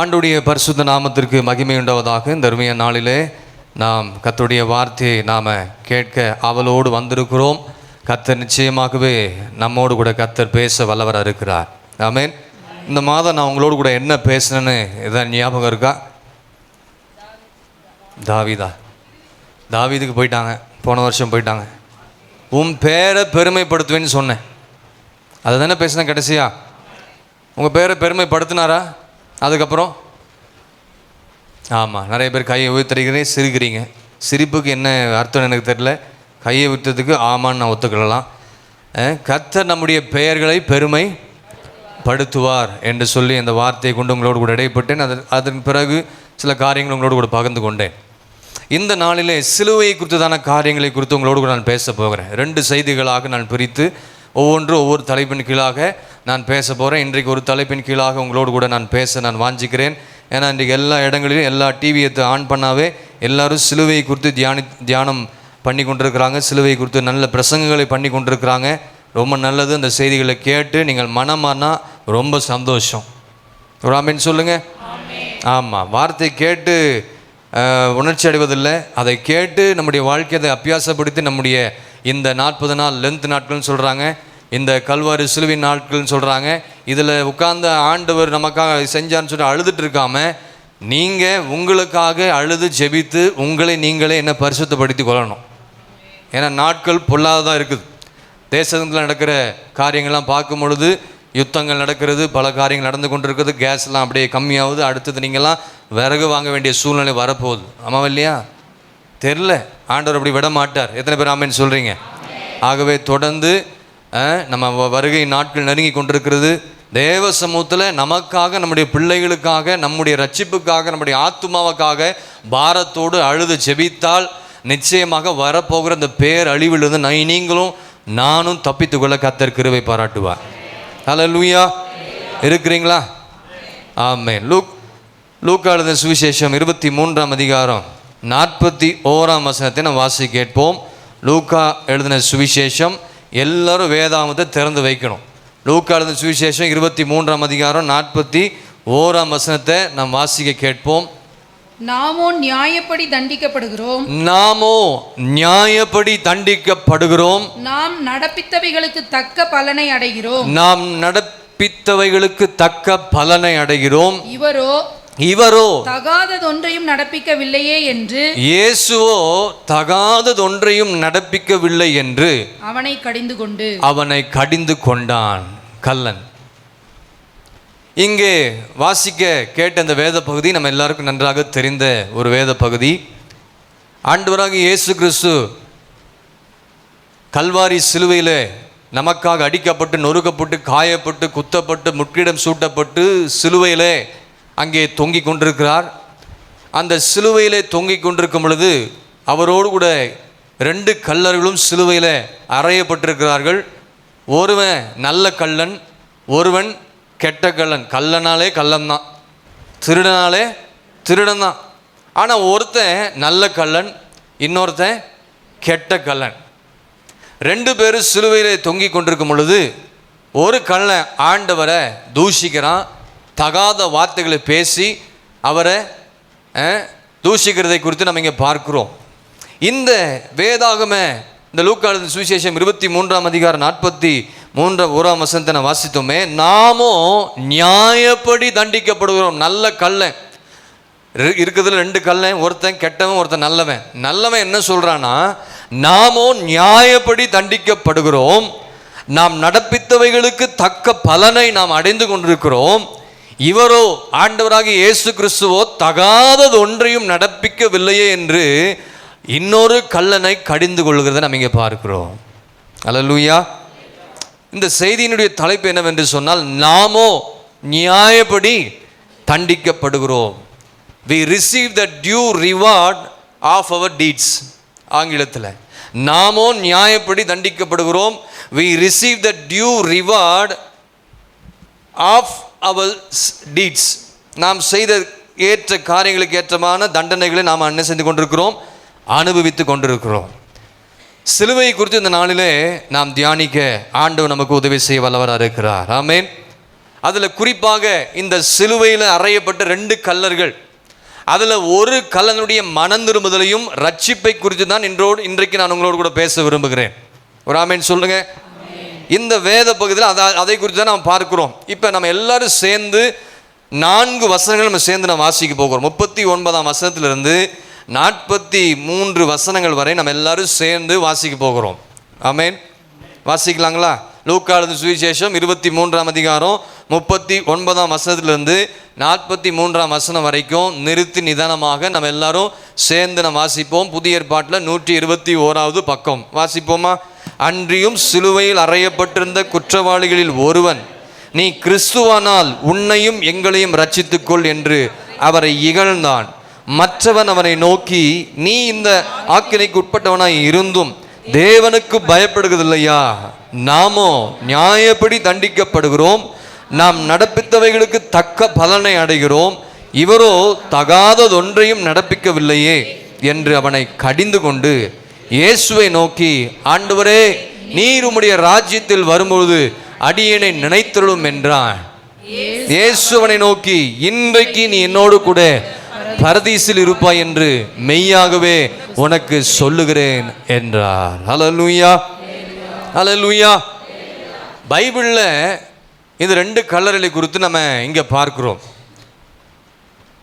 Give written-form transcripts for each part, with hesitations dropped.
ஆண்டவருடைய பரிசுத்த நாமத்திற்கு மகிமை உண்டாவதாக. இந்த அருமையான நாளிலே நாம் கர்த்தருடைய வார்த்தையை நாம் கேட்க ஆவலோடு வந்திருக்கிறோம். கர்த்தர் நிச்சயமாகவே நம்மோடு கூட கர்த்தர் பேச வல்லவராக இருக்கிறார். ஆமென். இந்த மாதம் நான் உங்களோடு கூட என்ன பேசினேன்னு எதாவது ஞாபகம் இருக்கா? தாவீதுக்கு போயிட்டாங்க, போன வருஷம் போயிட்டாங்க. உன் பேரை பெருமைப்படுத்துவேன்னு சொன்னேன். அதை தானே பேசினேன். கடைசியா உங்கள் பேரை பெருமைப்படுத்தினாரா? அதுக்கப்புறம் ஆமாம், நிறைய பேர் கையை உயர்த்துறீங்க, சிரிக்கிறீங்க. சிரிப்புக்கு என்ன அர்த்தம் எனக்கு தெரியல. கையை விட்டதுக்கு ஆமான்னு நான் ஒத்துக்கலாம். கர்த்தர் நம்முடைய பெயர்களை பெருமைப்படுத்துவார் என்று சொல்லி அந்த வார்த்தையை கொண்டு உங்களோடு கூட இடைப்பட்டேன். அதன் பிறகு சில காரியங்கள் உங்களோடு கூட பகிர்ந்து கொண்டேன். இந்த நாளிலே சிலுவையை குறித்ததான காரியங்களை குறித்து உங்களோடு கூட நான் பேச போகிறேன். 2 செய்திகளாக நான் பிரித்து ஒவ்வொரு தலைப்பின் கீழாக நான் பேச போகிறேன். இன்றைக்கு ஒரு தலைப்பின் கீழாக உங்களோடு கூட நான் பேச நான் வாஞ்சிக்கிறேன். ஏன்னா இன்றைக்கு எல்லா இடங்களிலும் எல்லா டிவியை ஆன் பண்ணாவே எல்லோரும் சிலுவையை குறித்து தியானம் பண்ணி கொண்டிருக்கிறாங்க. சிலுவை குறித்து நல்ல பிரசங்கங்களை பண்ணி கொண்டிருக்கிறாங்க. ரொம்ப நல்லது. அந்த செய்திகளை கேட்டு நீங்கள் மனமானா ரொம்ப சந்தோஷம். ஒரு ஆமீன் சொல்லுங்கள். ஆமாம், வார்த்தை கேட்டு உணர்ச்சி அடைவதில்லை, அதை கேட்டு நம்முடைய வாழ்க்கையை அதை அபியாசப்படுத்தி நம்முடைய இந்த 40 நாள் லென்த் நாட்கள்னு சொல்கிறாங்க, இந்த கல்வாரி சிலுவின் நாட்கள்னு சொல்கிறாங்க. இதில் உட்கார்ந்த ஆண்டவர் நமக்காக செஞ்சான்னு சொல்லி அழுதுட்டு இருக்காமல் நீங்கள் உங்களுக்காக அழுது ஜெபித்து உங்களை நீங்களே என்ன பரிசுத்தப்படுத்தி கொள்ளணும். ஏன்னா நாட்கள் பொல்லாததாக இருக்குது. தேசத்தில் நடக்கிற காரியங்கள்லாம் பார்க்கும் பொழுது யுத்தங்கள் நடக்கிறது, பல காரியங்கள் நடந்து கொண்டு இருக்குது. கேஸ்லாம் அப்படியே கம்மியாகுது. அடுத்தது நீங்கள்லாம் விறகு வாங்க வேண்டிய சூழ்நிலை வரப்போகுது. ஆமாம் இல்லையா? தெரில, ஆண்டவர் அப்படி விட மாட்டார். எத்தனை பேர் ஆமேன்னு சொல்கிறீங்க? ஆகவே தொடர்ந்து நம்ம வருகை நாட்கள் நெருங்கி கொண்டிருக்கிறது. தேவ சமூகத்தில் நமக்காக, நம்முடைய பிள்ளைகளுக்காக, நம்முடைய ரட்சிப்புக்காக, நம்முடைய ஆத்துமாவுக்காக பாரத்தோடு அழுது ஜெபித்தால் நிச்சயமாக வரப்போகிற இந்த பேரழிவிலிருந்து நீங்களும் நானும் தப்பித்துக்கொள்ள கர்த்தர் கிருபை பாராட்டுவார். ஹல்லேலூயா. இருக்கிறீங்களா? ஆமென். லூக்கா எழுதின சுவிசேஷம் 23ஆம் அதிகாரம் 41ஆம் வசனத்தை நாம் வாசி கேட்போம். லூக்கா எழுதின சுவிசேஷம், எல்லாரும் வேதாகமத்தை திறந்து வைக்கணும். லூக்கா எழுதின சுவிசேஷம் 23ஆம் அதிகாரம் 41ஆம் வசனத்தை நாம் வாசிக்க கேட்போம். நாமோ நியாயப்படி தண்டிக்கப்படுகிறோம். நாம் நடப்பித்தவைகளுக்கு தக்க பலனை அடைகிறோம். இவரோ தகாததொன்றையும் நடப்பிக்கவில்லையே என்று, இயேசுவோ தகாததொன்றையும் நடப்பிக்கவில்லை என்று அவனை கடிந்து கொண்டான். கல்லன். இங்கே வாசிக்க கேட்ட அந்த வேத பகுதி நம்ம எல்லாருக்கும் நன்றாக தெரிந்த ஒரு வேத பகுதி. ஆண்டவராக இயேசு கிறிஸ்து கல்வாரி சிலுவையில் நமக்காக அடிக்கப்பட்டு, நொறுக்கப்பட்டு, காயப்பட்டு, குத்தப்பட்டு, முட்கிடம் சூட்டப்பட்டு சிலுவையிலே அங்கே தொங்கிக் கொண்டிருக்கிறார். அந்த சிலுவையிலே தொங்கிக் கொண்டிருக்கும் பொழுது அவரோடு கூட 2 கல்லர்களும் சிலுவையில் அறையப்பட்டிருக்கிறார்கள். ஒருவன் நல்ல கள்ளன், ஒருவன் கெட்ட கள்ளன். கள்ளனாலே கள்ளன்தான், திருடனாலே திருடன் தான். ஆனால் ஒருத்தன் நல்ல கள்ளன், இன்னொருத்தன் கெட்ட கள்ளன். 2 பேரும் சிலுவையிலே தொங்கிக் கொண்டிருக்கும் பொழுது ஒரு கள்ளன் ஆண்டவரை தூஷிக்கிறான். தகாத வார்த்தைகளை பேசி அவரை தூஷிக்கிறதை குறித்து நம்ம இங்கே பார்க்கிறோம். இந்த வேதாகம இந்த லூக்கா எழுதின சுவிசேஷம் 23ஆம் அதிகாரம் 43ஆம் வசனத்தை நான் வாசித்தோமே. நாமோ நியாயப்படி தண்டிக்கப்படுகிறோம். நல்ல கள்ளன் இருக்கிறதுல 2 கள்ளன், ஒருத்தன் கெட்டவன், ஒருத்தன் நல்லவன். நல்லவன் என்ன சொல்றான்னா, நாமோ நியாயப்படி தண்டிக்கப்படுகிறோம், நாம் நடப்பித்தவைகளுக்கு தக்க பலனை நாம் அடைந்து கொண்டிருக்கிறோம். இவரோ ஆண்டவராக இயேசு கிறிஸ்துவோ தகாதது ஒன்றையும் நடப்பிக்கவில்லையே என்று இன்னொரு கள்ளனை கடிந்து கொள்கிறதை நம்ம இங்கே பார்க்கிறோம். அல்லேலூயா. இந்த செய்தியினுடைய தலைப்பு என்னவென்று சொன்னால், நாமோ நியாயப்படி தண்டிக்கப்படுகிறோம். We receive the due reward of our deeds. ஆங்கிலத்தில் நாமோ நியாயப்படி தண்டிக்கப்படுகிறோம். We receive the due reward of our deeds. நாம் செய்த ஏற்ற காரியங்களுக்கு ஏற்றமான தண்டனைகளை நாம் என்ன செய்து கொண்டிருக்கிறோம்? அனுபவித்து கொண்டிருக்கிறோம். சிலுவை குறித்து இந்த நாளிலே நாம் தியானிக்க ஆண்டவர் நமக்கு உதவி செய்ய வல்லவராக இருக்கிறார். ஆமென். அதில் குறிப்பாக இந்த சிலுவையில் அறையப்பட்ட 2 கல்லர்கள், அதில் ஒரு கல்லனுடைய மனம் திரும்புதலையும் ரட்சிப்பை குறித்து தான் இன்றைக்கு நான் உங்களோடு கூட பேச விரும்புகிறேன். ஒரு ஆமேன் சொல்லுங்க. இந்த வேத பகுதியில் அதை குறித்து தான் நாம் பார்க்கிறோம். இப்போ நம்ம எல்லாரும் சேர்ந்து 4 வசனங்கள் நம்ம சேர்ந்து நம்ம வாசிக்க போகிறோம். 39ஆம் வசனத்திலிருந்து 43 வசனங்கள் வரை நம்ம எல்லாரும் சேர்ந்து வாசிக்க போகிறோம். ஆமேன். வாசிக்கலாங்களா? லூக்கா எழுதின சுவிசேஷம் 23ஆம் அதிகாரம் 39ஆம் வசனத்திலிருந்து 43ஆம் வசனம் வரைக்கும் நிறுத்தி நிதானமாக நம்ம எல்லாரும் சேர்ந்து நம்ம வாசிப்போம். புதிய ஏற்பாட்டில் 121வது பக்கம் வாசிப்போமா? அன்றியும் சிலுவையில் அறையப்பட்டிருந்த குற்றவாளிகளில் ஒருவன், நீ கிறிஸ்துவானால் உன்னையும் எங்களையும் ரட்சித்துக்கொள் என்று அவரை இகழ்ந்தான். மற்றவன் அவனை நோக்கி, நீ இந்த ஆக்கினைக்கு உட்பட்டவனாய் இருந்தும் தேவனுக்கு பயப்படுவதில்லையா? நாமோ நியாயப்படி தண்டிக்கப்படுகிறோம், நாம் நடப்பித்தவைகளுக்கு தக்க பலனை அடைகிறோம், இவரோ தகாததொன்றையும் நடப்பிக்கவில்லையே என்று அவனை கடிந்து கொண்டு இயேசுவை நோக்கி, ஆண்டவரே, நீர் உம்முடைய ராஜ்யத்தில் வரும்பொழுது அடியேனை நினைத்தருளும் என்றான். இயேசு அவனை நோக்கி, இன்றைக்கு நீ என்னோடு கூட பரதீசில் இருப்பாய் என்று மெய்யாகவே உனக்கு சொல்லுகிறேன் என்றார். ஹல்லேலூயா, ஹல்லேலூயா. பைபிளில் இந்த 2 கல்லர்களை குறித்து நம்ம இங்கே பார்க்கிறோம்.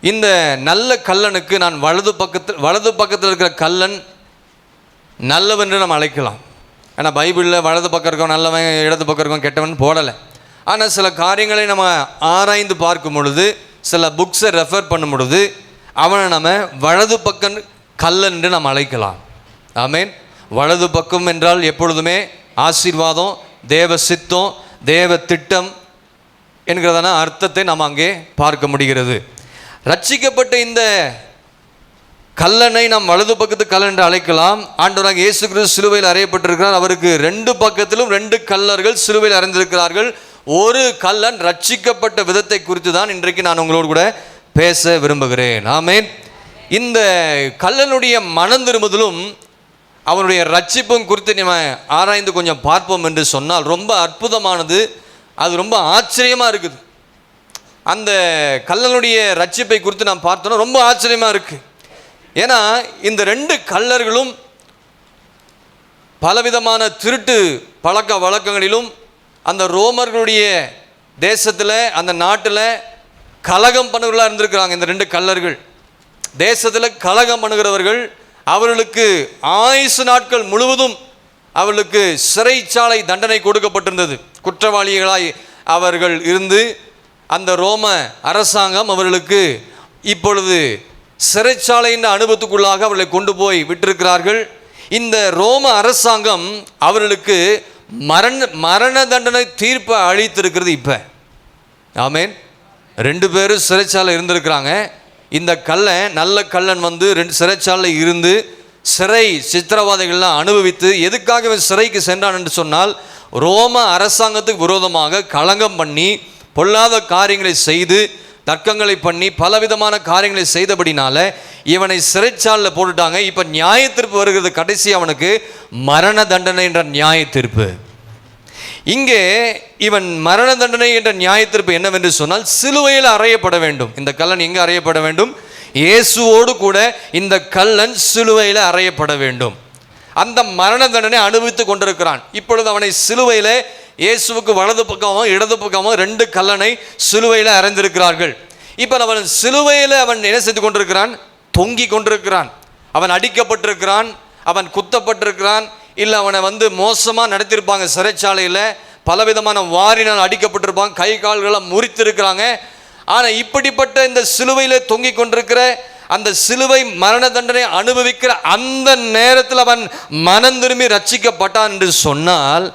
இந்த நல்ல கல்லனுக்கு நான் வலது பக்கத்தில் இருக்கிற கல்லன் நல்லவன் என்று நம்ம அழைக்கலாம். ஏன்னா பைபிளில் வலது பக்கம் இருக்கவன் நல்லவன், இடது பக்கம் இருக்கவன் கெட்டவன் போடலை. ஆனால் சில காரியங்களை நம்ம ஆராய்ந்து பார்க்கும் பொழுது, சில புக்ஸை ரெஃபர் பண்ணும் பொழுது அவனை நம்ம வலது பக்கம் கல்லன் என்று நம்ம அழைக்கலாம். ஆமேன். வலது பக்கம் என்றால் எப்பொழுதுமே ஆசீர்வாதம், தேவ சித்தம், தேவ திட்டம் என்கிறதான அர்த்தத்தை நாம் அங்கே பார்க்க முடிகிறது. ரட்சிக்கப்பட்ட இந்த கல்லனை நாம் வலது பக்கத்து கல்லன் என்று அழைக்கலாம். ஆண்டவராக இயேசு கிறிஸ்து சிலுவையில் அறையப்பட்டிருக்கிறார். அவருக்கு 2 பக்கத்திலும் 2 கல்லர்கள் சிலுவையில் அறைந்திருக்கிறார்கள். ஒரு கல்லன் ரட்சிக்கப்பட்ட விதத்தை குறித்து தான் இன்றைக்கு நான் உங்களோடு கூட பேச விரும்புகிறேன். ஆமேன். இந்த கல்லனுடைய மனம் திரும்புதலும் அவனுடைய ரட்சிப்பும் குறித்து நம்ம ஆராய்ந்து கொஞ்சம் பார்ப்போம் என்று சொன்னால் ரொம்ப அற்புதமானது. அது ரொம்ப ஆச்சரியமாக இருக்குது. அந்த கல்லனுடைய ரட்சிப்பை குறித்து நாம் பார்த்தோன்னா ரொம்ப ஆச்சரியமாக இருக்குது. ஏன்னா இந்த 2 கல்லர்களும் பலவிதமான திருட்டு பழக்க வழக்கங்களிலும் அந்த ரோமர்களுடைய தேசத்தில், அந்த நாட்டில் கலகம் பண்ணுகிறவர்களாக இருந்திருக்கிறாங்க. இந்த 2 கல்லர்கள் தேசத்தில் கலகம் பண்ணுகிறவர்கள். அவர்களுக்கு ஆயுசு நாட்கள் முழுவதும் அவர்களுக்கு சிறைச்சாலை தண்டனை கொடுக்கப்பட்டிருந்தது. குற்றவாளிகளாய் அவர்கள் இருந்து அந்த ரோம அரசாங்கம் அவர்களுக்கு இப்பொழுது சிறைச்சாலையின் அனுபவத்துக்குள்ளாக அவர்களை கொண்டு போய் விட்டிருக்கிறார்கள். இந்த ரோம அரசாங்கம் அவர்களுக்கு மரண தண்டனை தீர்ப்பை அளித்திருக்கிறது. இப்போ ஆமேன். 2 பேரும் சிறைச்சாலை இருந்திருக்கிறாங்க. இந்த கல்லன், நல்ல கல்லன் வந்து 2 சிறைச்சாலை இருந்து சிறை சித்திரவாதைகள்லாம் அனுபவித்து, எதுக்காக இவன் சிறைக்கு சென்றான் என்று சொன்னால், ரோம அரசாங்கத்துக்கு விரோதமாக களங்கம் பண்ணி பொல்லாத காரியங்களை செய்து தர்க்கங்களை பண்ணி பலவிதமான காரியங்களை செய்தபடினால இவனை சிறைச்சாலையில் போட்டுட்டாங்க. இப்போ நியாய தீர்ப்பு வருகிறது. கடைசி அவனுக்கு மரண தண்டனை என்ற நியாய தீர்ப்பு. இங்கே இவன் மரண தண்டனை என்ற நியாய தீர்ப்பு என்னவென்று சொன்னால், சிலுவையில் அறையப்பட வேண்டும். இந்த கல்லன் எங்கே அறையப்பட வேண்டும்? இயேசுவோடு கூட இந்த கல்லன் சிலுவையில் அறையப்பட வேண்டும். அந்த மரண தண்டனை அனுபவித்து கொண்டிருக்கிறான். இப்பொழுது அவனை சிலுவையில், இயேசுவுக்கு வலது பக்கமும் இடது பக்கமும் 2 கல்லனை சிலுவையில் அறைந்திருக்கிறார்கள். இப்போ அவன் சிலுவையில் அவன் என்ன செய்து கொண்டிருக்கிறான்? தொங்கி கொண்டிருக்கிறான். அவன் அடிக்கப்பட்டிருக்கிறான், அவன் குத்தப்பட்டிருக்கிறான். இல்லை அவனை வந்து மோசமாக நடத்தியிருப்பாங்க. சிறைச்சாலையில் பலவிதமான வாரினால் அடிக்கப்பட்டிருப்பாங்க, கை கால்களை முறித்திருக்கிறாங்க. ஆனால் இப்படிப்பட்ட இந்த சிலுவையில் தொங்கி கொண்டிருக்கிற, அந்த சிலுவை மரண தண்டனை அனுபவிக்கிற அந்த நேரத்தில் அவன் மனம் திரும்பி ரட்சிக்கப்பட்டான் என்று சொன்னால்,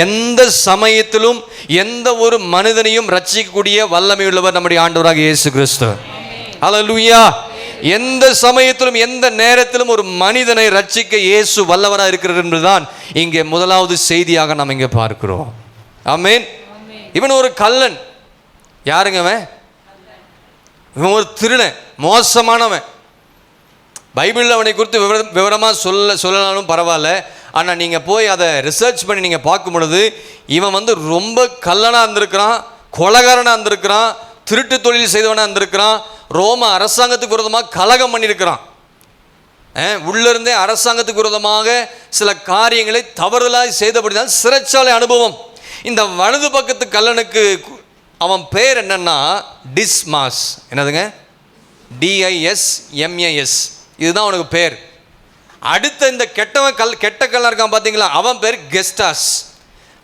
எந்த சமயத்திலும் எந்த ஒரு மனிதனையும் ரட்சிக்கக்கூடிய வல்லமை உள்ளவர் நம்முடைய ஆண்டவராக இயேசு கிறிஸ்து. ஹல்லேலூயா. எந்த சமயத்திலும் எந்த நேரத்திலும் ஒரு மனிதனை ரட்சிக்க இயேசு வல்லவராக இருக்கிறார் என்பதுதான் இங்கே முதலாவது செய்தியாக நாம் இங்கே பார்க்கிறோம். ஆமென். இவன் ஒரு கல்லன். யாருங்க அவன்? இவன் ஒரு திருடன், மோசமானவன். பைபிளில் அவனை குறித்து விவரமாக சொல்லனாலும் பரவாயில்ல. ஆனால் நீங்கள் போய் அதை ரிசர்ச் பண்ணி நீங்கள் பார்க்கும் பொழுது இவன் வந்து ரொம்ப கல்லனாக இருந்திருக்கிறான், கொலைகாரனாக இருந்திருக்கிறான், திருட்டு தொழில் செய்தவனாக இருந்திருக்கிறான், ரோம அரசாங்கத்துக்கு விரோதமாக கலகம் பண்ணியிருக்கிறான். உள்ளிருந்தே அரசாங்கத்துக்கு விரோதமாக சில காரியங்களை தவறுதலாக செய்தபடிதான் சிறைச்சாலை அனுபவம். இந்த வலது பக்கத்து கல்லனுக்கு அவன் பேர் என்னன்னா டிஸ்மாஸ். என்னதுங்க? DISMAS. இதுதான் அவனுக்கு பேர். அடுத்த இந்த கெட்ட கல்லன் இருக்கான் பார்த்தீங்களா, அவன் பேர் கெஸ்டாஸ்.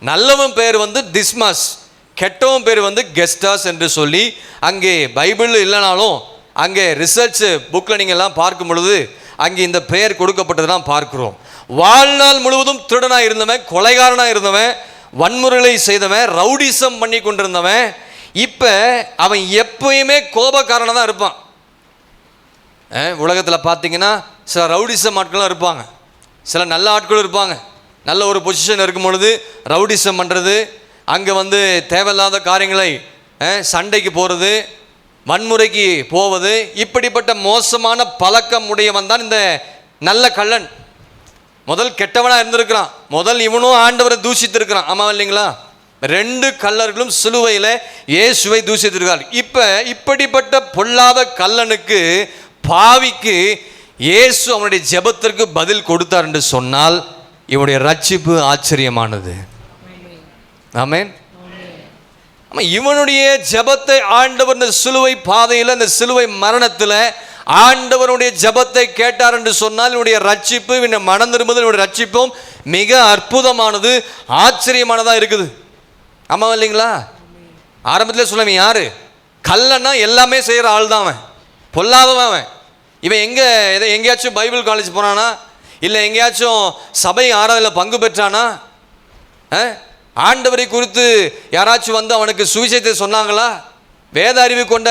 நல்லவன் பேர் வந்து டிஸ்மாஸ், கெட்டவன் பேர் வந்து கெஸ்டாஸ் என்று சொல்லி அங்கே பைபிள் இல்லைனாலும் அங்கே ரிசர்ச் புக்கில் நீங்கள் எல்லாம் பார்க்கும் பொழுது அங்கே இந்த பெயர் கொடுக்கப்பட்டதெல்லாம் பார்க்கிறோம். வாழ்நாள் முழுவதும் திருடனாக இருந்தவன், கொலைகாரனாக இருந்தவன், வன்முறைகளை செய்தவன், ரவுடிசம் பண்ணி கொண்டிருந்தவன், இப்போ அவன் எப்பயுமே கோபக்காரனாக தான் இருப்பான். உலகத்தில் பார்த்தீங்கன்னா சில ரவுடிசம் ஆட்களும் இருப்பாங்க, சில நல்ல ஆட்களும் இருப்பாங்க. நல்ல ஒரு பொசிஷன் இருக்கும் பொழுது ரவுடிசம் பண்ணுறது, அங்கே வந்து தேவையில்லாத காரியங்களை சண்டைக்கு போகிறது, வன்முறைக்கு போவது, இப்படிப்பட்ட மோசமான பழக்கம் உடையவன் தான் இந்த நல்ல கள்ளன். முதல் கெட்டவனாக இருந்திருக்கிறான், முதல் இவனும் ஆண்டவரை தூஷித்திருக்கிறான். ஆமாம் இல்லைங்களா? 2 கள்ளர்களும் சிலுவையில் இயேசுவை தூஷித்திருக்கார். இப்போ இப்படிப்பட்ட பொல்லாத கள்ளனுக்கு, பாவிக்கு இயேசு அவனுடைய ஜெபத்திற்கு பதில் கொடுத்தார் என்று சொன்னால் இவனுடைய ரட்சிப்பு ஆச்சரியமானது. ஆமென். இவனுடைய ஜெபத்தை ஆண்டவர் இந்த சிலுவை பாதையில், இந்த சிலுவை மரணத்தில் ஆண்டவருடைய ஜெபத்தை கேட்டார் என்று சொன்னால் இவனுடைய ரட்சிப்பு, இவனை மனம் திரும்புதல், இவனுடைய ரட்சிப்பும் மிக அற்புதமானது, ஆச்சரியமானதாக இருக்குது. ஆமாம் இல்லைங்களா? ஆரம்பத்தில் சொல்லுவேன், யாரு கல்லன்னா எல்லாமே செய்கிற ஆள் தான் அவன், பொல்லாதவன் அவன். இவன் எங்கேயாச்சும் பைபிள் காலேஜ் போனானா, இல்லை எங்கேயாச்சும் சபை ஆராதனையில் பங்கு பெற்றானா, ஆண்டவரை குறித்து யாராச்சும் வந்து அவனுக்கு சுவிசேஷத்தை சொன்னாங்களா, வேத அறிவு கொண்ட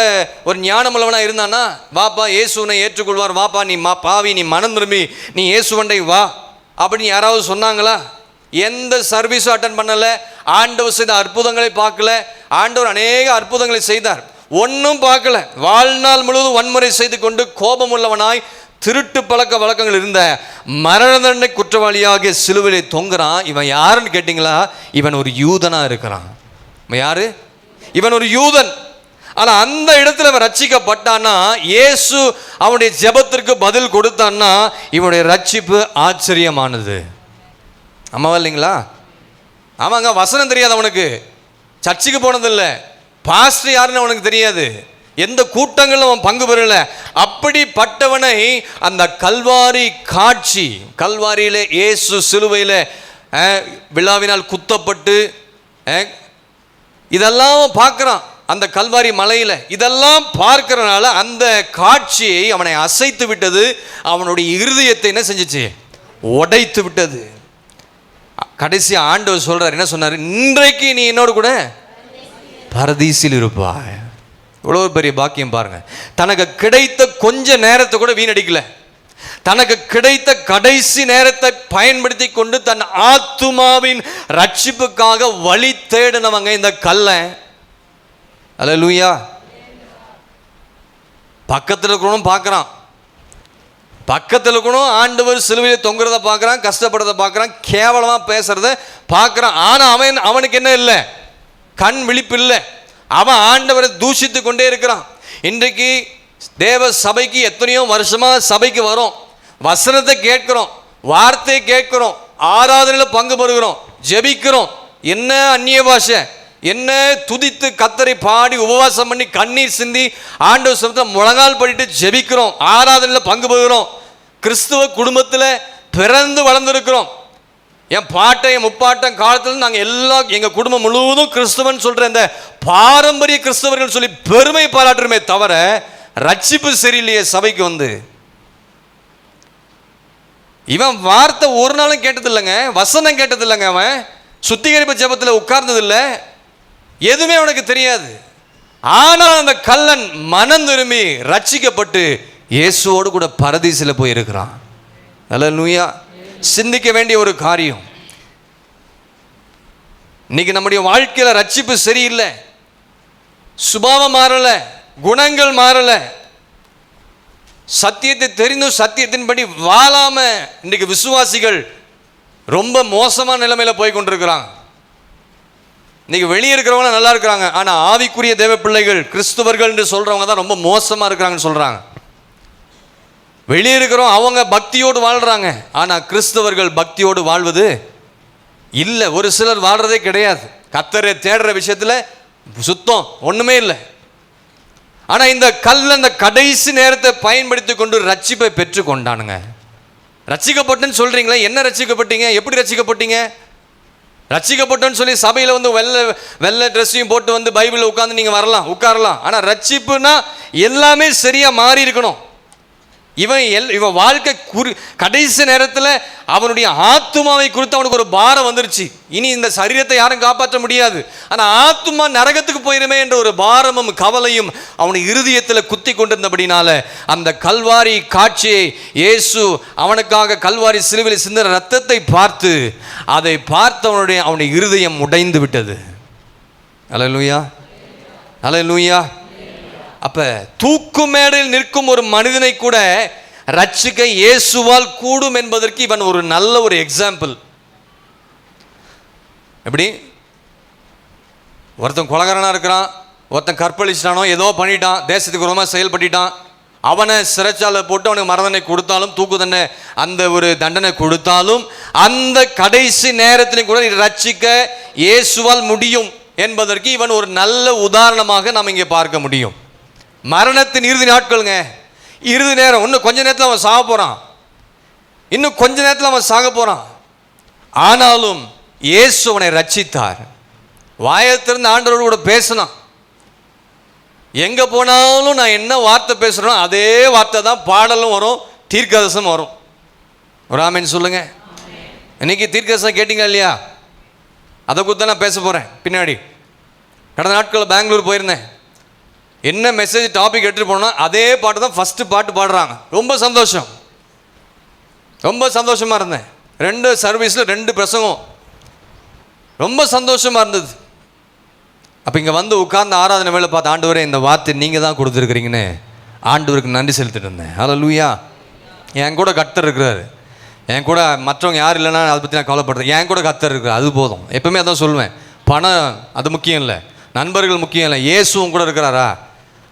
ஒரு ஞானமுள்ளவனாக இருந்தானா, வாப்பா இயேசுனை ஏற்றுக்கொள்வார், வாப்பா நீ பாவி, நீ மனம் திரும்பி நீ இயேசுவண்டை வா அப்படின்னு யாராவது சொன்னாங்களா? எந்த சர்வீஸும் அட்டன் பண்ணலை. ஆண்டவர் செய்த அற்புதங்களை பார்க்கல. ஆண்டவர் அநேக அற்புதங்களை செய்தார், ஒன்றும் பார்க்கல. வாழ்நாள் முழுவதும் வன்முறை செய்து கொண்டு கோபம் உள்ளவனாய், திருட்டு பழக்க வழக்கங்கள் இருந்த மரண தண்டனை குற்றவாளியாக சிலுவையிலே தொங்குறான். இவன் யாருன்னு கேட்டிங்களா? இவன் ஒரு யூதனா இருக்கிறான். இவன் யாரு? இவன் ஒரு யூதன். ஆனால் அந்த இடத்துல அவன் ரட்சிக்கப்பட்டான்னா, இயேசு அவனுடைய ஜெபத்திற்கு பதில் கொடுத்தான்னா இவனுடைய ரட்சிப்பு ஆச்சரியமானது. ஆமாவா இல்லைங்களா? ஆமாங்க, வசனம் தெரியாது அவனுக்கு, சர்ச்சுக்கு போனதில்லை, பாஸ்டர் யாருன்னு அவனுக்கு தெரியாது, எந்த கூட்டங்களும் அவன் பங்கு பெறல. அப்படிப்பட்டவனை அந்த கல்வாரி காட்சி, கல்வாரியிலே இயேசு சிலுவையில் விழாவினால் குத்தப்பட்டு இதெல்லாம் பார்க்குறான். அந்த கல்வாரி மலையில் இதெல்லாம் பார்க்கறனால அந்த காட்சியை அவனை அசைத்து விட்டது. அவனுடைய இருதயத்தை என்ன செஞ்சிச்சு? உடைத்து விட்டது. கடைசி ஆண்டவர் சொல்றார், என்ன சொன்னார்? இன்றைக்கு நீ என்னோடு கூட பரதீசில் இருப்பாய். இவ்வளோ பெரிய பாக்கியம் பாருங்க. தனக்கு கிடைத்த கொஞ்ச நேரத்தை கூட வீணடிக்கல. தனக்கு கிடைத்த கடைசி நேரத்தை பயன்படுத்தி கொண்டு தன் ஆத்துமாவின் ரட்சிப்புக்காக வழி தேடினவங்க இந்த கல்லன். அல்லேலூயா. பக்கத்தில் இருக்கணும் பார்க்குறான், பக்கத்தில் இருக்கணும் ஆண்டவர் சிலுவையில் தொங்குறத பார்க்குறான், கஷ்டப்படுறத பார்க்குறான், கேவலமாக பேசுறத பார்க்குறான். ஆனால் அவனுக்கு என்ன இல்லை? கண் விழிப்பு இல்லை. அவன் ஆண்டவரை தூஷித்து கொண்டே இருக்கிறான். இன்றைக்கு தேவ சபைக்கு எத்தனையோ வருஷமாக சபைக்கு வரோம், வசனத்தை கேட்கிறோம், வார்த்தையை கேட்கிறோம், ஆராதனையில் பங்கு பெறுகிறோம், ஜெபிக்கிறோம். என்ன அந்நிய பாஷை, என்ன துதித்து கத்தரை பாடி உபவாசம் பண்ணி கண்ணீர் சிந்தி ஆண்டவர் சமூகத்தை முழங்கால் படிட்டு ஜெபிக்கிறோம், ஆராதனையில் பங்கு பெறுகிறோம், கிறிஸ்துவ குடும்பத்தில் பிறந்து வளர்ந்துருக்கிறோம். என் பாட்டை என் முப்பாட்டம் காலத்தில் நாங்கள் எல்லாம் எங்கள் குடும்பம் முழுவதும் கிறிஸ்துவன் சொல்கிற இந்த பாரம்பரிய கிறிஸ்தவர்கள் சொல்லி பெருமை பாராட்டுமே தவிர ரட்சிப்பு சரியில்லையே சபைக்கு வந்து. இவன் வார்த்தை ஒரு நாளும் கேட்டது இல்லைங்க, வசனம் கேட்டது இல்லைங்க, அவன் சுத்திகரிப்பு ஜெபத்தில் உட்கார்ந்ததில்லை, எதுவுமே அவனுக்கு தெரியாது. ஆனால் அந்த கல்லன் மனம் திரும்பி ரட்சிக்கப்பட்டு இயேசுவோடு கூட பரதீசில் போய் இருக்கிறான். அல்லேலூயா. சிந்திக்க வேண்டிய ஒரு காரியம். இன்னைக்கு நம்முடைய வாழ்க்கையில் ரட்சிப்பு சரியில்லை, சுபாவம் மாறல, குணங்கள் மாறல, சத்தியத்தை தெரிந்தும் சத்தியத்தின்படி வாழாம இன்னைக்கு விசுவாசிகள் ரொம்ப மோசமான நிலைமையில போய் கொண்டிருக்கிறாங்க. இன்னைக்கு வெளியே இருக்கிறவங்க நல்லா இருக்கிறாங்க, ஆனால் ஆவிக்குரிய தேவ பிள்ளைகள் கிறிஸ்துவர்கள் என்று சொல்றவங்க தான் ரொம்ப மோசமாக இருக்கிறாங்கன்னு சொல்றாங்க. வெளியே இருக்கிறோம் அவங்க பக்தியோடு வாழ்றாங்க, ஆனால் கிறிஸ்தவர்கள் பக்தியோடு வாழ்வது இல்லை. ஒரு சிலர் வாழ்றதே கிடையாது. கர்த்தரை தேடுற விஷயத்தில் சுத்தம் ஒன்றுமே இல்லை. ஆனால் இந்த அந்த கடைசி நேரத்தை பயன்படுத்தி கொண்டு ரட்சிப்பை பெற்று கொண்டானுங்க. ரட்சிக்கப்பட்டுன்னு சொல்கிறீங்களே, என்ன ரட்சிக்கப்பட்டீங்க? எப்படி ரட்சிக்கப்பட்டீங்க? ரட்சிக்கப்பட்டோன்னு சொல்லி சபையில் வந்து வெள்ளை ட்ரெஸ்ஸையும் போட்டு வந்து பைபிளில் உட்காந்து நீங்கள் உட்காரலாம். ஆனால் ரட்சிப்புனா எல்லாமே சரியாக மாறி இருக்கணும். இவன் வாழ்க்கை கடைசி நேரத்தில் அவனுடைய ஆத்துமாவை குறித்து அவனுக்கு ஒரு பாரம் வந்துருச்சு. இனி இந்த சரீரத்தை யாரும் காப்பாற்ற முடியாது, ஆனால் ஆத்துமா நரகத்துக்கு போயிருமே என்ற ஒரு பாரமும் கவலையும் அவனுடைய இருதயத்தில் குத்தி கொண்டிருந்தபடினால அந்த கல்வாரி காட்சியை இயேசு அவனுக்காக கல்வாரி சிலுவையில் சிந்தின ரத்தத்தை பார்த்து அதை பார்த்தவனுடைய அவனுடைய இருதயம் உடைந்து விட்டது. அல்லேலூயா, அல்லேலூயா. அப்ப தூக்கு மேடையில் நிற்கும் ஒரு மனிதனை கூட ரட்சிக்க இயேசுவால் கூடும் என்பதற்கு இவன் ஒரு நல்ல ஒரு எக்ஸாம்பிள். எப்படி ஒருத்தன் கொலகாரனா இருக்கிறான், ஒருத்தன் கற்பழிச்சிட்டானோ ஏதோ பண்ணிட்டான், தேசத்துக்கு விரோதமாக செயல்பட்டான், அவனை சிறைச்சாலை போட்டு அவனுக்கு மரணனை கொடுத்தாலும் தூக்கு தண்டனை அந்த ஒரு தண்டனை கொடுத்தாலும் அந்த கடைசி நேரத்திலும் கூட ரட்சிக்க இயேசுவால் முடியும் என்பதற்கு இவன் ஒரு நல்ல உதாரணமாக நாம் இங்கே பார்க்க முடியும். மரணத்தின் இறுதி நாட்களுங்க, இறுதி நேரம். இன்னும் கொஞ்ச நேரத்தில் அவன் சாக போகிறான், இன்னும் கொஞ்ச நேரத்தில் அவன் சாக போகிறான். ஆனாலும் இயேசு அவனை ரட்சித்தார். வாயத்திலிருந்து ஆண்டவரோடு கூட பேசினான். எங்கே போனாலும் நான் என்ன வார்த்தை பேசுகிறேனோ அதே வார்த்தை தான் பாடலும் வரும், தீர்க்கதரிசனம் வரும். ஒரு ஆமென் சொல்லுங்க. இன்னைக்கு தீர்க்கதரிசனம் கேட்டீங்க இல்லையா? அதை குறித்து நான் பேச போகிறேன் பின்னாடி. கடந்த நாட்களில் பெங்களூர் போயிருந்தேன். என்ன மெசேஜ் டாபிக் எடுத்துகிட்டு போனோம்னா அதே பாட்டு தான் ஃபஸ்ட்டு பாட்டு பாடுறாங்க. ரொம்ப சந்தோஷம், ரொம்ப சந்தோஷமாக இருந்தேன். 2 சர்வீஸில் 2 பிரசங்கம், ரொம்ப சந்தோஷமாக இருந்தது. அப்போ இங்கே வந்து உட்கார்ந்து ஆராதனை வேலை பார்த்து ஆண்டவரே இந்த வார்த்தை நீங்கள் தான் கொடுத்துருக்குறீங்கன்னு ஆண்டவருக்கு நன்றி செலுத்திட்டு இருந்தேன். அல்லேலூயா. என் கூட கர்த்தர் இருக்கிறாரு, என் கூட மற்றவங்க யார் இல்லைன்னா அதை பற்றி நான் கவலைப்படுறேன். என் கூட கர்த்தர் இருக்கிறார், அது போதும். எப்பவுமே அதான் சொல்லுவேன், பணம் அது முக்கியம் இல்லை, நண்பர்கள் முக்கியம் இல்லை, இயேசுவும் கூட இருக்கிறாரா.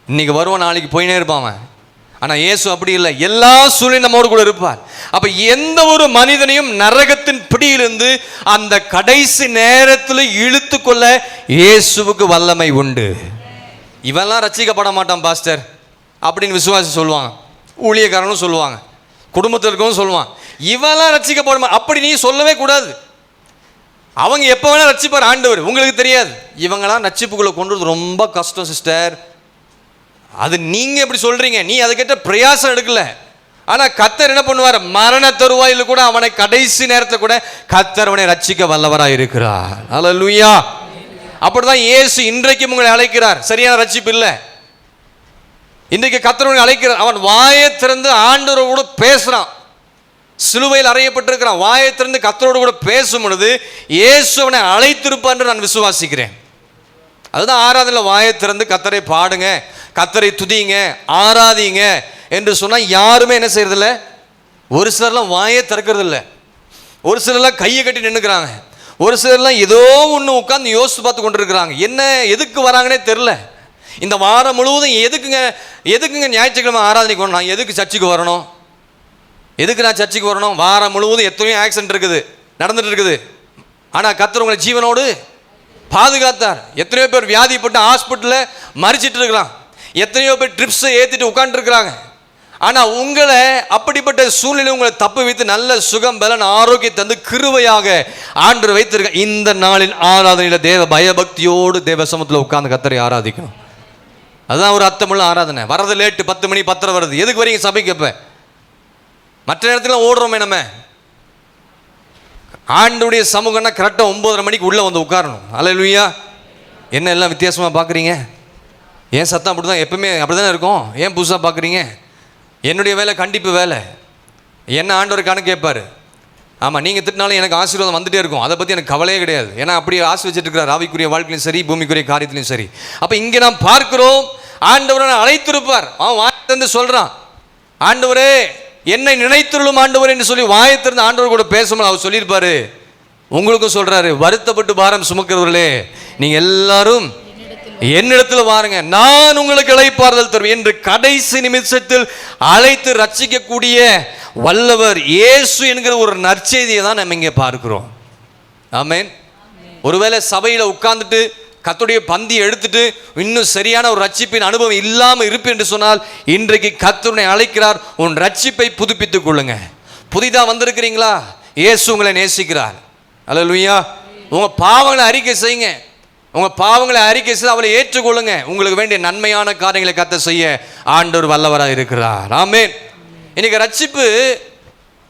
இன்னைக்கு வருவான், நாளைக்கு போயினே இருப்பான். ஆனால் இயேசு அப்படி இல்லை, எல்லா சூழ்நிலையும் நம்மோடு கூட இருப்பார். அப்போ எந்த ஒரு மனிதனையும் நரகத்தின் பிடியிலிருந்து அந்த கடைசி நேரத்தில் இழுத்து கொள்ள இயேசுவுக்கு வல்லமை உண்டு. இவெல்லாம் ரட்சிக்கப்பட மாட்டான் பாஸ்டர் அப்படின்னு விசுவாசி சொல்லுவாங்க, ஊழியக்காரனும் சொல்லுவாங்க, குடும்பத்தில் இருக்கவும் சொல்லுவான், இவெல்லாம் ரட்சிக்கப்பட மாட்டான். அப்படி நீ சொல்லவே கூடாது. அவங்க எப்போ வேணால் ரட்சிப்பார் ஆண்டவர், உங்களுக்கு தெரியாது. இவங்களாம் ரட்சிப்புக்குள்ளே கொண்டு ரொம்ப கஷ்டம் சிஸ்டர். அது நீங்கள் எப்படி சொல்கிறீங்க, நீ அதுக்கிட்ட பிரயாசம் எடுக்கல. ஆனால் கர்த்தர் என்ன பண்ணுவார், மரண தருவாயில் கூட அவனை கடைசி நேரத்தில் கூட கர்த்தர் அவனை ரட்சிக்க வல்லவராக இருக்கிறார். அல்லேலூயா. அப்படிதான் இயேசு இன்றைக்கும் உங்களை அழைக்கிறார். சரியான ரட்சிப்பு இல்லை, இன்றைக்கு கர்த்தர் உங்களை அழைக்கிறார். அவன் வாயை திறந்து ஆண்டவரோடு கூட பேசுகிறான், சிலுவையில் அறையப்பட்டிருக்கிறான். வாயை திறந்து கர்த்தரோடு கூட பேசும் பொழுது இயேசு அவனை அழைத்திருப்பார் என்று நான் விசுவாசிக்கிறேன். அதுதான் ஆராதனையில் வாயை திறந்து கர்த்தரை பாடுங்க, கர்த்தரை துதிங்க, ஆராதிங்க என்று சொன்னால் யாருமே என்ன செய்யறதில்ல. ஒரு சிலர்லாம் வாயே திறக்கிறதில்ல, ஒரு சிலர்லாம் கையை கட்டி நின்றுக்கிறாங்க, ஒரு சிலர்லாம் ஏதோ ஒன்று உட்காந்து யோசித்து பார்த்து கொண்டு இருக்கிறாங்க. என்ன எதுக்கு வராங்கன்னே தெரில. இந்த வாரம் முழுவதும் எதுக்குங்க ஞாயிற்றுக்கிழமை ஆராதனைக்கு வரணும், நான் எதுக்கு சர்ச்சுக்கு வரணும், எதுக்கு நான் சர்ச்சுக்கு வரணும்? வாரம் முழுவதும் எத்தனையோ ஆக்சிடென்ட் இருக்குது, நடந்துட்டு இருக்குது. ஆனால் கர்த்தர் உங்களை ஜீவனோடு பாதுகாத்தார். எத்தனையோ பேர் வியாதிப்பட்டு ஹாஸ்பிட்டலில் மறிச்சிட்டு இருக்கிறான், எத்தனையோ பேர் ட்ரிப்ஸை ஏற்றிட்டு உட்காந்துருக்குறாங்க. ஆனால் உங்களை அப்படிப்பட்ட சூழ்நிலை உங்களை தப்பு வைத்து நல்ல சுகம் பலன் ஆரோக்கியம் தந்து கிருபையாக ஆண்டவர் வைத்திருக்க இந்த நாளில் ஆராதனையில் தேவ பயபக்தியோடு தேவ சமூகத்தில் உட்கார்ந்து கர்த்தரை ஆராதிக்கணும். அதுதான் ஒரு அர்த்தமுள்ள ஆராதனை. வரது லேட்டு, 10 மணி 10:30 வருது. எதுக்கு வரீங்க சபைக்கு? எப்போ மற்ற நேரத்தில் ஓடுறோமே நம்ம. ஆண்டுடைய சமூகம்னா கரெக்டாக 9:30 மணிக்கு உள்ளே வந்து உட்காரணும். அல்லேலூயா. என்ன எல்லாம் வித்தியாசமாக பார்க்குறீங்க? ஏன் சத்தம் அப்படி தான் எப்பவுமே அப்படி தானே இருக்கும், ஏன் புதுசாக பார்க்குறீங்க? என்னுடைய வேலை கண்டிப்பு வேலை. என்ன ஆண்டவர் கணக்கு கேட்பார். ஆமாம், நீங்கள் திட்டினாலும் எனக்கு ஆசீர்வாதம் வந்துகிட்டே இருக்கும், அதை பற்றி எனக்கு கவலையே கிடையாது. ஏன்னா அப்படி ஆசீர்வதிச்சிட்டு இருக்கிறார், ஆவிக்குரிய வாழ்க்கையிலும் சரி பூமிக்குரிய காரியத்திலையும் சரி. அப்போ இங்கே நாம் பார்க்கிறோம், ஆண்டவரை அழைத்திருப்பார். அவன் வாயத்திலிருந்து சொல்கிறான், ஆண்டவரே என்னை நினைத்துள்ளும் ஆண்டவர் என்று சொல்லி வாயத்திலிருந்து ஆண்டவர் கூட பேசும்போது அவர் சொல்லியிருப்பாரு, உங்களுக்கும் சொல்றாரு, வருத்தப்பட்டு பாரம் சுமக்கிறவர்களே நீங்க எல்லாரும் என்னிடத்துல வாருங்க, நான் உங்களுக்கு இளைப்பாறுதல் தருவேன் என்று கடைசி நிமிஷத்தில் அழைத்து ரட்சிக்கக்கூடிய வல்லவர் இயேசு என்கிற ஒரு நற்செய்தியை தான் நம்ம இங்கே பார்க்கிறோம். ஆமென். ஒருவேளை சபையில் உட்கார்ந்துட்டு கர்த்தருடைய பந்தி எடுத்துட்டு இன்னும் சரியான ஒரு ரட்சிப்பின் அனுபவம் இல்லாமல் இருப்பு என்று சொன்னால், இன்றைக்கு கர்த்தர் அழைக்கிறார், உன் ரட்சிப்பை புதுப்பித்துக் கொள்ளுங்க. புதிதாக வந்திருக்கிறீங்களா? இயேசு உங்களை நேசிக்கிறார். அல்லேலூயா. உங்க பாவங்களை அறிக்கை செய்யுங்க. உங்க பாவங்களை அறிக்கை செய்து அவளை ஏற்றுக்கொள்ளுங்க. உங்களுக்கு வேண்டிய நன்மையான காரியங்களை கர்த்தர் செய்ய ஆண்டவர் வல்லவராக இருக்கிறார். ஆமென். இன்னைக்கு ரட்சிப்பு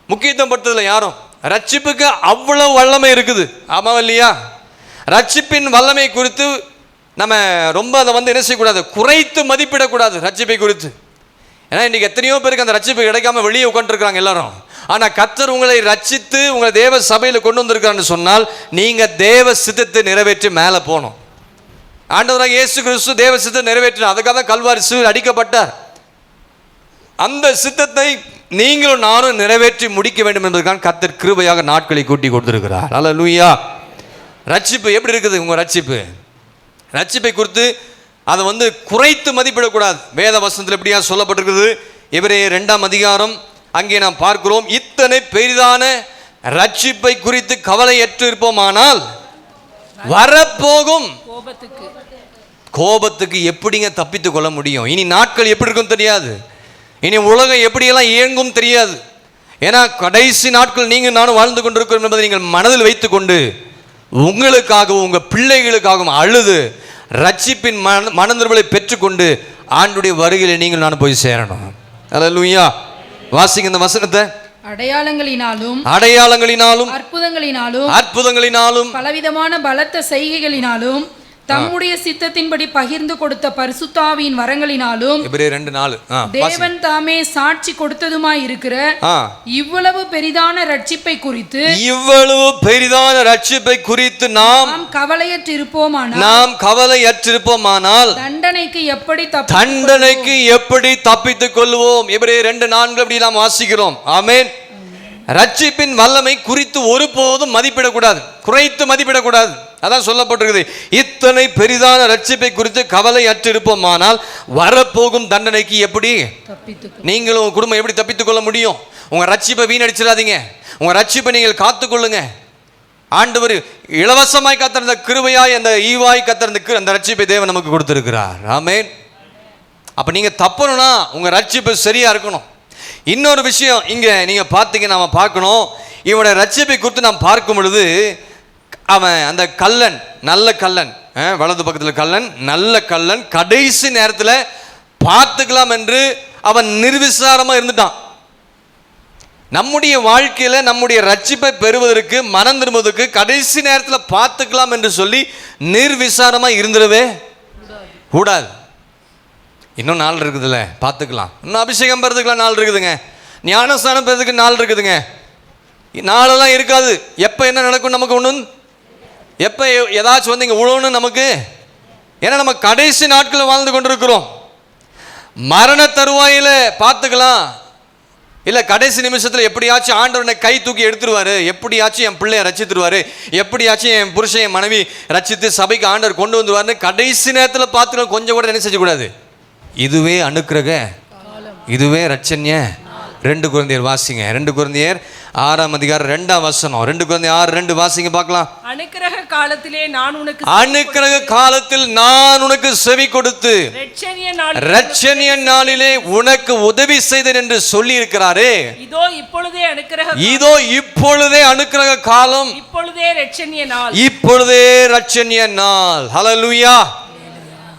முக்கியத்துவம் படுத்ததில்லை யாரும். ரட்சிப்புக்கு அவ்வளவு வல்லமை இருக்குது. ஆமாம் இல்லையா? ரட்சிப்பின் வல்லமை குறித்து நம்ம ரொம்ப அதை என்ன செய்யக்கூடாது, குறைத்து மதிப்பிடக்கூடாது ரட்சிப்பை குறித்து. ஏன்னா இன்றைக்கி எத்தனையோ பேருக்கு அந்த ரட்சிப்பு கிடைக்காம வெளியே உட்காந்துருக்காங்க எல்லாரும். ஆனால் கர்த்தர் உங்களை ரட்சித்து உங்களை தேவ சபையில் கொண்டு வந்திருக்காருன்னு சொன்னால் நீங்கள் தேவ சித்தத்தை நிறைவேற்றி மேலே போகணும். ஆண்டவராக இயேசு கிறிஸ்து தேவ சித்தத்தை நிறைவேற்றினார். அதுக்காக தான் கல்வாரி சிலுவையில் அடிக்கப்பட்டார். அந்த சித்தத்தை நீங்களும் நானும் நிறைவேற்றி முடிக்க வேண்டும் என்பதற்கான கர்த்தர் கிருபையாக நாட்களை கூட்டி கொடுத்திருக்கிறார். அல்லேலூயா. ரட்சிப்பு எப்படி இருக்குது? உங்கள் ரட்சிப்பை குறித்து அதை குறைத்து மதிப்பிடக்கூடாது. வேத வசனத்தில் எப்படியா சொல்லப்பட்டிருக்கிறது? எபிரேயர் 2ஆம் அதிகாரம் அங்கே நாம் பார்க்கிறோம், இத்தனை பெரிதான ரட்சிப்பை குறித்து கவலையற்று இருப்போமானால் வரப்போகும் கோபத்துக்கு எப்படிங்க தப்பித்து கொள்ள முடியும்? இனி நாட்கள் எப்படி இருக்கும் தெரியாது. இனி உலகம் எப்படியெல்லாம் இயங்கும் தெரியாது. ஏன்னா கடைசி நாட்கள் நீங்கள் நானும் வாழ்ந்து கொண்டிருக்கிறோம் என்பதை நீங்கள் மனதில் வைத்துக்கொண்டு உங்களுக்காகவும் உங்கள் பிள்ளைகளுக்காகவும் அழுது ரட்சிப்பின் மனநிறுவலை பெற்றுக்கொண்டு ஆண்டுடைய வருகையில் நீங்கள் நான் போய் சேரணும். அல்லேலூயா. வாசிங்க இந்த வசனத்தை. அடையாளங்களினாலும் அற்புதங்களினாலும் பலவிதமான பலத்த செய்கைகளினாலும் தம்முடைய சித்தத்தின்படி பகிர்ந்து கொடுத்த பரிசுத்தாவியின் வரங்களினாலும் தேவன் தாமே சாட்சி கொடுத்ததுமாய் இருக்கிற இவ்வளவு பெரிதான ரட்சிப்பை குறித்து நாம் கவலையற்றிருப்போமானால் தண்டனைக்கு எப்படி தப்பித்துக் கொள்வோம்? எபிரேயர் 2:4 அப்படி நாம் வாசிக்கிறோம். ஆமென். ரட்சிப்பின் வல்லமை குறித்து ஒருபோதும் மதிப்பிடக்கூடாது, குறைத்து மதிப்பிடக்கூடாது. அதான் சொல்லப்பட்டிருக்குது, இத்தனை பெரிதான ரட்சிப்பை குறித்து கவலை அற்றிருப்போமானால் வரப்போகும் தண்டனைக்கு எப்படி நீங்களும் உங்க குடும்பம் எப்படி தப்பித்துக் கொள்ள முடியும்? உங்க ரட்சிப்பை வீணடிச்சிடாதீங்க. உங்க ரட்சிப்பை நீங்கள் காத்துக்கொள்ளுங்க. ஆண்டவர் இலவசமாய் கத்திருந்த கிருபையாய் அந்த ஈவாய் கத்திருந்த அந்த ரட்சிப்பை தேவன் நமக்கு கொடுத்திருக்கிறார். ஆமென். அப்ப நீங்க தப்பணும்னா உங்க ரட்சிப்பு சரியா இருக்கணும். இன்னொரு விஷயம் இங்க நீங்க பார்த்தீங்க, நாம பார்க்கணும், இவனுடைய ரட்சிப்பை குறித்து நாம் பார்க்கும் பொழுது அவன் அந்த கள்ளன், நல்ல கள்ளன், வலது பக்கத்தில் கள்ளன், நல்ல கள்ளன், கடைசி நேரத்தில் பார்த்துக்கலாம் என்று அவன் நிர்விசாரமாக இருந்துட்டான். நம்முடைய வாழ்க்கையில் நம்முடைய ரட்சிப்பை பெறுவதற்கு மனம் திரும்புவதற்கு கடைசி நேரத்தில் பார்த்துக்கலாம் என்று சொல்லி நிர்விசாரமாக இருந்துடவே கூடாது. இன்னும் நாள் இருக்குதுல்ல, பார்த்துக்கலாம். இன்னும் அபிஷேகம் பெறதுக்குலாம் நாள் இருக்குதுங்க. ஞானஸ்தானம் பெறதுக்கு நாள் இருக்குதுங்க. நாளெல்லாம் இருக்காது. எப்போ என்ன நடக்கும் நமக்கு ஒன்றும், எப்போ ஏதாச்சும் இங்கே உழவுன்னு நமக்கு, ஏன்னா நம்ம கடைசி நாட்களில் வாழ்ந்து கொண்டிருக்கிறோம். மரண தருவாயில் பார்த்துக்கலாம், இல்லை கடைசி நிமிஷத்தில் எப்படியாச்சும் ஆண்டவனை கை தூக்கி எடுத்துருவாரு, எப்படியாச்சும் என் பிள்ளைய ரட்சித்துருவாரு, எப்படியாச்சும் என் புருஷன் என் மனைவி ரட்சித்து சபைக்கு ஆண்டவர் கொண்டு வந்துருவாருன்னு கடைசி நேரத்தில் பார்த்துக்கலாம். கொஞ்சம் கூட என்ன செஞ்சக்கூடாது. இதுவே அனுக்கிரக, இதுவே ரட்சண்ய. 2 கொரிந்தியர் வாசிங்க. 2 கொரிந்தியர் 6ஆம் அதிகாரம் 2ஆம் வசனம். 2 கொரிந்தியர் 6:2 வாசிங்க பார்க்கலாம். அனுக்கிரக காலத்தில் நான் உனக்கு செவி கொடுத்து இரட்சணிய நாளிலே உனக்கு உதவி செய்தேன் என்று சொல்லி இருக்கிறாரே. இதோ இப்பொழுதே அனுக்கிரக காலம், இப்பொழுதே இரட்சணிய நாள். ஹல்லேலூயா.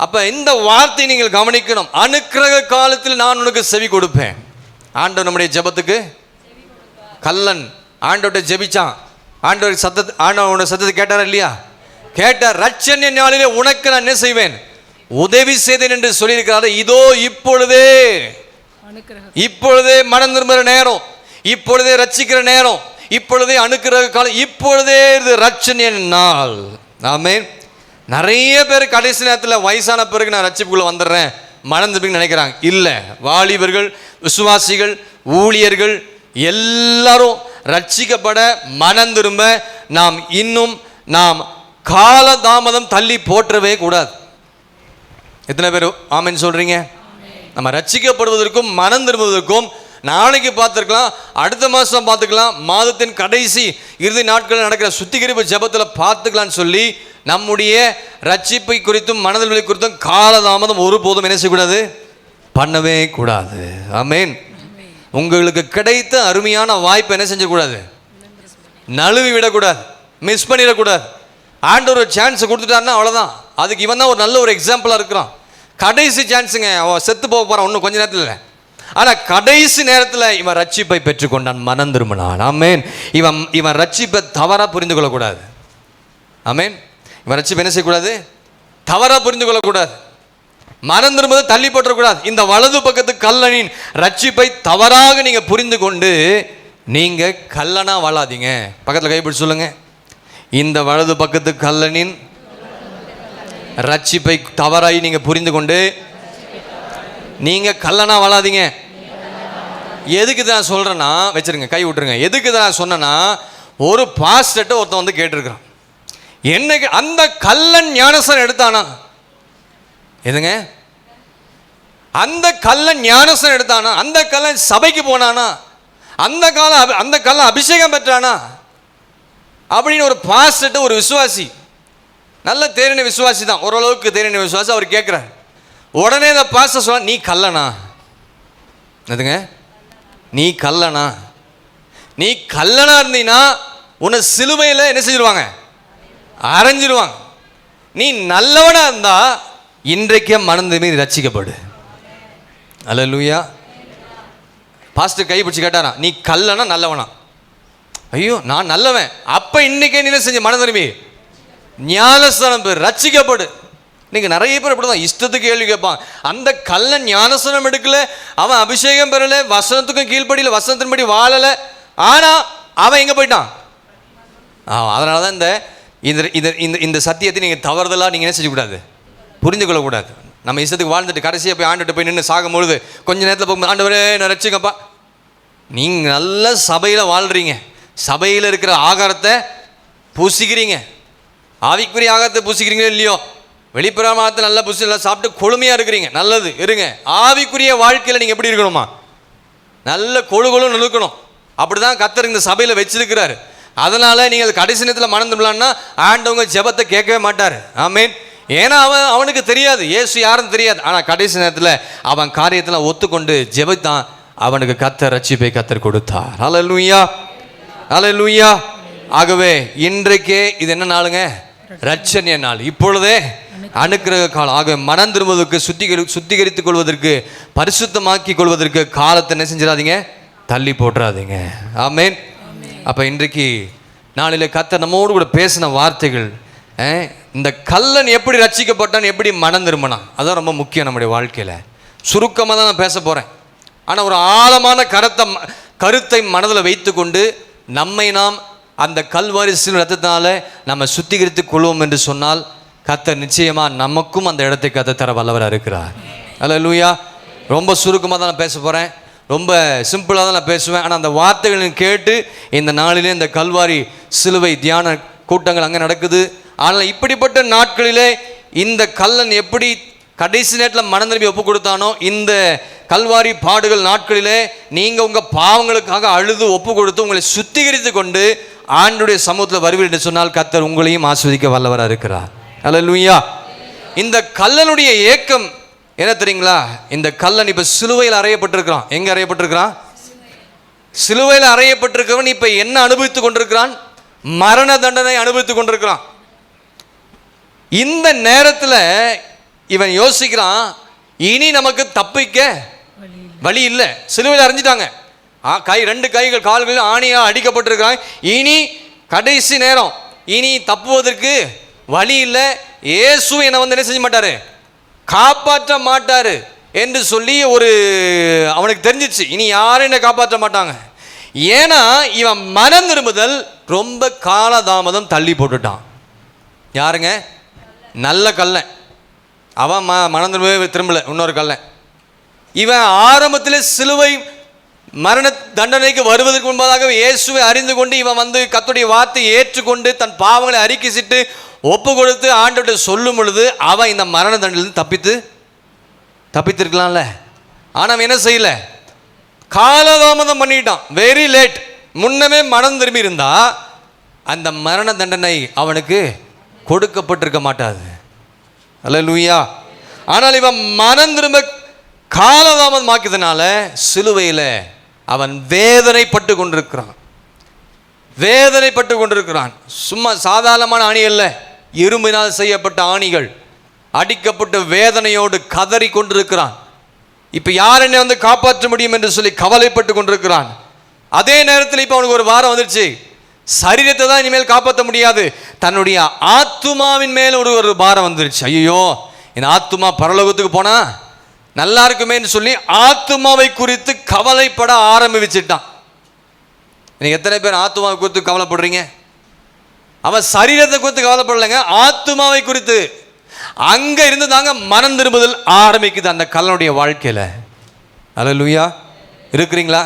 அப்ப இந்த வார்த்தை நீங்கள் கவனிக்கணும். அனுக்கிரக காலத்தில் நான் உனக்கு செவி கொடுப்பேன். ஆண்டவர் நம்முடைய ஜெபத்துக்கு, கல்லன் ஆண்டவர்கிட்ட ஜெபிச்சான், ஆண்டவர் சத்தத்தை கேட்டாரா இல்லையா? கேட்டார். ரட்சணிய நாளிலே உனக்கு நான் என்ன செய்வேன், உதவி செய்தேன் என்று சொல்லியிருக்கிறாரு. இதோ இப்பொழுதே மனம் திரும்புகிற நேரம், இப்பொழுதே ரட்சிக்கிற நேரம், இப்பொழுதே அனுக்கிரக காலம், இப்பொழுதே இது ரட்சணிய நாள். ஆமென். நிறைய பேர் கடைசி நேரத்தில் வயசான பிறகு நான் ரட்சிப்புக்குள்ள வந்துடுறேன் மனம் திரும்பின்னு நினைக்கிறாங்க. இல்லை, வாலிபர்கள், விசுவாசிகள், ஊழியர்கள் எல்லாரும் ரட்சிக்கப்பட மனம் திரும்ப நாம் காலதாமதம் தள்ளி போற்றவே கூடாது. எத்தனை பேர் ஆமென் சொல்றீங்க? நம்ம ரட்சிக்கப்படுவதற்கும் மனம் திரும்புவதற்கும் நாளைக்கு பார்த்துருக்கலாம், அடுத்த மாதம் பார்த்துக்கலாம், மாதத்தின் கடைசி இறுதி நாட்களில் நடக்கிற சுத்திகரிப்பு ஜெபத்தில் பார்த்துக்கலான்னு சொல்லி நம்முடைய ரட்சிப்பை குறித்தும் மனதில் குறித்தும் காலதாமதம் ஒருபோதும் என்ன செய்யக்கூடாது, பண்ணவே கூடாது. ஆமென். உங்களுக்கு கிடைத்த அருமையான வாய்ப்பை என்ன செஞ்சக்கூடாது, நழுவி விடக்கூடாது, மிஸ் பண்ணிடக்கூடாது. ஆண்டவர் ஒரு சான்ஸ் கொடுத்துட்டாருன்னா அவ்வளோதான். அதுக்கு இவன் தான் ஒரு நல்ல ஒரு எக்ஸாம்பிளாக இருக்கிறான். கடைசி சான்ஸுங்க, அவன் செத்து போக போகிறான் இன்னும் கொஞ்ச நேரத்தில். ஆனால் கடைசி நேரத்தில் இவன் ரட்சிப்பை பெற்றுக்கொண்டான், மனம் திரும்பினான். ஆமென். இவன் ரட்சிப்பை தவறாக புரிந்து கொள்ளக்கூடாது. ஆமென். இவன் ரட்சிப்பை என்ன செய்யக்கூடாது, தவறாக புரிந்து கொள்ளக்கூடாது, மனம் திரும்பதை தள்ளி போட்டக்கூடாது. இந்த வலது பக்கத்து கல்லனின் ரட்சிப்பை தவறாக நீங்கள் புரிந்து கொண்டு நீங்கள் கல்லனா வாழாதீங்க. பக்கத்தில் கைப்பிடி சொல்லுங்க, இந்த வலது பக்கத்து கல்லனின் ரட்சிப்பை தவறாய் நீங்கள் புரிந்து கொண்டு நீங்கள் கல்லனா வாழாதீங்க. எதுக்கு தான் சொல்கிறேன்னா, வச்சிருங்க, கை விட்டுருங்க. எதுக்கு தான் சொன்னேன்னா, ஒரு பாஸ்டர்ட்ட ஒருத்தன் வந்து கேட்டிருக்கிறான், என்னைக்கு அந்த கல்லன் ஞானஸ்நானம் எடுத்தானா? எதுங்க? அந்த கல்லன் ஞானஸ்நானம் எடுத்தானா? அந்த கல்லன் சபைக்கு போனானா? அந்த கல்லன் அபிஷேகம் பெற்றானா? அப்படின்னு ஒரு பாஸ்டர்ட்ட ஒரு விசுவாசி, நல்ல தேறின விசுவாசி தான், ஓரளவுக்கு தேறின விசுவாசி, அவர் கேட்குறார். உடனே இந்த பாஸ்டர் சொல்ல, நீ கல்லனா? எதுங்க? நீ கல்லனா? நீ கல்லனா இருந்தீன்னா உன்னை சிலுவையில் என்ன செஞ்சிருவாங்க, அரைஞ்சிருவாங்க. நீ நல்லவனா இருந்தா இன்றைக்கே மனது மீறி ரட்சிக்கப்படு. அல்லேலூயா. பாஸ்டர் கை பிடிச்சி கேட்டாரா, நீ கல்லனா நல்லவனா? ஐயோ நான் நல்லவன். அப்போ இன்னைக்கே நீ செஞ்ச மனம் திரும்பி ஞானஸ்நானம் பேர் ரட்சிக்கப்படு. நீங்கள் நிறைய பேர் இப்படி தான் இஷ்டத்துக்கு கேள்வி கேட்பான். அந்த கல்லன் ஞானஸ்நானம் எடுக்கல, அவன் அபிஷேகம் பெறலை, வசனத்துக்கும் கீழ்ப்படியில் வசனத்தின்படி வாழலை, ஆனால் அவன் எங்கே போயிட்டான்? அதனால தான் இந்த சத்தியத்தை நீங்கள் தவறுதலாக நீங்கள் என்ன செய்யக்கூடாது, புரிந்து கொள்ளக்கூடாது. நம்ம இஷ்டத்துக்கு வாழ்ந்துட்டு கடைசியாக போய் ஆண்டுட்டு போய் நின்று சாகும்பொழுது கொஞ்ச நேரத்தில் போகும்போது, ஆண்டவரே நான் ரட்சிக்கப்பா. நீங்கள் நல்ல சபையில் வாழ்கிறீங்க, சபையில் இருக்கிற ஆகாரத்தை பூசிக்கிறீங்க, ஆவிக்குரிய ஆகாரத்தை பூசிக்கிறீங்களோ இல்லையோ, வெளிப்புறமாகத்தை நல்லா பூசி நல்லா சாப்பிட்டு கொழுமையாக இருக்கிறீங்க, நல்லது இருங்க. ஆவிக்குரிய வாழ்க்கையில் நீங்கள் எப்படி இருக்கணுமா, நல்ல கொழுகொழுன்னு இருக்கணும். அப்படி தான் கர்த்தர் இந்த சபையில் வச்சிருக்கிறாரு. அதனால் நீங்கள் கடைசி நேரத்தில் மனம் திரும்பலான்னா ஆண்டவங்க ஜெபத்தை கேட்கவே மாட்டார். ஆமென். ஏன்னா அவனுக்கு தெரியாது இயேசு யாருன்னு தெரியாது. ஆனால் கடைசி நேரத்தில் அவன் காரியத்தில் ஒத்துக்கொண்டு ஜெபித்தான், அவனுக்கு கர்த்தர் ரட்சிப்பை கர்த்தர் கொடுத்தார். அல்லேலூயா, அல்லேலூயா. ஆகவே இன்றைக்கே இது என்ன நாளுங்க, ரட்சணிய நாள். இப்பொழுதே அனுக்கிரக காலம். ஆகவே மனம் திரும்புவதற்கு, சுத்திகரித்துக் கொள்வதற்கு, பரிசுத்தமாக்கி கொள்வதற்கு காலத்தை என்ன செஞ்சிடாதீங்க, தள்ளி போட்டுறாதீங்க. ஆமென். அப்போ இன்றைக்கு நாளில் கர்த்தர் நம்மோடு கூட பேசின வார்த்தைகள், இந்த கல்லன் எப்படி ரட்சிக்கப்பட்டான், எப்படி மனம் திரும்பினான், அதான் ரொம்ப முக்கியம் நம்முடைய வாழ்க்கையில். சுருக்கமாக தான் நான் பேச போகிறேன். ஆனால் ஒரு ஆழமான கருத்தை மனதில் வைத்து கொண்டு நம்மை நாம் அந்த கல்வாரி சிலுவை ரத்தத்தினால நம்ம சுத்திகரித்து கொள்வோம் என்று சொன்னால் கர்த்தர் நிச்சயமாக நமக்கும் அந்த இடத்தை கர்த்தர் தர வல்லவராக இருக்கிறார். அல்லேலூயா. ரொம்ப சுருக்கமாக தான் நான் பேச போகிறேன், ரொம்ப சிம்பிளாக தான் நான் பேசுவேன். ஆனால் அந்த வார்த்தைகளை கேட்டு இந்த நாளிலே இந்த கல்வாரி சிலுவை தியான கூட்டங்கள் அங்கே நடக்குது. ஆனால் இப்படிப்பட்ட நாட்களிலே இந்த கல்லன் எப்படி கடைசி நேரத்தில் மனம் திரும்பி ஒப்பு கொடுத்தானோ, இந்த கல்வாரி பாடுகள் நாட்களிலே நீங்கள் உங்கள் பாவங்களுக்காக அழுது ஒப்பு கொடுத்து உங்களை சுத்திகரித்து கொண்டு ஆண்டுடைய சமூகத்தில் வருவீர்கள் என்று சொன்னால் கர்த்தர் உங்களையும் ஆஸ்வதிக்க வல்லவராக இருக்கிறார். அல்லேலூயா. இந்த கல்லனுடைய ஏக்கம் என்ன தெரியுங்களா, இந்த கல்லன் இப்போ சிலுவையில் அறையப்பட்டிருக்கிறான். எங்கே அறையப்பட்டிருக்கிறான்? சிலுவையில் அறையப்பட்டிருக்கிறவன் இப்போ என்ன அனுபவித்துக் கொண்டிருக்கிறான்? மரண தண்டனை அனுபவித்துக் கொண்டிருக்கிறான். இந்த நேரத்தில் இவன் யோசிக்கிறான், இனி நமக்கு தப்பிக்க வழி இல்லை. சிலுவையில் அரைஞ்சிட்டாங்க, ரெண்டு கைகள் கால்களில் ஆணியாக அடிக்கப்பட்டிருக்கிறான். இனி கடைசி நேரம், இனி தப்புவதற்கு வழி இல்லை. இயேசு என்னை வந்து என்ன செஞ்ச மாட்டாரு, காப்பாற்ற மாட்டாரு என்று சொல்லி அவனுக்கு தெரிஞ்சிச்சு, இனி யாரும் என்னை காப்பாற்ற மாட்டாங்க. ஏன்னா இவன் மனம் திரும்புதல் ரொம்ப காலதாமதம் தள்ளி போட்டுட்டான். யாருங்க? நல்ல கல்லன். அவன் மனம் திரும்பவே திரும்பல. இன்னொரு கல்லன். இவன் ஆரம்பத்தில் சிலுவை மரண தண்டனைக்கு வருவதற்கு முன்பதாக இயேசுவை அறிந்து கொண்டு இவன் வந்து கர்த்தருடைய வார்த்தையை ஏற்றுக்கொண்டு தன் பாவங்களை அறிக்கைசிட்டு ஒப்பு கொடுத்து ஆண்டவர்கிட்ட சொல்லும் பொழுது அவன் இந்த மரண தண்டனையிலிருந்து தப்பித்திருக்கலாம்ல. ஆனால் அவன் என்ன செய்யல, காலதாமதம் பண்ணிட்டான், வெரி லேட். முன்னமே மனம் திரும்பி இருந்தா அந்த மரண தண்டனை அவனுக்கு கொடுக்கப்பட்டிருக்க மாட்டாது. அல்லேலூயா. ஆனால் இவன் மனம் திரும்ப காலதாமதமாக்கியதுனால சிலுவையில் அவன் வேதனைப்பட்டு கொண்டிருக்கிறான். சும்மா சாதாரணமான ஆணி அல்ல, இரும்பினால் செய்யப்பட்ட ஆணிகள், அடிக்கப்பட்டு வேதனையோடு கதறி கொண்டிருக்கிறான். இப்போ யார் என்னை வந்து காப்பாற்ற முடியும் என்று சொல்லி கவலைப்பட்டு கொண்டிருக்கிறான். அதே நேரத்தில் இப்போ அவனுக்கு ஒரு வாரம் வந்துருச்சு. சரீரத்தை தான் இனிமேல் காப்பாற்ற முடியாது, தன்னுடைய ஆத்துமாவின் மேல் ஒரு பாரம் வந்துருச்சு. ஐயோ, இந்த ஆத்துமா பரலோகத்துக்கு போனா நல்லா இருக்குமேன்னு சொல்லி ஆத்துமாவை குறித்து கவலைப்பட ஆரம்பிச்சிட்டான். நீங்கள் எத்தனை பேர் ஆத்துமாவை குறித்து கவலைப்படுறீங்க? அவன் சரீரத்தை குறித்து கவலைப்படலைங்க, ஆத்துமாவை குறித்து. அங்கே இருந்து தாங்க மனம் திரும்புதல் ஆரம்பிக்குது அந்த கல்லனுடைய வாழ்க்கையில். அல்லேலூயா. இருக்கிறீங்களா?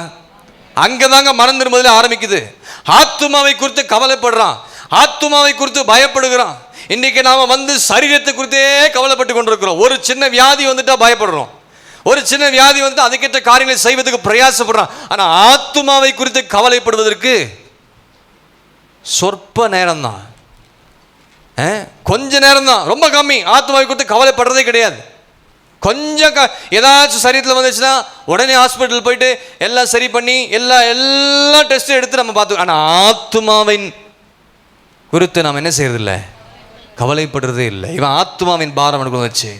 அங்கே தாங்க மனம் திரும்புதல் ஆரம்பிக்குது. ஆத்துமாவை குறித்து கவலைப்படுறான், ஆத்துமாவை குறித்து பயப்படுகிறான். இன்றைக்கி நாம் வந்து சரீரத்தை குறித்தே கவலைப்பட்டு கொண்டிருக்கிறோம். ஒரு சின்ன வியாதி வந்துட்டா பயப்படுறோம், ஒரு சின்ன வியாதி வந்துட்டு அதுக்கேற்ற காரியங்களை செய்வதற்கு பிரயாசப்படுறான். ஆனால் ஆத்துமாவை குறித்து கவலைப்படுவதற்கு சொற்ப நேரம்தான், கொஞ்ச நேரம் தான், ரொம்ப கம்மி. ஆத்துமாவை குறித்து கவலைப்படுறதே கிடையாது. கொஞ்சம் ஏதாச்சும் சரீரத்தில் வந்துச்சுன்னா உடனே ஹாஸ்பிட்டல் போயிட்டு எல்லாம் சரி பண்ணி எல்லா டெஸ்ட்டும் எடுத்து நம்ம பார்த்து. ஆனால் ஆத்துமாவின் குறித்து நாம் என்ன செய்யறதில்லை, கவலைப்படுறதே இல்லை. இவன் ஆத்துமாவின் பாரம் அவனுக்கு வந்துச்சு.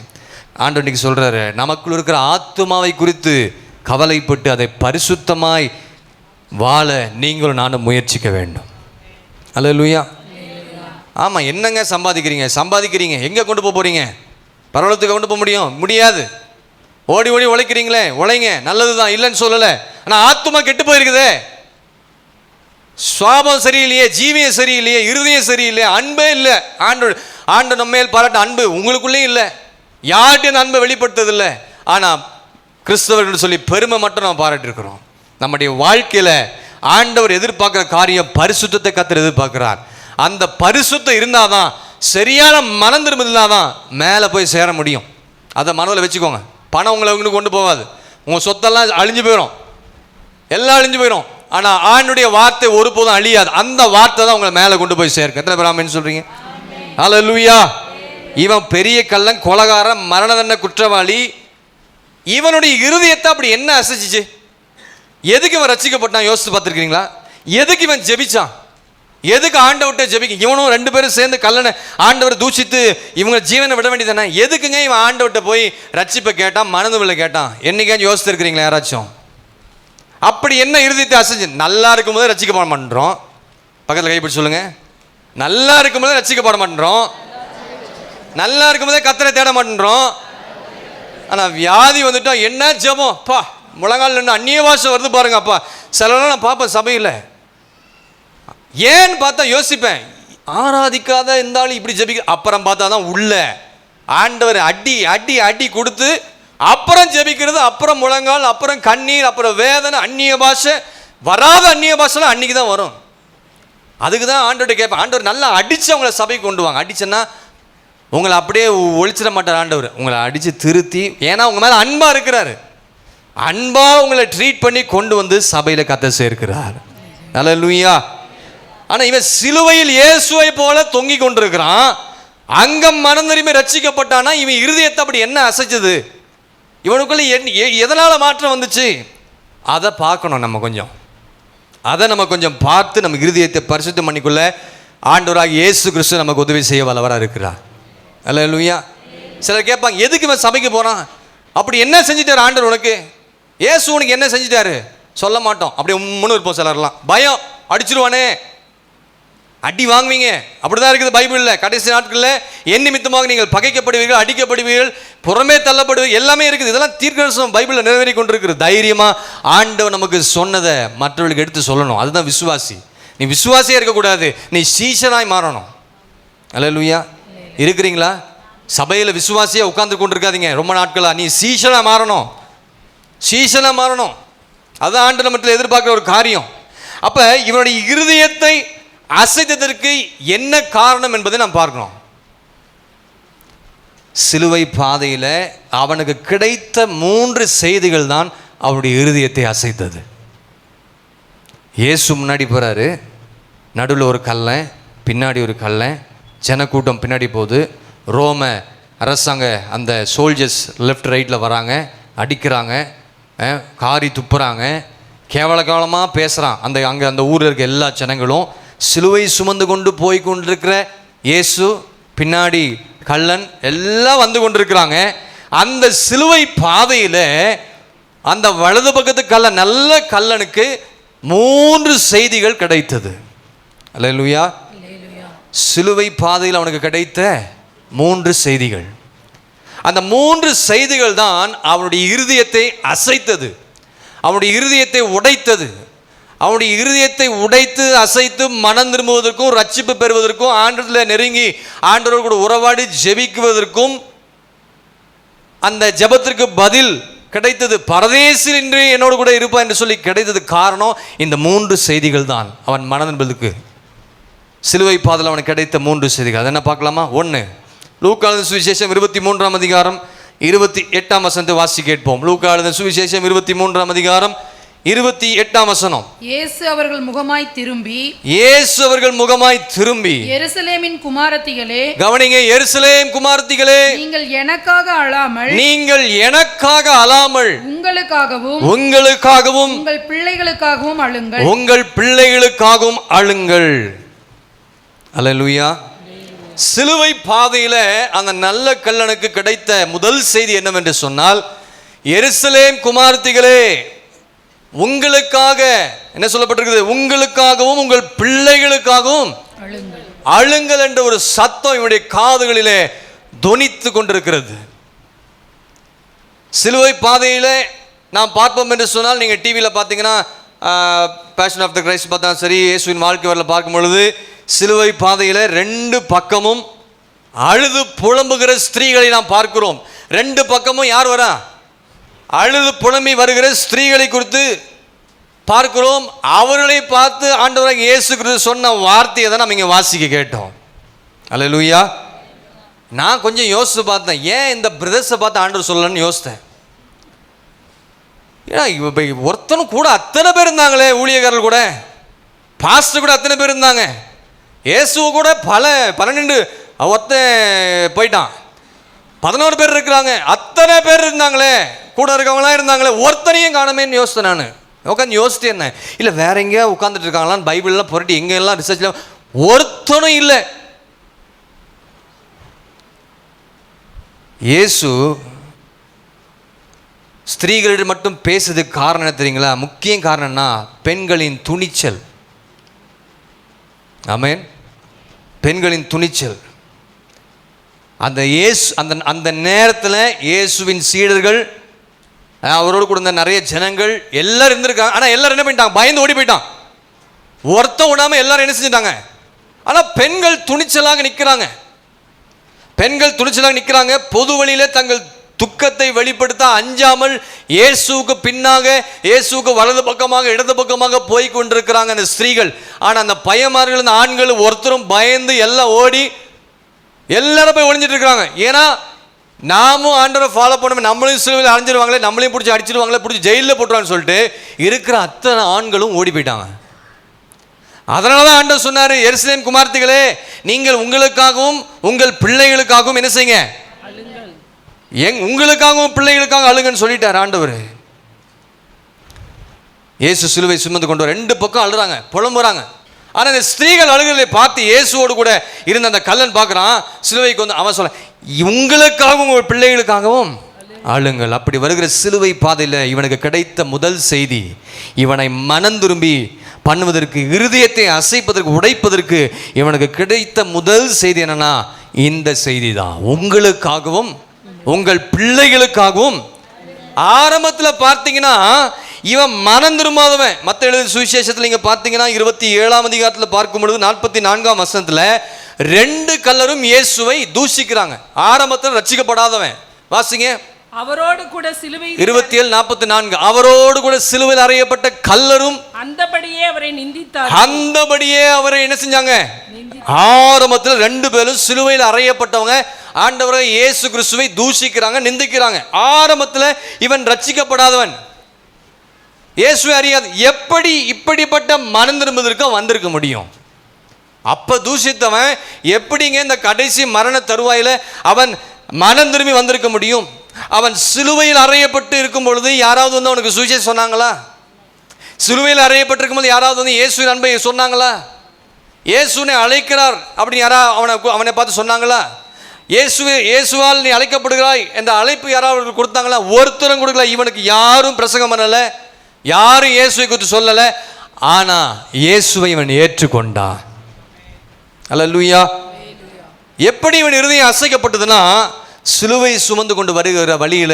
ஆண்டவர் இன்னைக்கு சொல்றாரு, நமக்குள் இருக்கிற ஆத்துமாவை குறித்து கவலைப்பட்டு அதை பரிசுத்தமாய் வாழ நீங்களும் நானும் முயற்சிக்க வேண்டும். அல்லேலூயா. ஆமாம், என்னங்க சம்பாதிக்கிறீங்க, எங்கே கொண்டு போகிறீங்க? பரவலத்துக்கு கொண்டு போக முடியாது. ஓடி உழைக்கிறீங்களே, உழைங்க, நல்லது தான், இல்லைன்னு சொல்லலை. ஆனால் ஆத்துமா கெட்டு போயிருக்குதே, சுவாபம் சரியில்லையே, ஜீவியம் சரியில்லையே, இருதயம் சரியில்லையே, அன்பே இல்லை. ஆண்டு நம்ம மேல் பாராட்ட அன்பு உங்களுக்குள்ளேயும் இல்லை, யார்கிட்டையும் அந்த அன்பை வெளிப்படுத்துறதில்லை. ஆனால் கிறிஸ்தவர்கள் சொல்லி பெருமை மட்டும் நம்ம பாராட்டிருக்கிறோம். நம்முடைய வாழ்க்கையில் ஆண்டவர் எதிர்பார்க்குற காரியம் பரிசுத்தத்தை கர்த்தர் எதிர்பார்க்கிறார். அந்த பரிசுத்தம் இருந்தால் தான், சரியான மனம் திரும்புதல் தான் மேலே போய் சேர முடியும். அதை மனதில் வச்சுக்கோங்க. பணம் உங்களை உங்களுக்கு கொண்டு போகாது, உங்கள் சொத்தெல்லாம் அழிஞ்சு போயிடும், எல்லாம் அழிஞ்சு போயிடும். ஆனால் ஆண்டுடைய வார்த்தை ஒருபோதும் அழியாது. அந்த வார்த்தை தான் உங்களை மேலே கொண்டு போய் சேர்க்க. எத்தனை பேர் ஆமென் சொல்றீங்க? அல்லேலூயா. இவன் பெரிய கள்ளன், கொலைகாரன், மரண தண்டனை குற்றவாளி. இவனுடைய இருதயத்தை அப்படி என்ன அசைச்சிச்சு? எதுக்கு இவன் ரட்சிக்கப்பட்டான் யோசித்து பார்த்துருக்கீங்களா? எதுக்கு இவன் ஜெபிச்சான்? எதுக்கு ஆண்டவர்கிட்ட ஜெபிக்க? இவனும் 2 பேரும் சேர்ந்து கல்லனை ஆண்டவரை தூஷித்து இவங்க ஜீவனை விட வேண்டியதானே? எதுக்குங்க இவன் ஆண்டவர்கிட்ட போய் ரட்சிப்பை கேட்டான், மனதுல கேட்டான்? என்னைக்காச்சும் யோசித்து இருக்கிறீங்களா யாராச்சும்? அப்படி என்ன இருதயத்தை அசைஞ்சு? நல்லா இருக்கும்போது ரட்சிக்கப்பட மாட்டேன்றோம். பக்கத்தில் கைப்பிடி சொல்லுங்க. நல்லா இருக்கும்போது ரட்சிக்கப்பட மாட்டேன்றோம், நல்லா இருக்கும்போதே கர்த்தரை தேட மாட்டேன்றோம். ஆனால் வியாதி வந்துட்டா என்ன ஜெபம் அப்பா, முழங்கால் நின்று அந்நிய பாஷை வருது பாருங்க அப்பா. சிலரெல்லாம் நான் பார்ப்பேன் சபையில், ஏன்னு பார்த்தா யோசிப்பேன், ஆராதிக்காத இருந்தாலும் இப்படி ஜெபிக்க. அப்புறம் பார்த்தா தான் உள்ள ஆண்டவர் அடி அடி அடி கொடுத்து அப்புறம் ஜெபிக்கிறது, அப்புறம் முழங்கால், அப்புறம் கண்ணீர், அப்புறம் வேதனை, அந்நிய பாஷை. வராத அந்நிய பாஷைலாம் அன்னைக்கு தான் வரும். அதுக்கு தான் ஆண்டவர்கிட்ட கேட்பேன், ஆண்டவர் நல்லா அடித்து அவங்கள சபைக்கு கொண்டு வாங்க. அடிச்சேன்னா உங்களை அப்படியே ஒழிச்சிட மாட்டார் ஆண்டவர், உங்களை அடித்து திருத்தி. ஏன்னா உங்கள் மேலே அன்பாக இருக்கிறாரு, அன்பாக உங்களை ட்ரீட் பண்ணி கொண்டு வந்து சபையில் கர்த்தர் சேர்க்கிறார். அல்லேலூயா. ஆனால் இவன் சிலுவையில் இயேசுவை போல தொங்கி கொண்டிருக்கிறான். அங்கம் மனந்தறிமை ரட்சிக்கப்பட்டானா இவன் இருதயத்தை அப்படி என்ன அசைச்சது? இவனுக்குள்ள எதனால் மாற்றம் வந்துச்சு? அதை பார்க்கணும் நம்ம கொஞ்சம். அதை நம்ம கொஞ்சம் பார்த்து நம்ம இருதயத்தை பரிசுத்தம் பண்ணிக்கொள்ள ஆண்டவராக இயேசு கிறிஸ்து நமக்கு உதவி செய்ய வல்லவராக இருக்கிறார். அல்லேலூயா. சிலர் கேட்பாங்க, எதுக்கு இவன் சபைக்கு போகிறான்? அப்படி என்ன செஞ்சிட்டாரு ஆண்டவர் உனக்கு? இயேசு உனக்கு என்ன செஞ்சிட்டாரு? சொல்ல மாட்டோம், அப்படி முன்னு இருப்போம். சிலர்லாம் பயம், அடிச்சிருவானே, அடி வாங்குவீங்க. அப்படிதான் இருக்குது பைபிளில். கடைசி நாட்களில் என் நிமித்தமாக நீங்கள் பகைக்கப்படுவீர்கள், அடிக்கப்படுவீர்கள், புறமே தள்ளப்படுவீர்கள், எல்லாமே இருக்குது. இதெல்லாம் தீர்க்கதரிசனம் பைபிளில் நிறைவேறி கொண்டிருக்கிறது. தைரியமாக ஆண்டவர் நமக்கு சொன்னதை மற்றவர்களுக்கு எடுத்து சொல்லணும். அதுதான் விசுவாசி. நீ விசுவாசியாக இருக்கக்கூடாது, நீ சீஷனாய் மாறணும். அல்லேலூயா. இருக்கிறீங்களா? சபையில் விசுவாசியாக உட்கார்ந்து கொண்டிருக்காதீங்க ரொம்ப நாட்களாக. நீ சீஷனாக மாறணும், சீஷனாக மாறணும். அதுதான் ஆண்டு நம்மத்தில் எதிர்பார்க்குற ஒரு காரியம். அப்போ இவனுடைய இருதயத்தை அசைத்ததற்கு என்ன காரணம் என்பதை நாம் பார்க்கணும். சிலுவை பாதையில் அவனுக்கு கிடைத்த 3 செய்திகள் தான் அவருடைய இருதயத்தை அசைத்தது. இயேசு முன்னாடி போகிறாரு, நடுவில் ஒரு கல்லன், பின்னாடி ஒரு கல்லன், ஜனக்கூட்டம் பின்னாடி போகுது, ரோம அரசாங்க அந்த சோல்ஜர்ஸ் லெஃப்ட் ரைட்டில் வராங்க, அடிக்கிறாங்க, காரி துப்புறாங்க, கேவலமாக பேசுகிறான். அந்த ஊரில் இருக்க எல்லா ஜனங்களும் சிலுவை சுமந்து கொண்டு போய் கொண்டிருக்கிற இயேசு, பின்னாடி கள்ளன் எல்லாம் வந்து கொண்டிருக்கிறாங்க. அந்த சிலுவை பாதையில் அந்த வலது பக்கத்து கல்லன், நல்ல கல்லனுக்கு 3 செய்திகள் கிடைத்தது. அல்லேலூயா. சிலுவை பாதையில் அவனுக்கு கிடைத்த 3 செய்திகள். அந்த 3 செய்திகள் தான் அவனுடைய இருதயத்தை அசைத்தது, அவனுடைய இருதயத்தை உடைத்தது. அவனுடைய இருதயத்தை உடைத்து அசைத்து மனம் திரும்புவதற்கும், ரட்சிப்பு பெறுவதற்கும், ஆண்டவரில் நெருங்கி ஆண்டவரோடு கூட உறவாடி ஜெபிக்குவதற்கும், அந்த ஜெபத்திற்கு பதில் கிடைத்தது. பரதேசில் இன்று என்னோடு கூட இருப்பா என்று சொல்லி கிடைத்தது. காரணம் இந்த 3 செய்திகள் தான் அவன் மனம் திரும்புவதற்கு. சிலுவை பாதையில் அவனுக்கு கிடைத்த 3 செய்திகள். அது என்ன பார்க்கலாமா? 1, லூக்கா எழுதின சுவிசேஷம் 23ஆம் அதிகாரம் 28ஆம் வசனத்தை வாசி கேட்போம். லூக்கா எழுதின சுவிசேஷம் 23ஆம் அதிகாரம் 28ஆம் வசனம். இயேசு அவர்கள் முகமாய் திரும்பி எருசலேமின் குமாரத்திகளே, கவனிங்க, எருசலேம் குமாரத்திகளே, நீங்கள் எனக்காக அழாமல் உங்களுக்காகவும் உங்கள் பிள்ளைகளுக்காகவும் அழுங்கள். அல்லேலூயா. சிலுவை பாதையில அந்த நல்ல கல்லனுக்கு கிடைத்த முதல் செய்தி என்னவென்று சொன்னால், எருசலேம் குமாரத்திகளே, உங்களுக்காக என்ன சொல்லப்பட்டிருக்குது? உங்களுக்காகவும் உங்கள் பிள்ளைகளுக்காகவும் அழுங்கள் என்ற ஒரு சத்தம் இவனுடைய காதுகளிலே தொனித்து கொண்டிருக்கிறது. சிலுவை பாதையிலே நாம் பார்ப்போம் என்று சொன்னால், நீங்கள் டிவியில் பார்த்தீங்கன்னா, பேஷன் ஆஃப் த கிரைஸ்ட் பார்த்தா சரி, இயேசுவின் வாழ்க்கை வரல பார்க்கும் பொழுது சிலுவை பாதையில் 2 பக்கமும் அழுது புலம்புகிற ஸ்திரீகளை நாம் பார்க்கிறோம். 2 பக்கமும் யார் வரா? அழுது புலம்பி வருகிற ஸ்திரீகளை குறித்து பார்க்கிறோம். அவர்களை பார்த்து ஆண்டவராகிய இயேசு கிறிஸ்து சொன்ன வார்த்தையை தான் நம்ம இங்கே வாசிக்க கேட்டோம். அல்லேலூயா. நான் கொஞ்சம் யோசித்து பார்த்தேன், ஏன் இந்த பிரதர்ஸை பார்த்து ஆண்டவர் சொல்லலன்னு யோசித்தேன். ஏன்னா ஒருத்தனும் கூட அத்தனை பேர் இருந்தாங்களே, ஊழியக்காரர்கள் கூட, பாஸ்டர் கூட அத்தனை பேர் இருந்தாங்க. இயேசு கூட 12 ஒருத்தன் போயிட்டான், 11 பேர் இருக்கிறாங்க, அத்தனை பேர் இருந்தாங்களே, கூட இருக்கவங்களாம் இருந்தாங்களே, ஒருத்தனையும் காணமேன்னு யோசித்தேன். நான் உட்காந்து யோசித்து என்ன இல்லை வேற எங்கேயா உட்காந்துட்டு இருக்காங்களான்னு பைபிள்லாம் புரட்டி எங்கெல்லாம் ரிசர்ச்சில் ஒருத்தனும் இல்லை. இயேசு ஸ்திரீகளிடம் மட்டும் பேசுறதுக்கு காரணம் என்ன தெரியுங்களா? முக்கிய காரணம்னா பெண்களின் துணிச்சல். ஆமென். பெண்களின் துணிச்சல். அந்த இயேசு அந்த நேரத்தில் இயேசுவின் சீடர்கள், அவரோடு கூட நிறைய ஜனங்கள் எல்லாரும் இருந்திருக்காங்க. ஆனால் எல்லாரும் என்ன பண்ணிட்டாங்க? பயந்து ஓடி போயிட்டான். ஒருத்தன் விடாமல் எல்லாரும் என்ன செஞ்சிட்டாங்க? ஆனால் பெண்கள் துணிச்சலாக நிற்கிறாங்க. பொது வழியில தங்கள் துக்கத்தை வெளிப்படுத்த அஞ்சாமல் இயேசுவுக்கு பின்னாக, இயேசுவுக்கு வலது பக்கமாக இடது பக்கமாக போய் கொண்டிருக்கிறாங்க அந்த ஸ்திரீகள். ஆனால் அந்த பையன்மார்கள், அந்த ஆண்கள் ஒருத்தரும் பயந்து எல்லாம் ஓடி எல்லாரும் போய் ஒளிஞ்சிட்டு இருக்கிறாங்க. ஏன்னா நாமும் ஆண்டவரை ஃபாலோ பண்ண, நம்மளையும் சிலுவையில் அழிஞ்சிருவாங்களே, நம்மளையும் பிடிச்சி அடிச்சிருவாங்களே, பிடிச்சி ஜெயிலில் போட்டுருவான்னு சொல்லிட்டு இருக்கிற அத்தனை ஆண்களும் ஓடி போயிட்டாங்க. அதனால தான் ஆண்டவர் சொன்னார், எருசலேம் குமார்த்திகளே, நீங்கள் உங்களுக்காகவும் உங்கள் பிள்ளைகளுக்காகவும் என்ன செய்யுங்க? உங்களுக்காகவும் பிள்ளைகளுக்காக அழுங்கன்னு சொல்லிட்டார் ஆண்டவர். இயேசு சிலுவை சுமந்து கொண்டு 2 பக்கம் அழுறாங்க, புலம்புறாங்க. ஆனால் இந்த ஸ்திரீகள் அழுகிறதை பார்த்து இயேசுவோடு கூட இருந்த அந்த கல்லன் பார்க்குறான், சிலுவைக்கு வந்து அவன் சொல்ல, உங்களுக்காகவும் உங்கள் பிள்ளைகளுக்காகவும் அழுங்கள். அப்படி வருகிற சிலுவை பாதையில் இவனுக்கு கிடைத்த முதல் செய்தி, இவனை மனம் திரும்பி பண்ணுவதற்கு, இருதயத்தை அசைப்பதற்கு, உடைப்பதற்கு இவனுக்கு கிடைத்த முதல் செய்தி என்னன்னா, இந்த செய்தி தான், உங்களுக்காகவும் உங்கள் பிள்ளைகளுக்காகவும். ஆரம்பத்தில் பார்த்தீங்கன்னா இவன் மனம் திரும்பாதவன். மற்ற எழுதின சுவிசேஷத்தில் நீங்கள் பார்த்தீங்கன்னா 27ஆம் அதிகாரத்தில் பார்க்கும் பொழுது 44ஆம் வசனத்தில் 2 கல்லரும் இயேசுவை தூஷிக்கிறாங்க. ஆரம்பத்தில் ரட்சிக்கப்படாதவன். வாசிங்க. அவரோடு கூட சிலுவையில் 27:44 அவரோடு கூட சிலுவையில் அறையப்பட்ட கல்லரும் அந்தபடியே அவரை நிந்தித்தார். அந்தபடியே அவரை என்ன செஞ்சாங்க? ஆரம்பத்தில் 2 பேரும் சிலுவையில் அறையப்பட்டவங்க ஆண்டவரை இயேசு கிறிஸ்துவை தூஷிக்கிறாங்க, நிந்திக்கிறாங்க. ஆரம்பத்தில் இவன் ரட்சிக்கப்படாதவன், இயேசுவை அறியாது. எப்படி இப்படிப்பட்ட மனம் திரும்புவதற்கு வந்திருக்க முடியும்? அப்ப தூஷித்தவன் எப்படிங்க இந்த கடைசி மரண தருவாயில அவன் மனம் திரும்பி வந்திருக்க முடியும்? அவன் சிலுவையில் அறையப்பட்டு இருக்கும் பொழுது யாராவது வந்து அவனுக்கு சுவிசேஷம் சொன்னாங்களா? சிலுவையில் அறையப்பட்டிருக்கும் போது யாராவது வந்து இயேசுவின் அன்பை சொன்னாங்களா? இயேசுனை அழைக்கிறார் அப்படின்னு அவனை பார்த்து சொன்னாங்களா? இயேசுவால் நீ அழைக்கப்படுகிறாய் என்ற அழைப்பு யாராவது கொடுத்தாங்களா? ஒருத்தரும் கொடுக்கல. இவனுக்கு யாரும் பிரசங்கம் பண்ணல, யாரும் இயேசுவை குறித்து சொல்லல. ஆனா இயேசுவை இவன் ஏற்றுக்கொண்டான். அல்லேலூயா. எப்படி இவன் இருதயம் அசைக்கப்பட்டதுன்னா, சிலுவை சுமந்து கொண்டு வருகிற வழியில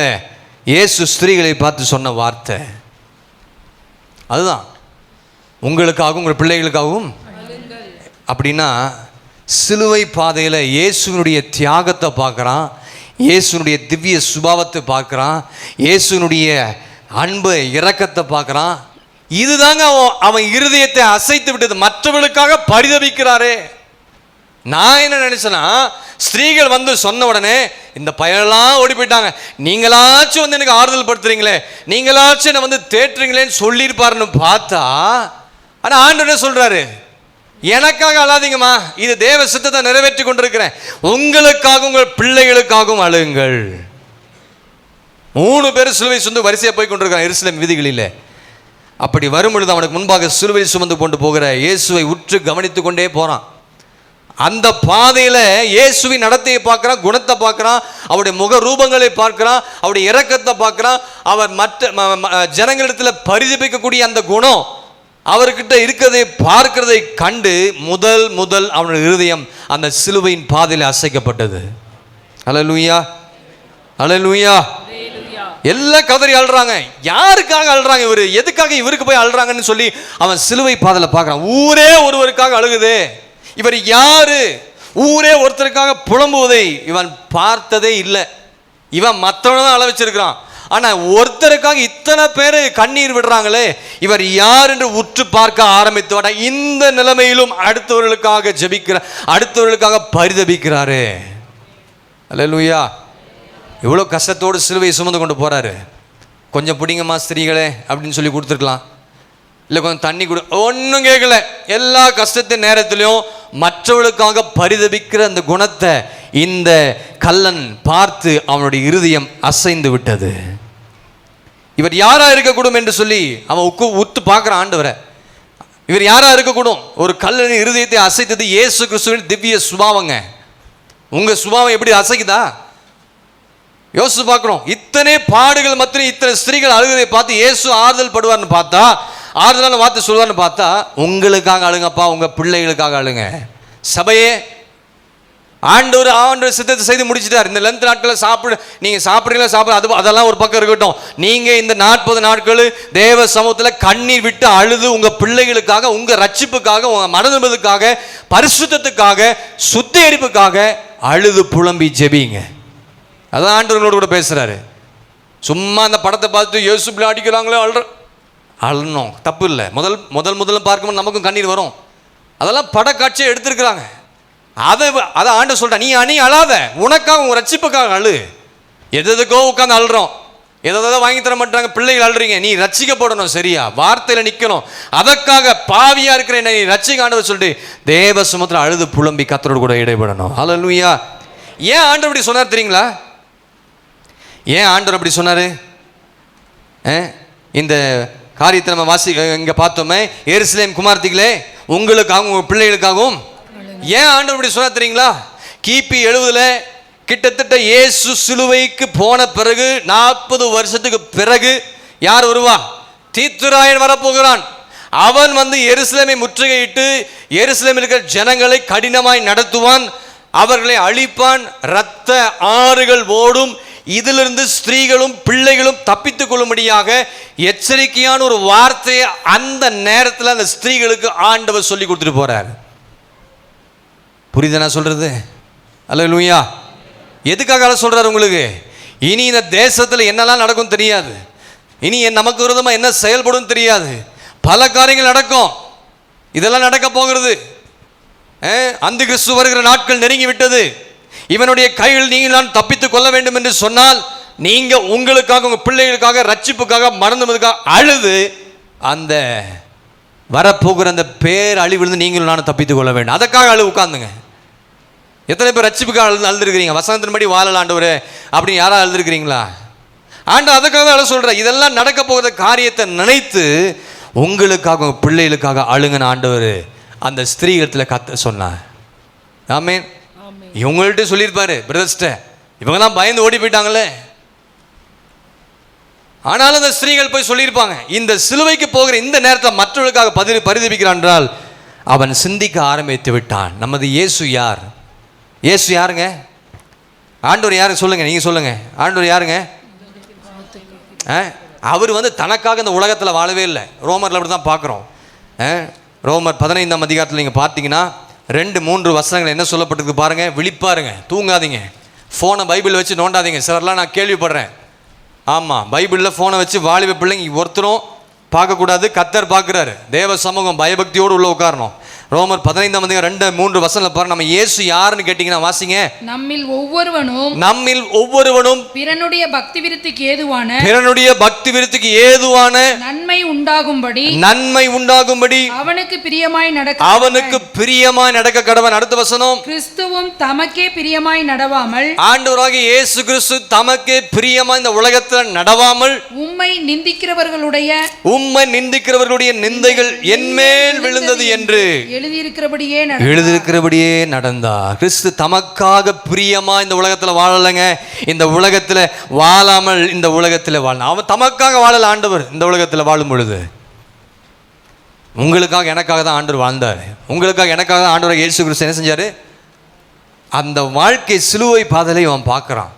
இயேசு ஸ்திரீகளை பார்த்து சொன்ன வார்த்தை அதுதான், உங்களுக்காகவும் உங்கள் பிள்ளைகளுக்காகவும். அப்படின்னா சிலுவை பாதையில் இயேசுனுடைய தியாகத்தை பார்க்குறான், இயேசுனுடைய திவ்ய சுபாவத்தை பார்க்குறான், இயேசுனுடைய அன்பு இரக்கத்தை பார்க்குறான். இதுதாங்க அவன் இருதயத்தை அசைத்து விட்டது. மற்றவர்களுக்காக பரிதபிக்கிறாரே. நான் என்ன நினைச்சேன்னா, ஸ்திரீகள் வந்து சொன்ன உடனே இந்த பயனெல்லாம் ஓடி போயிட்டாங்க, நீங்களாச்சும் வந்து எனக்கு ஆறுதல் படுத்துறீங்களே, நீங்களாச்சும் என்ன வந்து தேற்றுறீங்களேன்னு சொல்லியிருப்பாருன்னு பார்த்தா, ஆனால் ஆண்டவர் என்ன சொல்றாரு? எனக்காக அழாதீங்கம்மா, இது தேவ சித்தத்தை நிறைவேற்றி கொண்டிருக்கிறேன், உங்களுக்காகவும் உங்கள் பிள்ளைகளுக்காகவும் அழுங்கள். 3 பேர் சிலுவை சுமந்து வரிசையாக போய் கொண்டிருக்கிறான் எருசலேம் வீதிகளில். அப்படி வரும் பொழுது அவனுக்கு முன்பாக சிலுவை சுமந்து கொண்டு போகிற இயேசுவை உற்று கவனித்து கொண்டே போறான். அந்த பாதையில் இயேசுவின் நடத்தையை பார்க்குறான், குணத்தை பார்க்குறான், அவருடைய முக ரூபங்களை பார்க்குறான், அவருடைய இரக்கத்தை பார்க்குறான். அவர் மற்ற ஜனங்களிடத்தில் பரிதபிக்கக்கூடிய அந்த குணம் அவர்கிட்ட இருக்கிறதை பார்க்கிறதை கண்டு முதல் அவனுடைய இருதயம் அந்த சிலுவையின் பாதையில் அசைக்கப்பட்டது. அல்லேலூயா, அல்லேலூயா. எல்லாம் கதறி அழுறாங்க. யாருக்காக அழுறாங்க? இவரு எதுக்காக இவருக்கு போய் அழுறாங்கன்னு சொல்லி அவன் சிலுவை பாதையில் பார்க்குறான். ஊரே ஒருவருக்காக அழுகுது. இவர் யாரு? ஊரே ஒருத்தருக்காக புலம்புவதை இவன் பார்த்ததே இல்லை. இவன் மற்றவனை தான் அழ வச்சிருக்கிறான். ஆனா ஒருத்தருக்காக இத்தனை பேர் கண்ணீர் விடுறாங்களே, இவர் யார் என்று உற்று பார்க்க ஆரம்பித்து இந்த நிலைமையிலும் அடுத்தவர்களுக்காக ஜெபிக்கிற, அடுத்தவர்களுக்காக பரிதபிக்கிறாரு. அல்லேலூயா. இவ்வளோ கஷ்டத்தோடு சிலுவையை சுமந்து கொண்டு போறாரு. கொஞ்சம் பிடிங்கம்மா ஸ்திரீகளே அப்படின்னு சொல்லி கொடுத்துருக்கலாம், இல்லை கொஞ்சம் தண்ணி கொடு, ஒன்றும் கேட்கல. எல்லா கஷ்டத்தின் நேரத்திலையும் மற்றவர்களுக்காக பரிதபிக்கிற அந்த குணத்தை இந்த கள்ளன் பார்த்து அவனுடைய இருதயம் அசைந்து விட்டது. இவர் யாரா இருக்கக்கூடும் என்று சொல்லி அவன் உத்து பார்க்குறான் ஆண்டவரை. இவர் யாரா இருக்கக்கூடும்? ஒரு கள்ளனின் இருதயத்தை அசைத்தது இயேசு கிறிஸ்துவின் திவ்ய சுபாவங்க. உங்க சுபாவம் எப்படி அசைக்குதா? யோசிச்சு பார்க்குறோம். இத்தனை பாடுகள் மத்தியும் இத்தனை ஸ்திரீகள் அழுகிறதை பார்த்து இயேசு ஆறுதல் படுவார்னு பார்த்தா, ஆறுதலான வார்த்தை சொல்லுவார்னு பார்த்தா, உங்களுக்காக அழுங்கப்பா, உங்க பிள்ளைகளுக்காக அழுங்க. சபையே, ஆண்டவர் சித்தத்தை செய்து முடிச்சிட்டார். இந்த லென்த் நாட்களில் நீங்க சாப்பிடுறீங்களா அதெல்லாம் ஒரு பக்கம் இருக்கட்டும். நீங்க இந்த 40 நாட்கள் தேவ சமூகத்தில் கண்ணீர் விட்டு அழுது உங்க பிள்ளைகளுக்காக, உங்க ரட்சிப்புக்காக, உங்க மனதிற்காக, பரிசுத்தத்துக்காக, சுத்திகரிப்புக்காக அழுது புலம்பி ஜெபிங்க. அதான் ஆண்டவர்களோடு கூட பேசுறாரு. சும்மா அந்த படத்தை பார்த்து இயேசு பிள்ளை அடிக்கிறாங்களே அழணும், தப்பு இல்லை. முதல்ல பார்க்கும்போது நமக்கும் கண்ணீர் வரும். அதெல்லாம் படக்காட்சியை எடுத்திருக்கிறாங்க. அதை ஆண்டவர் சொல்றா, நீ அழாத, உனக்காக உன் ரட்சிப்புக்காக அழு. எதுக்கோ உட்காந்து அழுறோம், எதை வாங்கி தர மாட்டாங்க, பிள்ளைகள் அழுறீங்க, நீ ரட்சிக்கப்படணும், சரியா வார்த்தையில நிக்கணும். அதற்காக பாவியா இருக்கிற என்ன நீ ரட்சிக்க ஆண்டவர் சொல்லிட்டு தேவ சமூகத்தில் அழுது புலம்பி கர்த்தரோடு கூட இடைபடணும். ஹல்லேலூயா. ஏன் ஆண்டவர் அப்படி சொன்னார் தெரியுங்களா? ஏன் ஆண்டவர் அப்படி சொன்னாரு? இந்த காரியத்தை நம்ம இங்க பார்த்தோமே, எருசலேம் குமாரத்திகளே, உங்களுக்காகவும் உங்க பிள்ளைகளுக்காகவும். ஏன் ஆண்டவர் அப்படி சொன்னார் தெரியுங்களா? கிபி 70 கிட்டத்தட்ட இயேசு சிலுவைக்கு போன பிறகு 40 வருஷத்துக்கு பிறகு யார் வருவா? தீத்துராயன் வரப்போகிறான். அவன் வந்து எருசலேமை முற்றுகையிட்டு எருசலேமில் இருக்கிற ஜனங்களை கடினமாய் நடத்துவான், அவர்களை அழிப்பான், இரத்த ஆறுகள் ஓடும், இதிலிருந்து ஸ்திரீகளும் பிள்ளைகளும் தப்பித்துக் கொள்ளும்படியாக எச்சரிக்கையான ஒரு வார்த்தையை அந்த நேரத்தில் அந்த ஸ்திரீகளுக்கு ஆண்டவர் சொல்லி கொடுத்துட்டு போறார். புரியுதா நான் சொல்றது? அல்லேலூயா. எதுக்காக சொல்றாரு உங்களுக்கு? இனி இந்த தேசத்தில் என்னெல்லாம் நடக்கும் தெரியாது. இனி நமக்கு விரோதமாக என்ன செயல்படும் தெரியாது. பல காரியங்கள் நடக்கும். இதெல்லாம் நடக்க போகிறது. அந்த கிறிஸ்து வருகிற நாட்கள் நெருங்கி விட்டது. இவனுடைய கையில் நீங்கள் நான் தப்பித்துக் கொள்ள வேண்டும் என்று சொன்னால், நீங்க உங்களுக்காக, உங்க பிள்ளைகளுக்காக, ரட்சிப்புக்காக, மறந்துவதற்காக அழுது அந்த வரப்போகிற அந்த பேர் அழிவிலிருந்து நீங்களும் நானும் தப்பித்துக் கொள்ள வேண்டும். அதற்காக அழுது உட்கார்ந்துங்க. எத்தனை பேர் ரட்சிப்புக்காக அழுதுருக்கிறீங்க? வசனத்தின்படி வாழலாம் ஆண்டவரே அப்படின்னு யாராவது அழுதுருக்கிறீங்களா? ஆண்டவர் அதுக்காக தான் அழ சொல்ற. இதெல்லாம் நடக்க போகிற காரியத்தை நினைத்து உங்களுக்காக, உங்க பிள்ளைகளுக்காக அழுங்கன்னு ஆண்டவர் அந்த ஸ்திரீகளத்தில் கத்த சொன்னார். ஆமென். இவங்கள்ட்ட சொல்லியிருப்பாரு, பிரதர்ஸ்ட இவங்க தான் பயந்து ஓடி போயிட்டாங்களே. ஆனாலும் அந்த ஸ்திரீகள் போய் சொல்லியிருப்பாங்க. இந்த சிலுவைக்கு போகிற இந்த நேரத்தில் மற்றவர்களுக்காக பரிதபிக்கிறான் என்றால் அவன் சிந்திக்க ஆரம்பித்து விட்டான். நமது இயேசு யார்? இயேசு யாருங்க? ஆண்டவர் யாரு சொல்லுங்க, நீங்க சொல்லுங்க. ஆண்டவர் யாருங்க? அவர் தனக்காக இந்த உலகத்தில் வாழவே இல்லை. ரோமரில் அப்படி தான் பார்க்குறோம். ரோமர் 15ஆம் அதிகாரத்தில் நீங்கள் பார்த்தீங்கன்னா 2-3 வசனங்கள் என்ன சொல்லப்பட்டிருக்கு பாருங்க. விழிப்பாருங்க, தூங்காதீங்க, ஃபோனை பைபிள் வச்சு நோண்டாதீங்க. சிலர்லாம் நான் கேள்விப்படுறேன், ஆமாம் பைபிளில் ஃபோனை வச்சு வாலிப பிள்ளைங்க ஒருத்தரும் பார்க்கக்கூடாது, கத்தர் பார்க்குறாரு. தேவ சமூகம் பயபக்தியோடு உள்ள உட்காரணும். ரோமர் 15ஆம் அதிகாரம் 2-3 வசனங்கள் பாருங்க. நம்ம இயேசு யாருன்னு கேட்டீங்கன்னா வாசிங்க. நம்மில் ஒவ்வொருவனும் பிறனுடைய பக்தி விருத்திக்கு ஏதுவான நன்மை உண்டாகும்படி அவனுக்கு பிரியமாய் நடக்க கடவன். அடுத்த வசனம். கிறிஸ்துவும் தமக்கே பிரியமாய் நடவாமல், ஆண்டவராகிய இயேசு கிறிஸ்து தமக்கே பிரியமாய் இந்த உலகத்தில் நடவாமல், உம்மை நிந்திக்கிறவர்களுடைய நிந்தைகள் என்மேல் விழுந்தது என்று எழுதியிருக்கிறபடியே நடந்தார். கிறிஸ்து தமக்காக பிரியமா இந்த உலகத்துல வாழலைங்க. இந்த உலகத்துல வாழாமல் இந்த உலகத்துல வாழ அவன் தமக்காக வாழல. ஆண்டவர் இந்த உலகத்துல வாழும் பொழுது உங்களுக்காக எனக்காக தான் ஆண்டவர் வாழ்ந்தார். உங்களுக்காக எனக்காக தான் ஆண்டவர் இயேசு கிறிஸ்து என்ன செஞ்சாரு? அந்த வாழ்க்கை சிலுவை பாதையில அவன் பார்க்கறான்.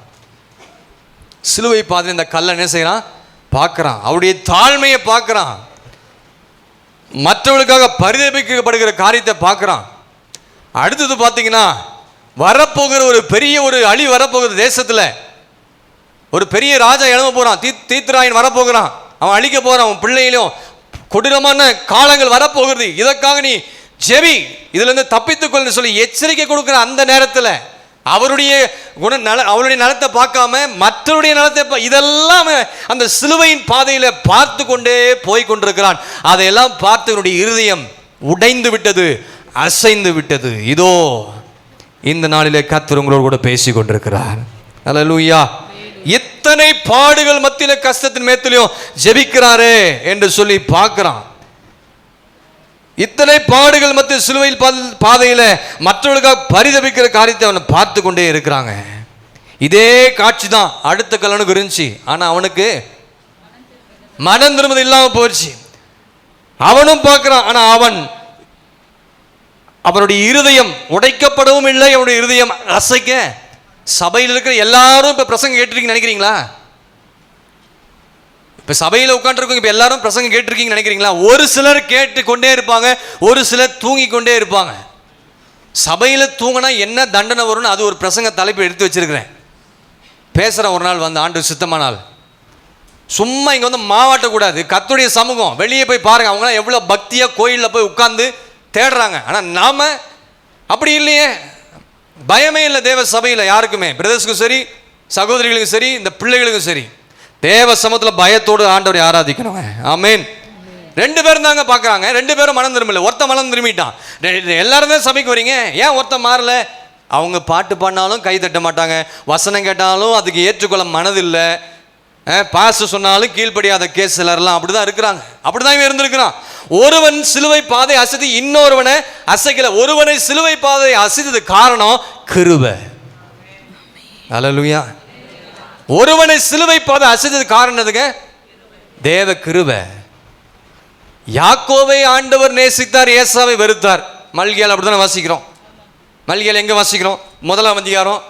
சிலுவை பாதையில இந்த கல்லை என்ன செய்யறான்? பார்க்கறான். அவருடைய தாழ்மையை பார்க்கறான். மற்றவர்களுக்காக பரிதபிக்கப்படுகிற காரியத்தை பார்க்குறான். அடுத்தது பார்த்தீங்கன்னா, வரப்போகிற ஒரு பெரிய அழி வரப்போகிற தேசத்தில் ஒரு பெரிய ராஜா எழுத போகிறான். தீத்ராயன் வரப்போகிறான். அவன் அழிக்க போகிறான். அவன் பிள்ளையிலும் கொடூரமான காலங்கள் வரப்போகிறது. இதற்காக நீ ஜெபி, இதுலேருந்து தப்பித்துக்கொள்னு சொல்லி எச்சரிக்கை கொடுக்குற அந்த நேரத்தில் அவருடைய அவருடைய நலத்தை பார்க்காம மற்றவருடைய நலத்தை இதெல்லாம் அந்த சிலுவையின் பாதையில பார்த்து கொண்டே போய் கொண்டிருக்கிறான். அதையெல்லாம் பார்த்து என்னுடைய இருதயம் உடைந்து விட்டது, அசைந்து விட்டது. இதோ இந்த நாளிலே கர்த்தர் உங்களோடு கூட பேசி கொண்டிருக்கிறார். அல்லேலூயா. இத்தனை பாடுகள் மத்தியில கஷ்டத்தின் மேத்திலையும் ஜெபிக்கிறாரே என்று சொல்லி பார்க்கிறான். இத்தனை பாடுகள் மத்திய சிலுவையில் பாதையில மற்றவர்களுக்காக பரிதபிக்கிற காரியத்தை அவனை பார்த்து கொண்டே இருக்கிறாங்க. இதே காட்சி தான் அடுத்த கல்லனுக்கு இருந்துச்சு. ஆனா அவனுக்கு மனம் திரும்புது இல்லாம போயிடுச்சு. அவனும் பார்க்கிறான். ஆனா அவனுடைய இருதயம் உடைக்கப்படவும் இல்லை. அவனுடைய இருதயம் அசைக்க. சபையில் இருக்கிற எல்லாரும் இப்ப பிரசங்கம் கேட்டிருக்கீங்கன்னு நினைக்கிறீங்களா? இப்போ சபையில் உட்காந்துருக்கோங்க, இப்போ எல்லாரும் பிரசங்கம் கேட்டிருக்கீங்கன்னு நினைக்கிறீங்களா? ஒரு சிலர் கேட்டு கொண்டே இருப்பாங்க, ஒரு சிலர் தூங்கி கொண்டே இருப்பாங்க. சபையில் தூங்கினா என்ன தண்டனை வரும்னு அது ஒரு பிரசங்க தலைப்பு எடுத்து வச்சிருக்கிறேன். பேசுகிறேன். ஒரு நாள் ஆண்டு சித்தமானால் சும்மா இங்கே மாவாட்டக்கூடாது. கர்த்தருடைய சமூகம் வெளியே போய் பாருங்க. அவங்களாம் எவ்வளோ பக்தியாக கோயிலில் போய் உட்கார்ந்து தேடுறாங்க. ஆனால் நாம அப்படி இல்லையே. பயமே இல்லை தேவ சபையில் யாருக்குமே, பிரதர்ஸுக்கும் சரி, சகோதரிகளுக்கும் சரி, இந்த பிள்ளைகளுக்கும் சரி. தேவ சமூகத்தில் பயத்தோடு ஆண்டவரை ஆராதிக்கணும். ஆமென். 2 பேரும் தாங்க பார்க்குறாங்க. 2 பேரும் மனம் திரும்பல. ஒருத்த மனம் திரும்பிட்டான். எல்லாரும் தான் சபைக்கு வரீங்க, ஏன் ஒருத்த மாறல? அவங்க பாட்டு பாடினாலும் கை தட்ட மாட்டாங்க, வசனம் கேட்டாலும் அதுக்கு ஏற்றுக்கொள்ள மனதில்லை, பாச சொன்னாலும் கீழ்ப்படியாத கேஸ் சிலர்லாம் அப்படிதான் இருக்கிறாங்க. அப்படிதான் இவன் இருந்திருக்கிறான். ஒருவன் சிலுவை பாதை அசைத்து இன்னொருவனை அசைக்கல. ஒருவனை சிலுவை பாதை அசைத்தது காரணம் கிருபை. அல்லேலூயா. ஒருவனை சிலுவை பாதை அசைத்தது காரணம் எதுங்க? தேவ கிருபை. யாக்கோவை ஆண்டவர் நேசித்தார், ஏசாவை வெறுத்தார். மல்கியால் அப்படித்தானே வாசிக்கிறோம். மல்கியால் எங்க வாசிக்கிறோம்? 1ஆம் அதிகாரம்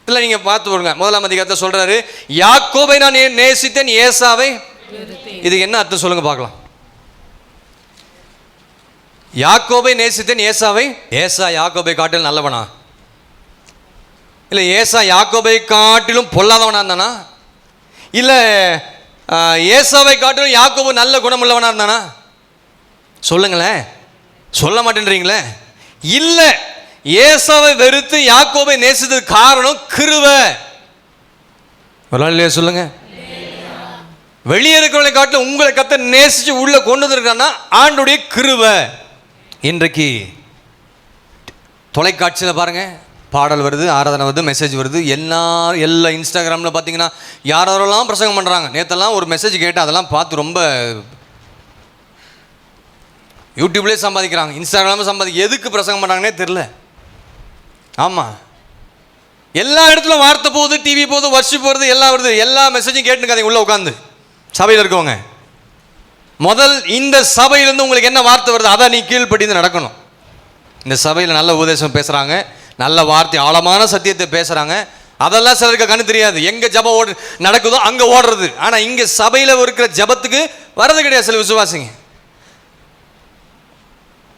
இல்லை, நீங்க பார்த்து போடுங்க. 1ஆம் அதிகாரத்தை சொல்றாரு, யாக்கோபை நான் நேசித்தேன், ஏசாவை. இது என்ன அர்த்தம் சொல்லுங்க பார்க்கலாம். யாக்கோபை நேசித்தேன், ஏசாவை. ஏசா யாக்கோபை காட்டிலும் நல்லவனா? இல்லை ஏசா யாக்கோபை காட்டிலும் பொல்லாதவனா இருந்தானா? இல்லை ஏசாவை காட்டிலும் யாக்கோபு நல்ல குணமுள்ளவனா இருந்தானா? சொல்லுங்களேன், சொல்ல மாட்டேன்றீங்களே. இல்லை, ஏசாவை வெறுத்து யாக்கோபை நேசித்தது காரணம் கிருபை. ஒரு நாள் இல்லையா சொல்லுங்க? வெளியே இருக்கிறவங்களை காட்டிலும் உங்களை கர்த்தர் நேசிச்சு உள்ள கொண்டு வந்திருக்கான்னா ஆண்டுடைய கிருபை. இன்றைக்கு தொலைக்காட்சியில் பாருங்க, பாடல் வருது, ஆராதனை வருது, மெசேஜ் வருது, எல்லா இன்ஸ்டாகிராமில் பார்த்தீங்கன்னா யாரெல்லாம் பிரசங்கம் பண்ணுறாங்க. நேற்றெல்லாம் ஒரு மெசேஜ் கேட்டால் அதெல்லாம் பார்த்து ரொம்ப யூடியூப்லேயே சம்பாதிக்கிறாங்க, இன்ஸ்டாகிராமில் எதுக்கு பிரசங்கம் பண்ணுறாங்கன்னே தெரில. ஆமாம், எல்லா இடத்துலையும் வார்த்தை போகுது, டிவி போகுது, வர்ஷிப் போகிறது, எல்லாம் வருது. எல்லா மெசேஜும் கேட்டுக்காதீங்க. உள்ளே உட்காந்து சபையில் இருக்கவங்க, முதல் இந்த சபையிலேருந்து உங்களுக்கு என்ன வார்த்தை வருது அதை நீ கீழ்ப்படிந்து நடக்கணும். இந்த சபையில் நல்ல உபதேசம் பேசுகிறாங்க, நல்ல வார்த்தை, ஆழமான சத்தியத்தை பேசுகிறாங்க, அதெல்லாம் சிலருக்கு கண்ணு தெரியாது. எங்கே ஜபம் நடக்குதோ அங்கே ஓடுறது. ஆனால் இங்கே சபையில் இருக்கிற ஜபத்துக்கு வர்றது கிடையாது சில விசுவாசிங்க.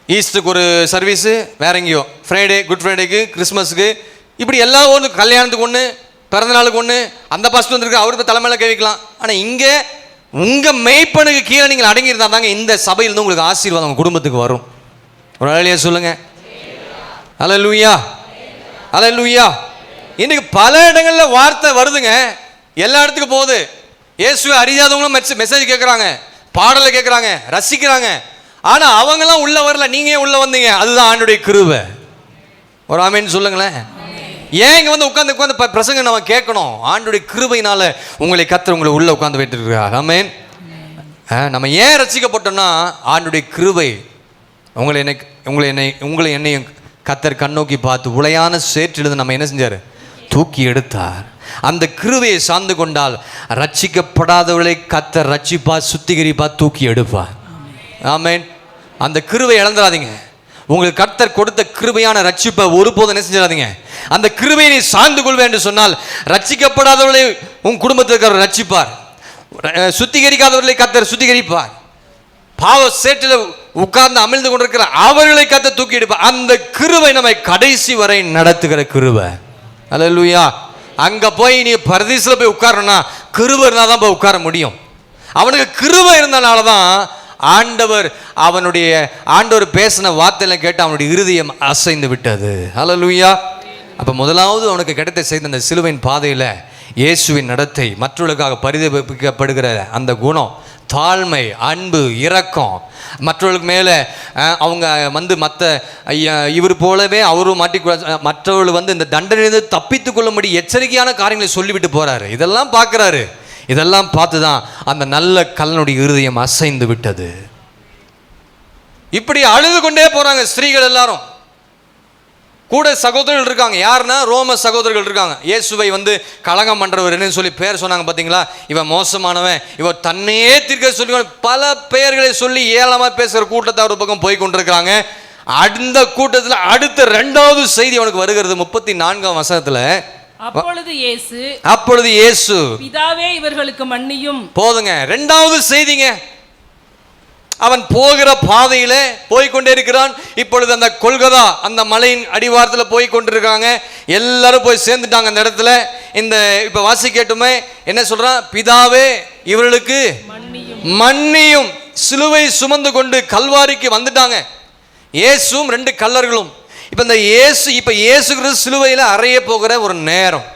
ஈஸ்டருக்கு ஒரு சர்வீஸு, வேற எங்கேயோ ஃப்ரைடே, குட் ஃப்ரைடேக்கு, கிறிஸ்மஸுக்கு, இப்படி எல்லா ஒன்று, கல்யாணத்துக்கு ஒன்று, பிறந்தநாளுக்கு ஒன்று, அந்த பாஸ்டர் வந்துருக்கு, அவருக்கு தலைமையில் கேட்கலாம். ஆனால் இங்கே உங்கள் மெய்ப்பனுக்கு கீழே நீங்கள் அடங்கியிருந்தா தாங்க இந்த சபையிலிருந்து உங்களுக்கு ஆசீர்வாதம் உங்கள் குடும்பத்துக்கு வரும். ஒரு வேலையாக சொல்லுங்கள். அல்லேலூயா, அல்லேலூயா. இன்னைக்கு பல இடங்களில் வார்த்தை வருதுங்க, எல்லா இடத்துக்கும் போகுது. இயேசுவை அறியாதவங்களும் மெசேஜ் கேட்குறாங்க, பாடலை கேட்குறாங்க, ரசிக்கிறாங்க. ஆனால் அவங்களாம் உள்ள வரல, நீங்கள் உள்ள வந்தீங்க. அதுதான் ஆண்டுடைய கிருபை. ஒரு ஆமேன்னு சொல்லுங்களேன். ஏன் இங்கே வந்து உட்காந்து பிரசங்க நம்ம கேட்கணும்? ஆண்டுடைய கிருபையினால உங்களை கர்த்தர் உங்களை உள்ள உட்காந்து வைத்திருக்கிறார். ஆமேன். நம்ம ஏன் ரசிக்கப்பட்டோம்னா ஆண்டுடைய கிருபை. உங்களை என்னையும் கர்த்தர் கண்ணோக்கி பார்த்து உளையான சேற்றிலிருந்து நம்ம என்ன செஞ்சார்? தூக்கி எடுத்தார். அந்த கிருபையை சார்ந்து கொண்டால் ரட்சிக்கப்படாதவர்களை கர்த்தர் ரட்சிப்பார், சுத்திகரிப்பார், தூக்கி எடுப்பார். ஆமேன். அந்த கிருபை இழந்துடாதீங்க. உங்களுக்கு கர்த்தர் கொடுத்த கிருபையான ரட்சிப்பை ஒருபோதும் என்ன செஞ்சிடாதீங்க. அந்த கிருபையை நீ சார்ந்து கொள்வேன் என்று சொன்னால் ரட்சிக்கப்படாதவர்களை உன் குடும்பத்திற்கு ரட்சிப்பார், சுத்திகரிக்காதவர்களை கர்த்தர் சுத்திகரிப்பார், பாவ சேற்றில் உட்கார்ந்து அமிழ்ந்து கொண்டிருக்கிற அவர்களை கர்த்தர் தூக்கி எடுப்பார். அந்த கிருபை நம்மை கடைசி வரை நடத்துகிற கிருபை. அல்லேலூயா. அங்க போய் நீ பரதீசில் போய் உட்காரணும்னா கிருபை இருந்தால் தான் போய் உட்கார முடியும். அவனுக்கு கிருபை இருந்தனால தான் ஆண்டவர் பேசின வார்த்தையெல்லாம் கேட்டு அவனுடைய இருதயம் அசைந்து விட்டது. அல்லேலூயா. அப்போ முதலாவது அவனுக்கு கிடைத்த செய்த அந்த சிலுவையின் பாதையில் இயேசுவின் நடத்தை, மற்றவர்களுக்காக பரிதபிக்கப்படுகிற அந்த குணம், தாழ்மை, அன்பு, இரக்கம், மற்றவர்களுக்கு மேலே அவங்க வந்து இவர் போலவே அவரும் மற்றவர்கள் வந்து இந்த தண்டனையிலிருந்து தப்பித்து கொள்ளும்படி எச்சரிக்கையான காரியங்களை சொல்லிவிட்டு போகிறாரு. இதெல்லாம் பார்க்குறாரு. இதெல்லாம் பார்த்து தான் அந்த நல்ல கல்லனுடைய இருதயம் அசைந்து விட்டது. இப்படி அழுது கொண்டே போகிறாங்க ஸ்திரீகள் எல்லாரும். கூட சகோதரர்கள் இருக்காங்க. யாருன்னா ரோம சகோதரர்கள் இருக்காங்க. இயேசுவை வந்து களங்கம் பண்ணுறவர் என்னன்னு சொல்லி பேர் சொன்னாங்க. பார்த்தீங்களா, இவன் மோசமானவன், இவர் தன்னையே தீர்க்க சொல்லி பல பெயர்களை சொல்லி ஏளனமாக பேசுகிற கூட்டத்தை ஒரு பக்கம் போய் கொண்டிருக்கிறாங்க. அந்த கூட்டத்தில் அடுத்த 2வது செய்தி அவனுக்கு வருகிறது 34ஆம் வசனத்தில். அப்பொழுது இயேசு பிதாவே இவர்களுக்கு மன்னியும். போதுங்க, 2வது செய்திங்க. அவன் போகிற பாதையில போய்கொண்டே இருக்கிறான். இப்பொழுது அந்த கொல்கதா அந்த மலையின் அடிவாரத்தில் போய் கொண்டிருக்காங்க. எல்லாரும் போய் சேர்ந்துட்டாங்க அந்த இடத்துல. இந்த இப்ப வாசிக்கட்டுமே என்ன சொல்றான்? பிதாவே இவர்களுக்கு மன்னியும். சிலுவை சுமந்து கொண்டு கல்வாரிக்கு வந்துட்டாங்க. இயேசுவும் 2 கல்லர்களும். இப்ப இந்த இயேசு கிறிஸ்து சிலுவையில் அறைய போகிற ஒரு நேரம்.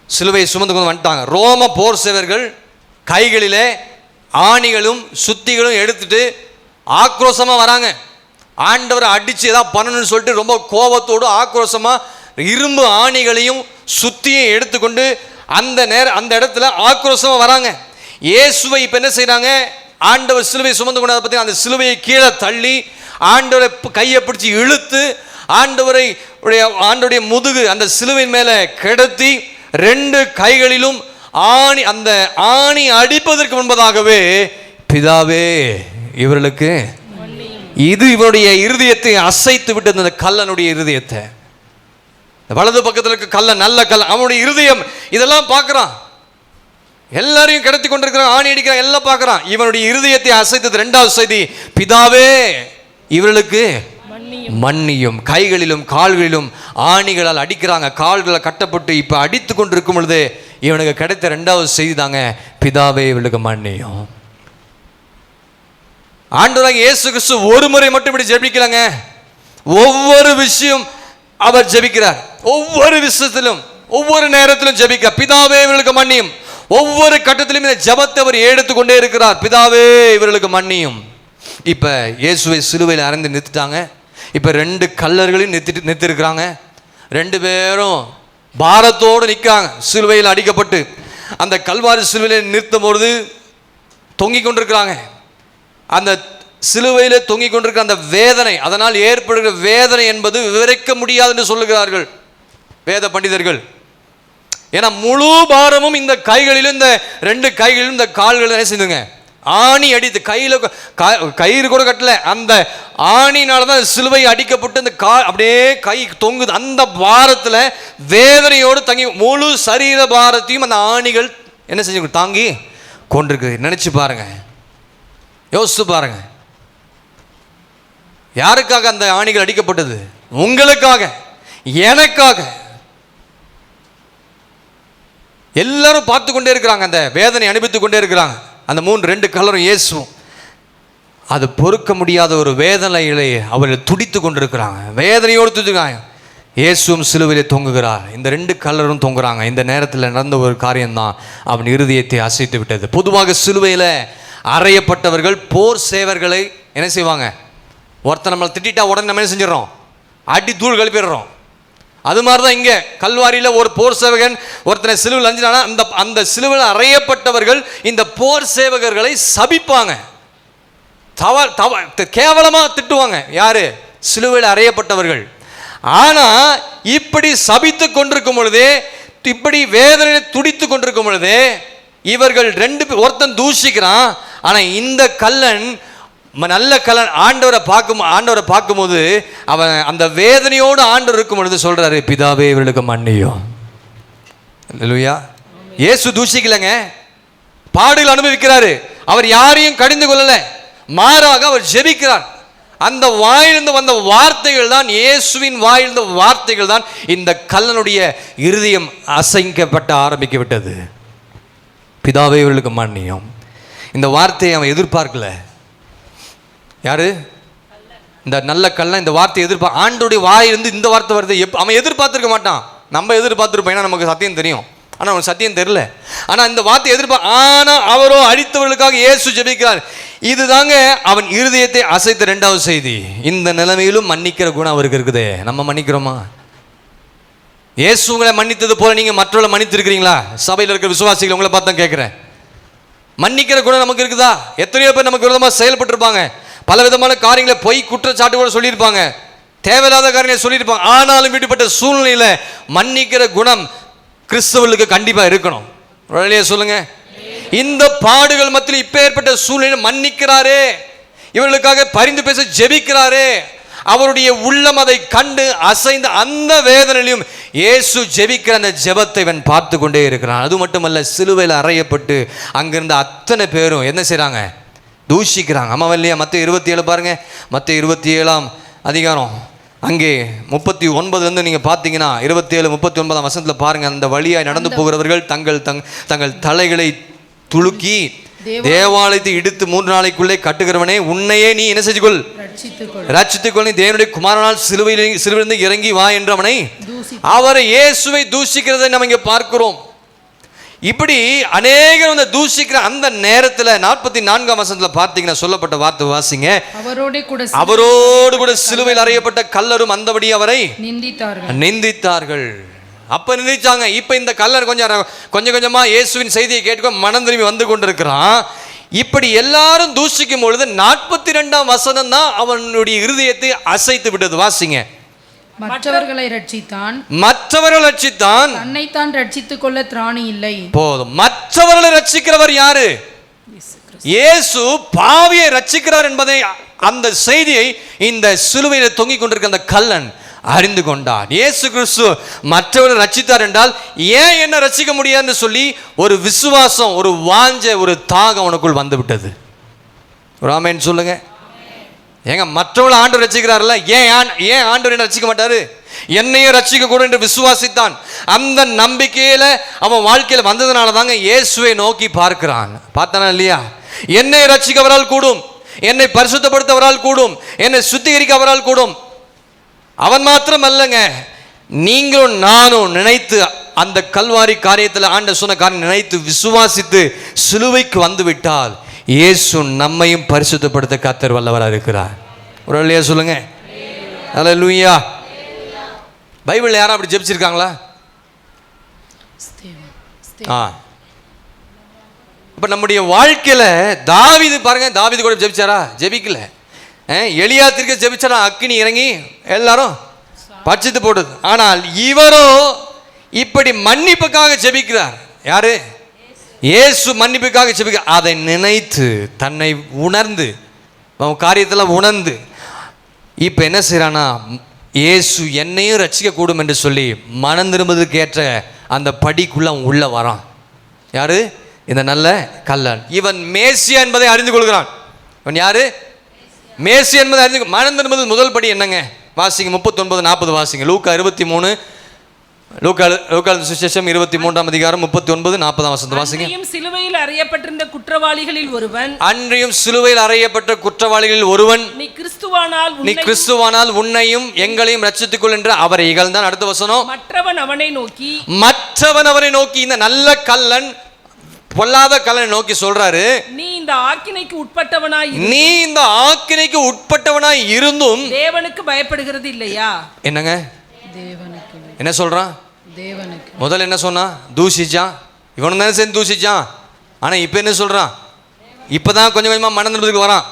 சிலுவை சுமந்து கொண்டு வந்துட்டாங்க. ரோம போர் சேவர்கள் கைகளிலே ஆணிகளும் சுத்திகளும் எடுத்துட்டு ஆக்ரோஷமா வராங்க. ஆண்டவரை அடிச்சு ஏதாவது பண்ணணும்னு சொல்லிட்டு ரொம்ப கோபத்தோடு ஆக்ரோஷமா இரும்பு ஆணிகளையும் சுத்தியும் எடுத்துக்கொண்டு அந்த இடத்துல ஆக்ரோஷமா வராங்க. இயேசுவை இப்ப என்ன செய்யறாங்க? ஆண்டவர் சிலுவை சுமந்து கொண்டதை பத்தி அந்த சிலுவையை கீழே தள்ளி ஆண்டவரை கையை பிடிச்சி இழுத்து ஆண்டவருடைய முதுகு அந்த சிலுவையின் மேல கிடத்தி 2 கைகளிலும் அந்த ஆணி அடிப்பதற்கு முன்பதாகவே பிதாவே இவர்களுக்கு, இது இவருடைய இருதயத்தை அசைத்து விட்டது. அந்த கல்லனுடைய இருதயத்தை, வலது பக்கத்தில் இருக்க கல்லன், நல்ல கல்லன், அவனுடைய இருதயம் இதெல்லாம் பார்க்கிறான். எல்லாரையும் கிடத்தி கொண்டிருக்கிறான், ஆணி அடிக்கிறான், எல்லாம் பார்க்கிறான். இவனுடைய இருதயத்தை அசைத்தது 2வது செய்தி, பிதாவே இவர்களுக்கு மண்ணியும். கைகளிலும் கால்களிலும் ஆணிகளால் அடிக்கிறாங்க. கால்களை கட்டப்பட்டு இப்போ அடித்து கொண்டு இருக்கும் பொழுது இவனுக்கு கிடைத்த 2வது செய்தி தாங்க, பிதாவே இவளுக்கு மன்னியும். ஆண்டவராகிய இயேசு கிறிஸ்து ஒரு முறை மட்டும் இப்படி ஜெபிக்கலங்க, ஒவ்வொரு விஷயம் அவர் ஜெபிக்கிறார். ஒவ்வொரு விஷயத்திலும் ஒவ்வொரு நேரத்திலும் ஜெபிக்க, பிதாவே இவர்களுக்கு மன்னியும். ஒவ்வொரு கட்டத்திலும் இந்த ஜெபத்தை அவர் எடுத்துக்கொண்டே இருக்கிறார், பிதாவே இவர்களுக்கு மன்னியும். இப்போ இயேசுவை சிலுவையில் அறைந்து நிறுத்திட்டாங்க. இப்போ 2 கல்லர்களையும் நிறுத்திருக்கிறாங்க. 2 பேரும் பாரத்தோடு நிற்காங்க. சிலுவையில் அடிக்கப்பட்டு அந்த கல்வாரி சிலுவையில் நிறுத்தும் பொழுது தொங்கிக் கொண்டிருக்கிறாங்க. அந்த சிலுவையில் தொங்கிக் கொண்டிருக்கிற அந்த வேதனை, அதனால் ஏற்படுகிற வேதனை என்பது விவரிக்க முடியாது என்று சொல்லுகிறார்கள் வேத பண்டிதர்கள். ஏன்னா முழு பாரமும் இந்த கைகளிலும், இந்த 2 கைகளிலும், இந்த கால்களில் என்ன செய்யுங்க, ஆணி அடித்து, கையில் கயிறு கூட கட்டல, அந்த ஆணினால தான் சிலுவை அடிக்கப்பட்டு அந்த அப்படியே கை தொங்குது. அந்த பாரத்தில் வேதனையோடு தங்கி முழு சரீர பாரத்தையும் அந்த ஆணிகள் என்ன செஞ்சு தாங்கி கொண்டிருக்கு. நினைச்சு பாருங்க, யோசிச்சு பாருங்க. யாருக்காக அந்த ஆணிகள் அடிக்கப்பட்டது? உங்களுக்காக, எனக்காக. எல்லாரும் பார்த்து கொண்டே இருக்கிறாங்க, அந்த வேதனை அனுபவித்துக் கொண்டே இருக்கிறாங்க. அந்த 2 கலரும் இயேசுவும் அது பொறுக்க முடியாத ஒரு வேதனையிலே அவர்கள் துடித்து கொண்டிருக்கிறாங்க, வேதனையோடு துடிக்கிறாங்க. இயேசுவும் சிலுவையிலே தொங்குகிறார், இந்த 2 கலரும் தொங்குறாங்க. இந்த நேரத்தில் நடந்த ஒரு காரியம்தான் அவன் இருதயத்தை அசைத்து விட்டது. பொதுவாக சிலுவையில் அறையப்பட்டவர்கள் போர் சேவர்களை என்ன செய்வாங்க? ஒருத்தர் நம்மளை திட்டா உடனே நம்ம என்ன செஞ்சிடறோம்? அடி தூள் கழிப்பிடுறோம். அது மாதிரி தான் இங்கே கல்வாரியில் ஒரு போர் சேவகன் ஒருத்தனை சிலுவையில் அஞ்சினானா அந்த சிலுவையில் அறையப்பட்டவர்கள் இந்த போர் சேவகர்களை சபிப்பாங்க, கேவலமாக திட்டுவாங்க. யாரு? சிலுவையில் அறையப்பட்டவர்கள். ஆனால் இப்படி சபித்து கொண்டிருக்கும் பொழுதே, இப்படி வேதனை துடித்து கொண்டிருக்கும் பொழுதே இவர்கள் 2 ஒருத்தன் தூஷிக்கிறான். ஆனால் இந்த கல்லன், நல்ல கல்லன், ஆண்டவரை பார்க்கும்போது அவன் அந்த வேதனையோடு ஆண்டவர் இருக்கும் பொழுது சொல்றாரு, பிதாவே இவர்களுக்கு மன்னியும். அல்லேலூயா. இயேசு தூஷிக்கலங்க, பாடுகள் அனுபவிக்கிறாரு. அவர் யாரையும் கடிந்து கொள்ளல, மாறாக அவர் ஜெபிக்கிறார். அந்த வாயிலிருந்து வந்த வார்த்தைகள் தான், இயேசுவின் வாயிலிருந்த வார்த்தைகள் தான் இந்த கல்லனுடைய இருதயம் அசைக்கப்பட்ட ஆரம்பிக்க விட்டது. பிதாவே இவர்களுக்கு மன்னியும். இந்த வார்த்தையை அவன் எதிர்பார்க்கல. யாரு? இந்த நல்ல கல்லன் இந்த வார்த்தையை ஆண்டோடைய வாயிலிருந்து இந்த வார்த்தை வருது. அவன் எதிர்பார்த்திருக்க மாட்டான். நம்ம எதிர்பார்த்திருப்போம், ஏன்னா நமக்கு சத்தியம் தெரியும். ஆனால் அவனுக்கு சத்தியம் தெரியல. ஆனால் இந்த வார்த்தை ஆனால் அவரோ அடித்தவர்களுக்காக இயேசு ஜெபிக்கிறார். இதுதாங்க அவன் இருதயத்தை அசைத்த 2வது செய்தி. இந்த நிலைமையிலும் மன்னிக்கிற குணம் அவருக்கு இருக்குதே. நம்ம மன்னிக்கிறோமா? இயேசு உங்களை மன்னித்தது போல நீங்க மற்றவர்களை மன்னித்திருக்கிறீங்களா? சபையில் இருக்கிற விசுவாசிகள் உங்களை பார்த்து தான் கேட்கிறேன். மன்னிக்கிற குணம் நமக்கு இருக்குதா? எத்தனையோ பேர் நமக்கு விதமாக செயல்பட்டு இருப்பாங்க, பல விதமான காரியங்களை, பொய் குற்றச்சாட்டு கூட சொல்லியிருப்பாங்க, தேவையில்லாத காரியங்களை சொல்லியிருப்பாங்க. ஆனாலும் விடுபட்ட சூழ்நிலையில மன்னிக்கிற குணம் கிறிஸ்தவர்களுக்கு கண்டிப்பா இருக்கணும். சொல்லுங்க. இந்த பாடுகள் மத்தியில் இப்ப ஏற்பட்ட சூழ்நிலை மன்னிக்கிறாரே, இவர்களுக்காக பரிந்து பேச ஜெபிக்கிறாரே, அவருடைய உள்ளம் அதை கண்டு அசைந்த அந்த வேதனையிலும் இயேசு ஜெபிக்கிற அந்த ஜெபத்தை இவன் பார்த்து கொண்டே இருக்கிறான். அது மட்டுமல்ல, சிலுவையில் அறையப்பட்டு அங்கிருந்த அத்தனை பேரும் என்ன செய்றாங்க? தூஷிக்கிறாங்க. ஆமாம் இல்லையா? மத்தேயு 27 பாருங்க, மத்தேயு 27ஆம் அதிகாரம் அங்கே 39 நீங்கள் பார்த்தீங்கன்னா 27, 39 வசனத்தில் பாருங்க. அந்த வழியாய் நடந்து போகிறவர்கள் தங்கள் தலைகளை துளுக்கி தேவாலயத்தை இடித்து 3 நாளைக்குள்ளே கட்டுகிறவனே, உன்னையே நீ என்ன செஞ்சுக்கொள், ரட்சித்துக்கொள், நீ தேவனுடைய குமாரனால் சிலுவையிலிருந்து இறங்கி வா என்று அவரை இயேசுவை தூஷிக்கிறதை நம்ம இங்கே பார்க்கிறோம். இப்படி அநேகர் வந்து தூஷிக்கிற அந்த நேரத்தில் 44ஆம் வசனத்தில் பார்த்தீங்கன்னா சொல்லப்பட்ட வார்த்தை வாசிங்க. அவரோடு கூட சிலுவையில் அறையப்பட்ட கல்லரும் அந்தபடி அவரை நிந்தித்தார்கள். அப்ப நினைச்சாங்க. இப்ப இந்த கல்லர் கொஞ்சம் கொஞ்சமா இயேசுவின் செய்தியை கேட்க மனம் திரும்பி வந்து கொண்டிருக்கிறான். இப்படி எல்லாரும் தூஷிக்கும் பொழுது 42ஆம் வசனம் தான் அவனுடைய இருதயத்தை அசைத்து விட்டது. வாசிங்க. மற்றவர்களை ரட்சித்தான், தன்னைத்தான் ரட்சித்துக் கொள்ள திராணி இல்லை. போதும். மற்றவர்களை ரட்சிக்கிறவர் யாரு? இயேசு பாவியை ரட்சிக்கிறார் என்பதை, அந்த செய்தியை இந்த சிலுவையில் தொங்கிக் கொண்டிருக்க அந்த கல்லன் அறிந்து கொண்டான். இயேசு கிறிஸ்து மற்றவர்களை ரட்சித்தார் என்றால் ஏன் என்ன ரட்சிக்க முடியாதுன்னு சொல்லி ஒரு விசுவாசம், ஒரு வாஞ்ச, ஒரு தாகம் உனக்குள் வந்து விட்டது. ஒரு ஆமென் சொல்லுங்க. ஏங்க மற்றவங்களை ஆண்டவர் ரட்சிக்கிறார்ல, ஏன் ஆண்டவர் என்ன ரட்சிக்க மாட்டாரு? என்னையும் ரட்சிக்க கூட என்று விசுவாசித்தான். அந்த நம்பிக்கையில அவன் வாழ்க்கையில வந்ததுனால தாங்க இயேசுவை நோக்கி பார்க்கிறான். பார்த்தானா இல்லையா? என்னை ரட்சிக்க அவரால் கூடும், என்னை பரிசுத்தப்படுத்த அவரால் கூடும், என்னை சுத்திகரிக்க அவரால் கூடும். அவன் மாத்திரம் அல்லங்க, நீங்களும் நானும் நினைத்து அந்த கல்வாரி காரியத்தில் ஆண்டவர் சொன்ன காரியம் நினைத்து விசுவாசித்து சிலுவைக்கு வந்து விட்டால் இயேசு நம்மையும் பரிசுத்தப்படுத்த கர்த்தர் வல்லவராக இருக்கிறார். ஒரு வழியா சொல்லுங்க அல்லேலூயா. பைபிள்ல யாரும் அப்படி ஜெபிச்சிருக்காங்களா? இப்ப நம்முடைய வாழ்க்கையில தாவீது பாருங்க, தாவீது கூட ஜெபிச்சாரா? ஜெபிக்கல. எலியா தீர்க்க ஜெபிச்சாரா? அக்கினி இறங்கி எல்லாரும் பட்சித்து போடுது. ஆனால் இவரோ இப்படி மன்னிப்புக்காக ஜெபிக்கிறார். யாரு? இயேசு மன்னிப்புக்காக ஜெபிக்க, அதை நினைத்து தன்னை உணர்ந்து காரியத்தில் உணர்ந்து இப்போ என்ன செய்யறானா, இயேசு என்னையும் ரட்சிக்க கூடும் என்று சொல்லி மனம் திரும்புவதற்கு ஏற்ற அந்த படிக்குள்ள அவன் உள்ள வரான். யாரு? இந்த நல்ல கல்லன். இவன் மேசியா என்பதை அறிந்து கொள்கிறான். இவன் யாரு? மேசியா என்பதை அறிந்து மனம் திரும்புவது முதல் படி என்னங்க? வாசிங்க 39-40 வாசிங்க. லூக்கா 23, லூக்கா சுவிசேஷம் 23ஆம் அதிகாரம் 39-40 வசனம் வாசிங்க. சிலுவையில் அறையப்பட்டிருந்த குற்றவாளிகளில் ஒருவன், அன்றியும் சிலுவையில் அறையப்பட்ட குற்றவாளிகளில் ஒருவன், நீ கிறிஸ்துவானால் உன்னையும் எங்களையும் ரட்சித்துக் கொள் என்று அவரை இகழ்ந்தான். அடுத்த வசனம், மற்றவன் அவனை நோக்கி, இந்த நல்ல கல்லன் பொல்லாத கல்லனை நோக்கி சொல்றாரு, நீ இந்த ஆக்கினைக்கு உட்பட்டவனாய் இருந்தும் தேவனுக்கு பயப்படுகிறது இல்லையா? என்னங்க என்ன சொல்றான்? முதல்ல என்ன சொன்னா? தூஷிச்சான். இவனும் தானே சேர்ந்து தூஷிச்சான். ஆனா இப்ப என்ன சொல்றான்? இப்பதான் கொஞ்சம் கொஞ்சமா மனம் திரும்புறதுக்கு வரான்.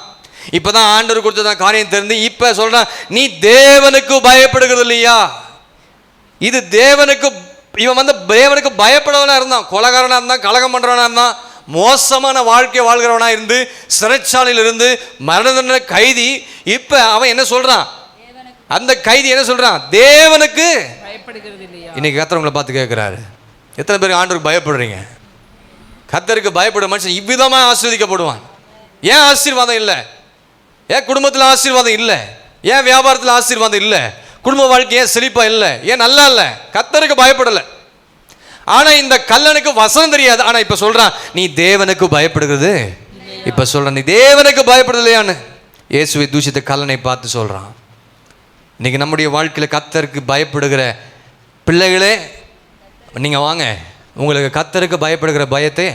இப்பதான் ஆண்டவர் கொடுத்ததான் காரியம் தெரிந்து இப்ப சொல்றான், நீ தேவனுக்கு பயப்படுகிறது இல்லையா? இது தேவனுக்கு, இவன் வந்து தேவனுக்கு பயப்படவனா இருந்தான், கொலைகாரனா இருந்தான், கலகம் பண்றவனா இருந்தான், மோசமான வாழ்க்கை வாழ்கிறவனா இருந்து சிறைச்சாலையில் இருந்து மரண தண்டனை கைதி. இப்ப அவன் என்ன சொல்றான்? அந்த கைதி என்ன சொல்றான்? தேவனுக்கு பயப்படுகிறது இல்லையா? இன்னைக்கு கர்த்தர் உங்களை பார்த்து கேட்கிறாரு, எத்தனை பேருக்கு ஆண்டவருக்கு பயப்படுறீங்க? கர்த்தருக்கு பயப்படுற மனுஷன் இவ்விதமா ஆசீர்வதிக்கப்படுவான். ஏன் ஆசீர்வாதம் இல்லை? ஏன் குடும்பத்தில் ஆசீர்வாதம் இல்லை? ஏன் வியாபாரத்தில் ஆசீர்வாதம் இல்லை? குடும்ப வாழ்க்கை ஏன் செழிப்பா இல்லை? ஏன் நல்லா இல்லை? கர்த்தருக்கு பயப்படலை. ஆனா இந்த கல்லனுக்கு வசனம் தெரியாது. ஆனா இப்ப சொல்றான், நீ தேவனுக்கு பயப்படுகிறது. இப்ப சொல்றான், நீ தேவனுக்கு பயப்படலையான்னு இயேசுவை தூஷித்த கல்லனை பார்த்து சொல்றான். இன்னைக்கு நம்முடைய வாழ்க்கையில் கர்த்தருக்கு பயப்படுகிற பிள்ளைகளே நீங்க வாங்க, உங்களுக்கு கர்த்தருக்கு பயப்படுகிற பயத்தை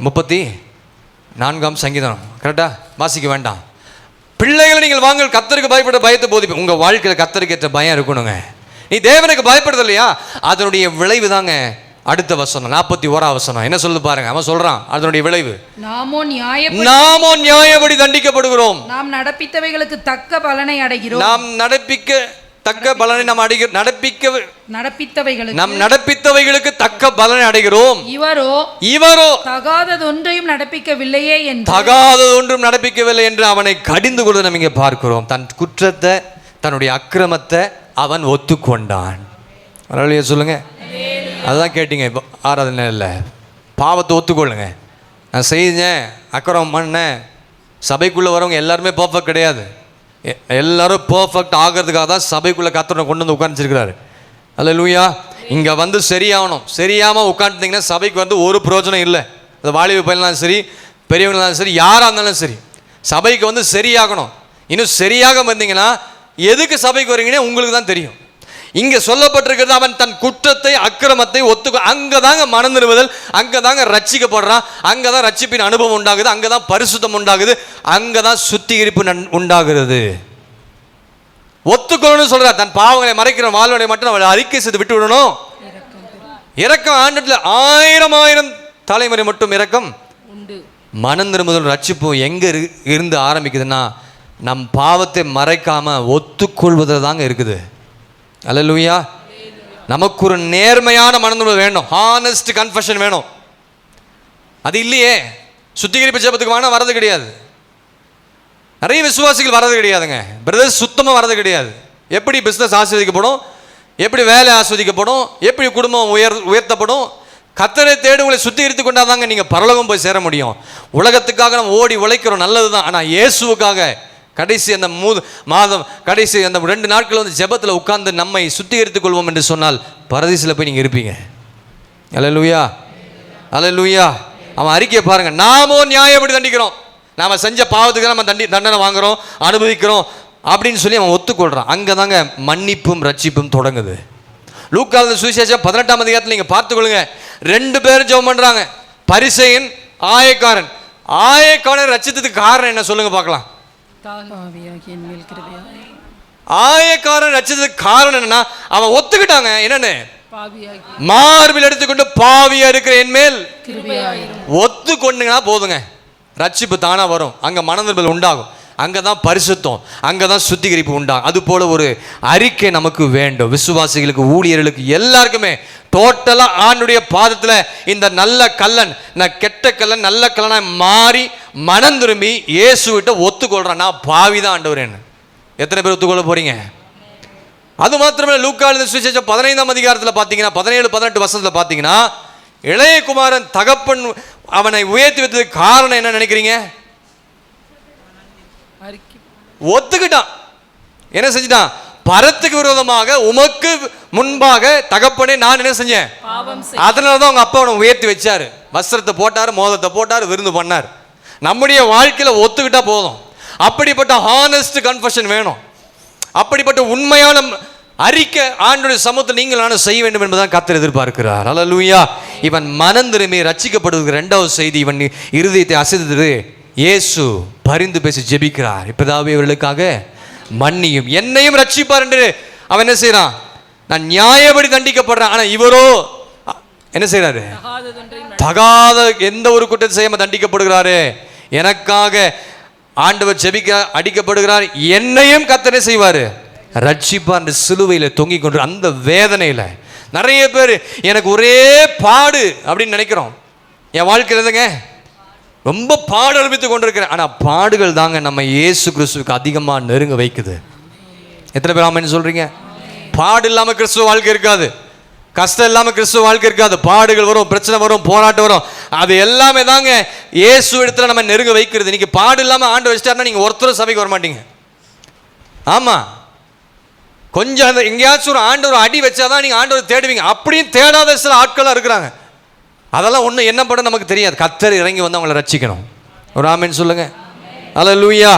34ஆம் சங்கீதம் கரெக்டா வாசிக்க வேண்டாம். பிள்ளைகளை நீங்கள் வாங்க, கர்த்தருக்கு பயப்படுற பயத்தை போதிப்பேன். உங்க வாழ்க்கையில் கர்த்தருக்கு ஏற்ற பயம் இருக்கணுங்க. நீ தேவனுக்கு பயப்படுறது இல்லையா? அதனுடைய விளைவு தாங்க அடுத்த வசனம் 41ஆம் வசனம் என்ன சொல்லுது பாருங்க. அவன் சொல்றான், அதனுடைய விளைவு, நாமோ நியாயப்படி தண்டிக்கப்படுகிறோம், நாம் நடப்பித்தவைகளுக்கு தக்க பலனை அடைகிறோம். நாம் தக்க பலனை நாம் அடைகிறோம். நடப்பித்தவைகளுக்கு தக்க பலனை அடைகிறோம். இவரோ தகாததொன்றையும் நடப்பிக்கவில்லையே என்று அவனை கடிந்து கொண்டு நம்ம இங்கே பார்க்கிறோம். தன் குற்றத்தை, தன்னுடைய அக்கிரமத்தை அவன் ஒத்துக்கொண்டான். சொல்லுங்க, அதுதான் கேட்டீங்க இப்போ ஆராதனை இல்லை. பாவத்தை ஒத்துக்கொள்ளுங்க. நான் செஞ்சேன், அக்கிரமம் பண்ணேன். சபைக்குள்ளே வரவங்க எல்லாருமே பர்ஃபெக்ட் கிடையாது. எல்லாரும் பர்ஃபெக்ட் ஆகிறதுக்காக தான் சபைக்குள்ளே கர்த்தரை கொண்டு வந்து உட்காந்துருக்கிறாரு. அல்லேலூயா. இங்கே வந்து சரியாகணும். சரியாமல் உட்காந்துட்டிங்கன்னா சபைக்கு வந்து ஒரு பிரயோஜனம் இல்லை. அது வாலிப பையனாலும் சரி, பெரியவங்களாலும் சரி, யாராக இருந்தாலும் சரி, சபைக்கு வந்து சரியாகணும். இன்னும் சரியாக வந்தீங்கன்னா எதுக்கு சபைக்கு வரீங்கன்னு உங்களுக்கு தான் தெரியும். இங்கே சொல்லப்பட்டிருக்கிறது, அவன் தன் குற்றத்தை அக்கிரமத்தை ஒத்துக்கோ. அங்கே தாங்க மனம் திரும்புதல், அங்கே தாங்க ரட்சிக்கப்படுறான், அங்கே தான் ரட்சிப்பின் அனுபவம் உண்டாகுது, அங்கே தான் பரிசுத்தம் உண்டாகுது, அங்கே தான் சுத்திகரிப்பு உண்டாகிறது. ஒத்துக்கொள்ளணும்னு சொல்ற. தன் பாவங்களை மறைக்கிற வாழ்வனை மட்டும் அவளை அறிக்கை செய்து விட்டு விடணும். இரக்கம் ஆண்டத்தில் 1000 தலைமுறை மட்டும் இரக்கம் உண்டு. மனம் திரும்புதல் ரட்சிப்பு எங்கே இருந்து ஆரம்பிக்குதுன்னா, நம் பாவத்தை மறைக்காம ஒத்துக்கொள்வதில் தாங்க இருக்குது. அல்லேலூயா. நமக்கு ஒரு நேர்மையான மனநிலை வேணும், ஹானஸ்ட் கன்ஃபெஷன் வேணும். அது இல்லையே சுத்திகரிப்பு ஜெபத்துக்கு வேணா வரது கிடையாது. நிறைய விசுவாசிகள் வரது கிடையாதுங்க. பிரதர்ஸ் சுத்தமாக வரது கிடையாது. எப்படி பிஸ்னஸ் ஆஸ்வதிக்கப்படும், எப்படி வேலை ஆஸ்வதிக்கப்படும், எப்படி குடும்பம் உயர்த்தப்படும்? கர்த்தரை தேடி உங்களை சுத்திகரித்து கொண்டாதாங்க நீங்கள் பரலோகம் போய் சேர முடியும். உலகத்துக்காக நம்ம ஓடி உழைக்கிறோம், நல்லது தான். ஆனால் இயேசுவுக்காக கடைசி அந்த மாதம் கடைசி அந்த 2 நாட்கள் வந்து ஜெபத்தில் உட்கார்ந்து நம்மை சுத்திகரித்துக் கொள்வோம் என்று சொன்னால் பரதீசில் போய் நீங்கள் இருப்பீங்க. அல்லேலூயா, அல்லேலூயா. அவன் அறிக்கையை பாருங்க, நாமோ நியாயப்படி தண்டிக்கிறோம், நாம் செஞ்ச பாவத்துக்கு நம்ம தண்டனை வாங்குறோம், அனுபவிக்கிறோம் அப்படின்னு சொல்லி அவன் ஒத்துக்கொள்கிறான். அங்கே தாங்க மன்னிப்பும் ரட்சிப்பும் தொடங்குது. லூக்காவின் சுவிசேஷம் 18ஆம் அதிகாரத்தில் நீங்கள் பார்த்துக்கொள்ளுங்க. 2 பேரும் ஜெபம் பண்ணுறாங்க, பரிசேயன், ஆயக்காரன். ஆயக்காரன் ரட்சித்ததுக்கு காரணம் என்ன சொல்லுங்க பார்க்கலாம். ஆயக்காரன் ரட்சித்ததுக்கு காரணம் என்னன்னா, அவன் ஒத்துக்கிட்டாங்க என்னன்னு, மார்பில் எடுத்துக்கொண்டு பாவியா இருக்கிற என் மேல் ஒத்துக்கொண்டுங்கன்னா போதுங்க, ரட்சிப்பு தானா வரும். அங்க மனதில் உண்டாகும், அங்கதான் பரிசுத்தம், அங்கதான் சுத்திகரிப்பு உண்டாகும். அது போல ஒரு அறிக்கை நமக்கு வேண்டும். விசுவாசிகளுக்கு, ஊழியர்களுக்கு, எல்லாருக்குமே டோட்டலா ஆண்டுடைய பாதத்துல இந்த நல்ல கல்லன், கெட்ட கல்லன் நல்ல கல்லனா மாறி மனம் திரும்பி இயேசுவிட்ட ஒத்துக்கொள்றான், நான் பாவிதான் ஆண்டவரேன்னு. எத்தனை பேர் ஒத்துக்கொள்ள போறீங்க? அது மாத்திரமே லூக்கா எழுதின சுவிசேஷம் 15ஆம் அதிகாரத்தில் பார்த்தீங்கன்னா 17-18 வசனத்தில் பார்த்தீங்கன்னா, இளைய குமாரன் தகப்பன் அவனை உயர்த்தி வைத்ததுக்கு காரணம் என்ன நினைக்கிறீங்க? ஒத்துக்கிட்டான். என்ன செஞ்சிட்டான்? பரத்துக்கு விரோதமாக உமக்கு முன்பாக தகப்பனே நான் என்ன செஞ்சேன், அதனாலதான் அவங்க அப்பா அவனை உயர்த்தி வச்சாரு. வஸ்திரத்தை போட்டாரு, மோதத்தை போட்டாரு, விருந்து பண்ணார். நம்முடைய வாழ்க்கையில ஒத்துக்கிட்டா போதும். அப்படிப்பட்ட ஹானஸ்ட் கன்ஃபெஷன் வேணும். அப்படிப்பட்ட உண்மையான அறிக்கை ஆண்டவருடைய சமூகத்தில் நீங்கள் நானும் செய்ய வேண்டும் என்பதுதான் கர்த்தர் எதிர்பார்க்கிறார். அல்லேலூயா. இவன் மனம் திரும்பி ரட்சிக்கப்படுவதற்கு 2வது செய்தி, இவன் இருதயத்தை அசைத்தது. இயேசு பரிந்து பேசி ஜெபிக்கிறார், பிதாவே இவர்களுக்காக மன்னியும், என்னையும் ரட்சிப்பார் என்று. அவன் என்ன செய்யறான்? நான் நியாயப்படி தண்டிக்கப்படுறான். ஆனா இவரோ என்ன செய்யறாரு? தகாத எந்த ஒரு குற்றத்தை செய்யாம தண்டிக்கப்படுகிறாரு. எனக்காக ஆண்டவர் ஜெபிக்க அடிக்கப்படுகிறார், என்னையும் கர்த்தர் செய்வாரு, ரட்சிப்பார் என்று சிலுவையில தொங்கிக் கொண்டு அந்த வேதனையில நிறைய பேர் எனக்கு ஒரே பாடு அப்படின்னு நினைக்கிறோம். என் வாழ்க்கையில் இருந்துங்க ரொம்ப பாடு அனுபவித்துக் கொண்டிருக்கிறேன். ஆனா பாடுகள் தாங்க நம்ம இயேசு கிறிஸ்துவுக்கு அதிகமா நெருங்க வைக்குது. எத்தனை பேர் ஆமென் சொல்றீங்க? பாடு இல்லாம கிறிஸ்துவ வாழ்க்கை இருக்காது, கஷ்டம் இல்லாம கிறிஸ்துவ வாழ்க்கை இருக்காது. பாடுகள் வரும், பிரச்சனை வரும், போராட்டம் வரும். அது எல்லாமே தாங்க இயேசு இடத்துல நம்ம நெருங்க வைக்கிறது. இன்னைக்கு பாடு இல்லாம ஆண்டு வச்சிட்டாருன்னா நீங்க ஒருத்தரும் சபைக்கு வர மாட்டீங்க. ஆமா, கொஞ்சம் அந்த எங்கேயாச்சும் ஒரு ஆண்டவர் அடி வச்சாதான் நீங்க ஆண்டவர் தேடுவீங்க. அப்படியும் தேடாத சில ஆட்களாக இருக்கிறாங்க. அதெல்லாம் ஒன்றும் என்ன பண்ண நமக்கு தெரியாது. கர்த்தர் இறங்கி வந்து அவங்களை ரட்சிக்கணும். ஒரு ஆமென் சொல்லுங்க. அல்லேலூயா.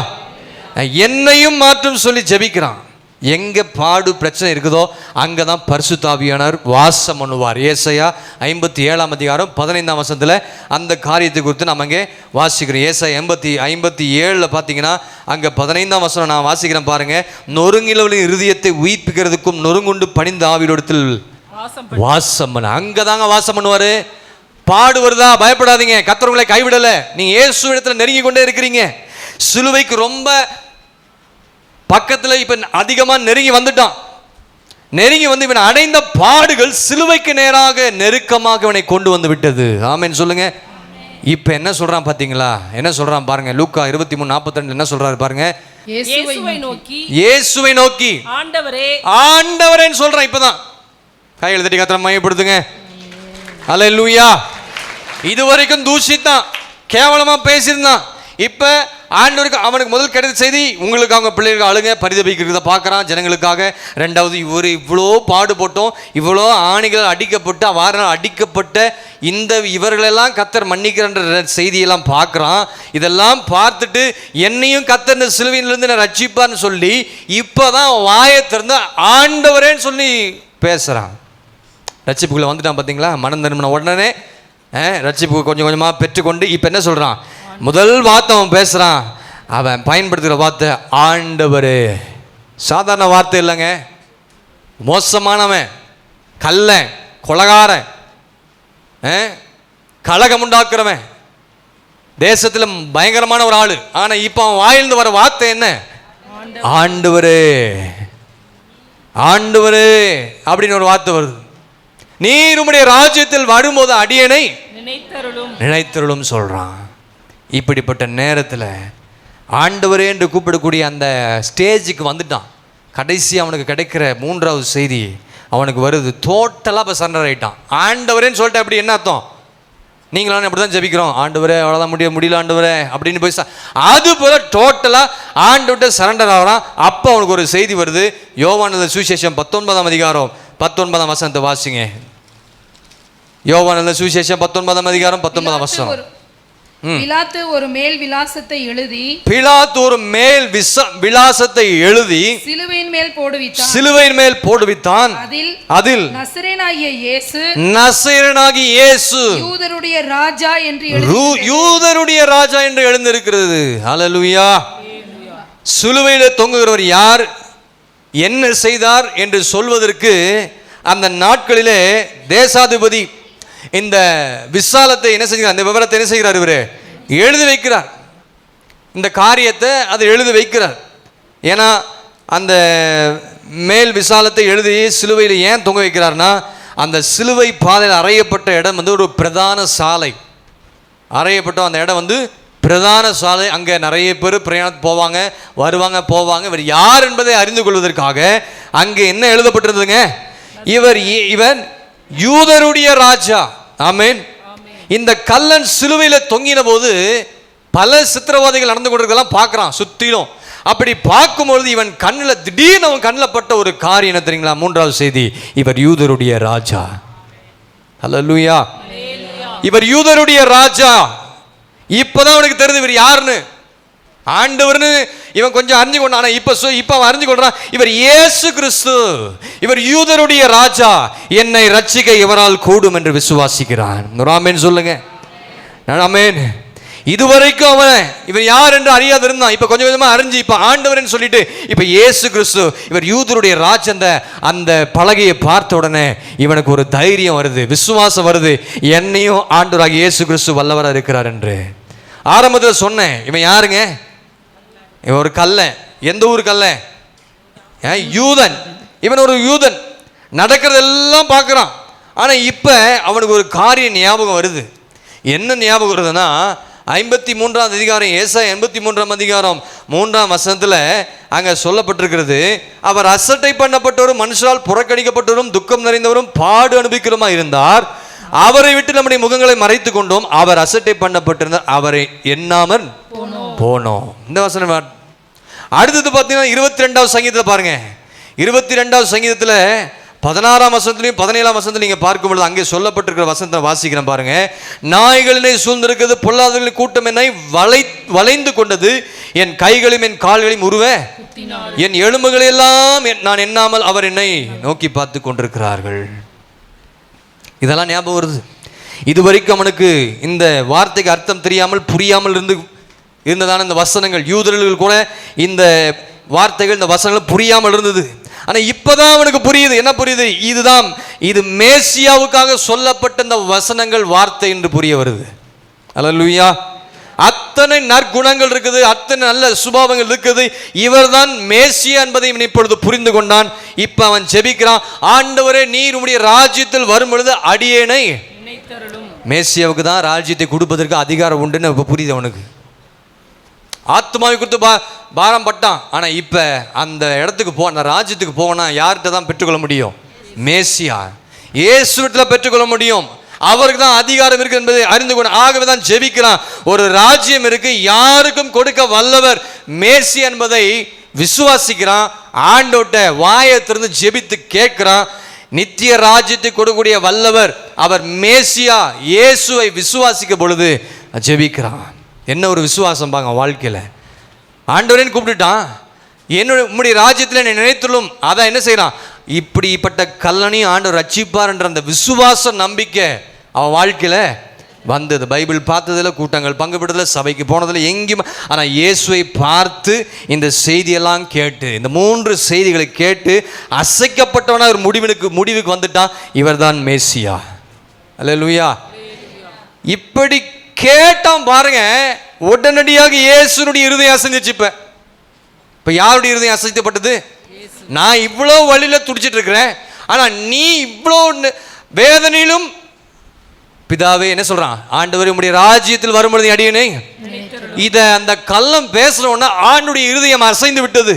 என்னையும் மாற்றும் சொல்லி ஜெபிக்கிறான். எங்கே பாடு பிரச்சனை இருக்குதோ அங்கே தான் பரிசுத்த ஆவியானவர் வாசம் பண்ணுவார். ஏசாயா 57ஆம் அதிகாரம் 15ஆம் வசனத்தில் அந்த காரியத்தை குறித்து நம்ம அங்கே வாசிக்கிறோம். ஏசாயா 57 பார்த்தீங்கன்னா அங்கே 15ஆம் வசனம் நான் வாசிக்கிறேன் பாருங்க. நொறுங்கிலவளின் இருதயத்தை உயிர்ப்பிக்கிறதுக்கும் நொறுங்குண்டு பணிந்த ஆவியிடத்தில் வாசம் பண்ண, அங்கே தாங்க வாசம் பண்ணுவார். பாடு வருதா பயப்படாதீங்க, கர்த்தர் உங்களை கைவிடலை. நீங்கள் இயேசு இடத்துல நெருங்கி கொண்டே இருக்கிறீங்க. சிலுவைக்கு ரொம்ப பக்கத்தில் இப்ப அதிகமா நெருங்கி வந்துட்டான். நெருங்கி வந்து இவன் அடைந்த பாடுகள் சிலுவைக்கு நேராக நெருக்கமாக இவனை கொண்டு வந்து விட்டது. ஆமென் சொல்லுங்க. இப்ப என்ன சொல்றான் பாத்தீங்களா? என்ன சொல்றான் பாருங்க. லூக்கா 23:42 என்ன சொல்றாரு பாருங்க. இயேசுவை நோக்கி ஆண்டவரே ஆண்டவரேன்னு சொல்றான். இப்பதான் கையில் தட்டி கர்த்தரை மையப்படுத்துங்க. அல்லேலூயா. இதுவரைக்கும் தூஷித்தான், கேவலமா பேசியிருந்தான். இப்ப ஆண்டவருக்கு அவனுக்கு முதல் கிடைத்த செய்தி, உங்களுக்கு அவங்க பிள்ளைகளுக்கு அழுங்க பரிதபிக்கிறத பார்க்குறான் ஜனங்களுக்காக. 2வது, இவர் இவ்வளோ பாடுபட்டோம், இவ்வளோ ஆணிகள் அடிக்கப்பட்டு அவ்வாறு அடிக்கப்பட்ட இந்த இவர்களெல்லாம் கர்த்தர் மன்னிக்கிறன்ற செய்தியெல்லாம் பார்க்குறான். இதெல்லாம் பார்த்துட்டு என்னையும் கர்த்தர் இந்த சிலுவையிலிருந்து நான் ரட்சிப்பான்னு சொல்லி இப்போதான் வாயை திறந்து ஆண்டவரேன்னு சொல்லி பேசுகிறான். ரட்சிப்புக்குள்ளே வந்துட்டான் பார்த்தீங்களா? மனம் திரும்பின உடனே ரட்சிப்பு கொஞ்சம் கொஞ்சமாக பெற்றுக்கொண்டு இப்போ என்ன சொல்கிறான்? முதல் வார்த்தை அவன் பேசுகிறான். அவன் பயன்படுத்துகிற வார்த்தை ஆண்டவரே. சாதாரண வார்த்தை இல்லைங்க. மோசமானவன், கள்ளன், கொலகாரன், கலகம் உண்டாக்குறவன், தேசத்தில் பயங்கரமான ஒரு ஆளு. ஆனால் இப்போ அவன் வாயிலிருந்து வர வார்த்தை என்ன? ஆண்டவரே, ஆண்டவரே அப்படின்னு ஒரு வார்த்தை வருது. நீர் உம்முடைய ராஜ்யத்தில் வரும்போது அடியனை நினைத்தருளும் சொல்றான். இப்படிப்பட்ட நேரத்தில் ஆண்டவரே என்று கூப்பிடக்கூடிய அந்த ஸ்டேஜுக்கு வந்துட்டான். கடைசி அவனுக்கு கிடைக்கிற 3வது செய்தி அவனுக்கு வருது. டோட்டலாக இப்போ சரண்டர் ஆகிட்டான். ஆண்டவரேன்னு சொல்லிட்டு அப்படி என்ன அர்த்தம்? நீங்களாம் அப்படி தான் ஜெபிக்கிறோம், ஆண்டவரே அவ்வளோதான் முடியல ஆண்டவரே அப்படின்னு போய் அது போல டோட்டலாக ஆண்டவர்கிட்ட சரண்டர் ஆகிறான். அப்போ அவனுக்கு ஒரு செய்தி வருது. யோவான் சுவிசேஷம் 19ஆம் அதிகாரம் 19ஆம் வசனத்தை வாசிங்க. யோவான் சுவிசேஷம் 19ஆம் அதிகாரம் 19ஆம் வசனம். பிலாத்து ஒரு மேல் விலாசத்தை எழுதி எழுதி சிலுவையின் மேல் போடுவித்தான். அதில் நசரேயனாகிய இயேசு யூதருடைய ராஜா என்று எழுந்திருக்கிறது. ஹல்லேலூயா. சிலுவையிலே தொங்குகிறவர் யார், என்ன செய்தார் என்று சொல்வதற்கு அந்த நாட்களிலே தேசாதிபதி இந்த விசாலத்தை என்ன செய்கிறார், இந்த விவரத்தை என்ன செய்கிறார், இவரு எழுதி வைக்கிறார். இந்த காரியத்தை அது எழுதி வைக்கிறார். ஏன்னா அந்த மேல் விசாலத்தை எழுதி சிலுவையில் ஏன் தொங்க வைக்கிறார்னா, அந்த சிலுவை பாதையில் அறையப்பட்ட இடம் ஒரு பிரதான சாலை. அறையப்பட்ட அந்த இடம் பிரதான சாலை. அங்கே நிறைய பேர் பிரயாணத்துக்கு போவாங்க, வருவாங்க, போவாங்க. இவர் யார் என்பதை அறிந்து கொள்வதற்காக அங்கே என்ன எழுதப்பட்டிருந்ததுங்க, இவன் யூதருடைய ராஜா. ஆமென். இந்த கல்லன் சிலுவையில் தொங்கின போது பல சித்திரவாதிகள் நடந்து கொண்டிருக்கலாம் பார்க்குறான் சுற்றிலும். அப்படி பார்க்கும்பொழுது இவன் கண்ணில் திடீர்னு அவன் கண்ணில் பட்ட ஒரு காரியம் என்ன தெரியுங்களா? 3வது செய்தி, இவர் யூதருடைய ராஜா. ஹல்லேலூயா. இவர் யூதருடைய ராஜா. இப்போதான் அவனுக்கு தெரியுது இவர் யாருன்னு, ஆண்டவர்னு இவன் கொஞ்சம் அறிஞ்சு கொண்டான். ஆனால் இப்போ அவன் அறிஞ்சு கொள்றான், இவர் இயேசு கிறிஸ்து, இவர் யூதருடைய ராஜா, என்னை ரட்சிக்க இவரால் கூடும் என்று விசுவாசிக்கிறான். ஆமென் சொல்லுங்க. ஆமென். இதுவரைக்கும் அவன் இவர் யார் என்று அறியாது இருந்தான். இப்போ கொஞ்சம் கொஞ்சமாக அறிஞ்சு இப்போ ஆண்டவர்னு சொல்லிட்டு இப்போ இயேசு கிறிஸ்து இவர் யூதருடைய ராஜா. அந்த பலகையை பார்த்த உடனே இவனுக்கு ஒரு தைரியம் வருது, விசுவாசம் வருது, என்னையும் ஆண்டவராக இயேசு கிறிஸ்து வல்லவராக இருக்கிறார் என்று. ஆரம்பத்தில் சொன்னேன், இவன் யாருங்க? இவன் ஒரு கல்லன். எந்த ஊர் கல்லன்? யூதன். இவன் ஒரு யூதன், நடக்கிறதெல்லாம் பார்க்குறான். ஆனால் இப்போ அவனுக்கு ஒரு காரியம் ஞாபகம் வருது. என்ன ஞாபகம் வருதுன்னா, 53ஆம் அதிகாரம், ஏசாயா 83ஆம் அதிகாரம் 3ஆம் வசனத்தில் அங்கே சொல்லப்பட்டிருக்கிறது, அவர் அசட்டை பண்ணப்பட்டவரும் மனுஷரால் புறக்கணிக்கப்பட்டவரும் துக்கம் நிறைந்தவரும் பாடு அனுபவிக்கிறவருமா இருந்தார். அவரை விட்டு நம்முடைய முகங்களை மறைத்து கொண்டோம், அவர் அசட்டை பண்ணப்பட்டிருந்தார், அவரை எண்ணாமல் போனோம். இந்த வசனம். அடுத்தது பார்த்தீங்கன்னா 22வது சங்கீதத்தில் பாருங்க. 22வது சங்கீதத்தில் 16ஆம் வசனத்திலையும் 17ஆம் வசனத்தில் நீங்கள் பார்க்கும் பொழுது அங்கே சொல்லப்பட்டிருக்கிற வசனத்தை வாசிக்கிறேன் பாருங்க. நாய்களினை சூழ்ந்திருக்கிறது, பொல்லாதவர்களின் கூட்டம் என்னை வளைந்து கொண்டது, என் கைகளையும் என் கால்களையும் உருவ என் எலும்புகளை எல்லாம் நான் எண்ணாமல் அவர் என்னை நோக்கி பார்த்து கொண்டிருக்கிறார்கள். இதெல்லாம் ஞாபகம் வருது. இதுவரைக்கும் அவனுக்கு இந்த வார்த்தைக்கு அர்த்தம் தெரியாமல் புரியாமல் இருந்ததான இந்த வசனங்கள், யூதர்கள் கூட இந்த வார்த்தைகள் இந்த வசனங்கள் புரியாமல் இருந்தது. ஆனால் இப்போதான் அவனுக்கு புரியுது. என்ன புரியுது? இது மேசியாவுக்காக சொல்லப்பட்ட இந்த வசனங்கள் வார்த்தை என்று புரிய வருது. அல்லேலூயா. அத்தனை நற்குணங்கள் இருக்குது, அத்தனை நல்ல சுபாவங்கள் இருக்குது. இவர் தான் மேசியா என்பதை இவன் இப்பொழுது புரிந்து கொண்டான். இப்போ அவன் ஜெபிக்கிறான், ஆண்டவரே நீர் உம்முடைய ராஜ்யத்தில் வரும் பொழுது அடியேனை மேசியாவுக்கு தான் ராஜ்யத்தை கொடுப்பதற்கு அதிகாரம் உண்டுன்னு இப்போ புரியுது அவனுக்கு. ஆத்மாவை கொடுத்து பாரம் பட்டான். ஆனால் இப்போ அந்த இடத்துக்கு அந்த ராஜ்யத்துக்கு போனால் யார்கிட்ட தான் பெற்றுக்கொள்ள முடியும்? மேசியா இயேசுவிடத்தில் பெற்றுக்கொள்ள முடியும். அவருக்கு தான் அதிகாரம் இருக்கு என்பதை அறிந்து கொண்டு ஆகவே தான் ஜெபிக்கிறான். ஒரு ராஜ்யம் இருக்கு, யாருக்கும் கொடுக்க வல்லவர் மேசியா என்பதை விசுவாசிக்கிறான். ஆண்டோட்ட வாயை திறந்து ஜெபித்து கேட்கிறான். நித்திய ராஜ்யத்தை கொடுக்கக்கூடிய வல்லவர் அவர் மேசியா இயேசுவை விசுவாசிக்க பொழுது ஜெபிக்கிறான். என்ன ஒரு விசுவாசம் பாங்க வாழ்க்கையில். ஆண்டவரேன்னு கூப்பிட்டுட்டான், உம்முடைய ராஜ்யத்தில் என்னை நினைத்துள்ளும். அதான் என்ன செய்யறான், இப்படிப்பட்ட கல்லனையும் ஆண்டவர் ரட்சிப்பார் என்ற அந்த விசுவாச நம்பிக்கை அவன் வாழ்க்கையில் வந்தது. பைபிள் பார்த்ததில், கூட்டங்கள் பங்கு பெற்றதில், சபைக்கு போனதில் எங்கேயும். ஆனால் இயேசுவை பார்த்து இந்த செய்தியெல்லாம் கேட்டு, இந்த 3 செய்திகளை கேட்டு அசைக்கப்பட்டவனா ஒரு முடிவுக்கு வந்துட்டான், இவர் தான் மேசியா. அல்லேலூயா. இப்படி கேட்டான் பாருங்க, உடனடியாக இயேசுனுடைய இருதயம் அசைஞ்சிச்சு. இப்போ யாருடைய இருதயம் அசைக்கப்பட்டது? நான் இவ்வளோ வழியில் துடிச்சிட்டு இருக்கிறேன், ஆனால் நீ இவ்வளோ வேதனையிலும் பிதாவே என்ன சொல்றான், ஆண்டவர் உம்முடைய ராஜ்யத்தில் வரும்பொழுது அடியேனை. இதை அந்த கள்ளம் பேசுறோன்னா ஆண்டுடைய இருதயம் அசைந்து விட்டது.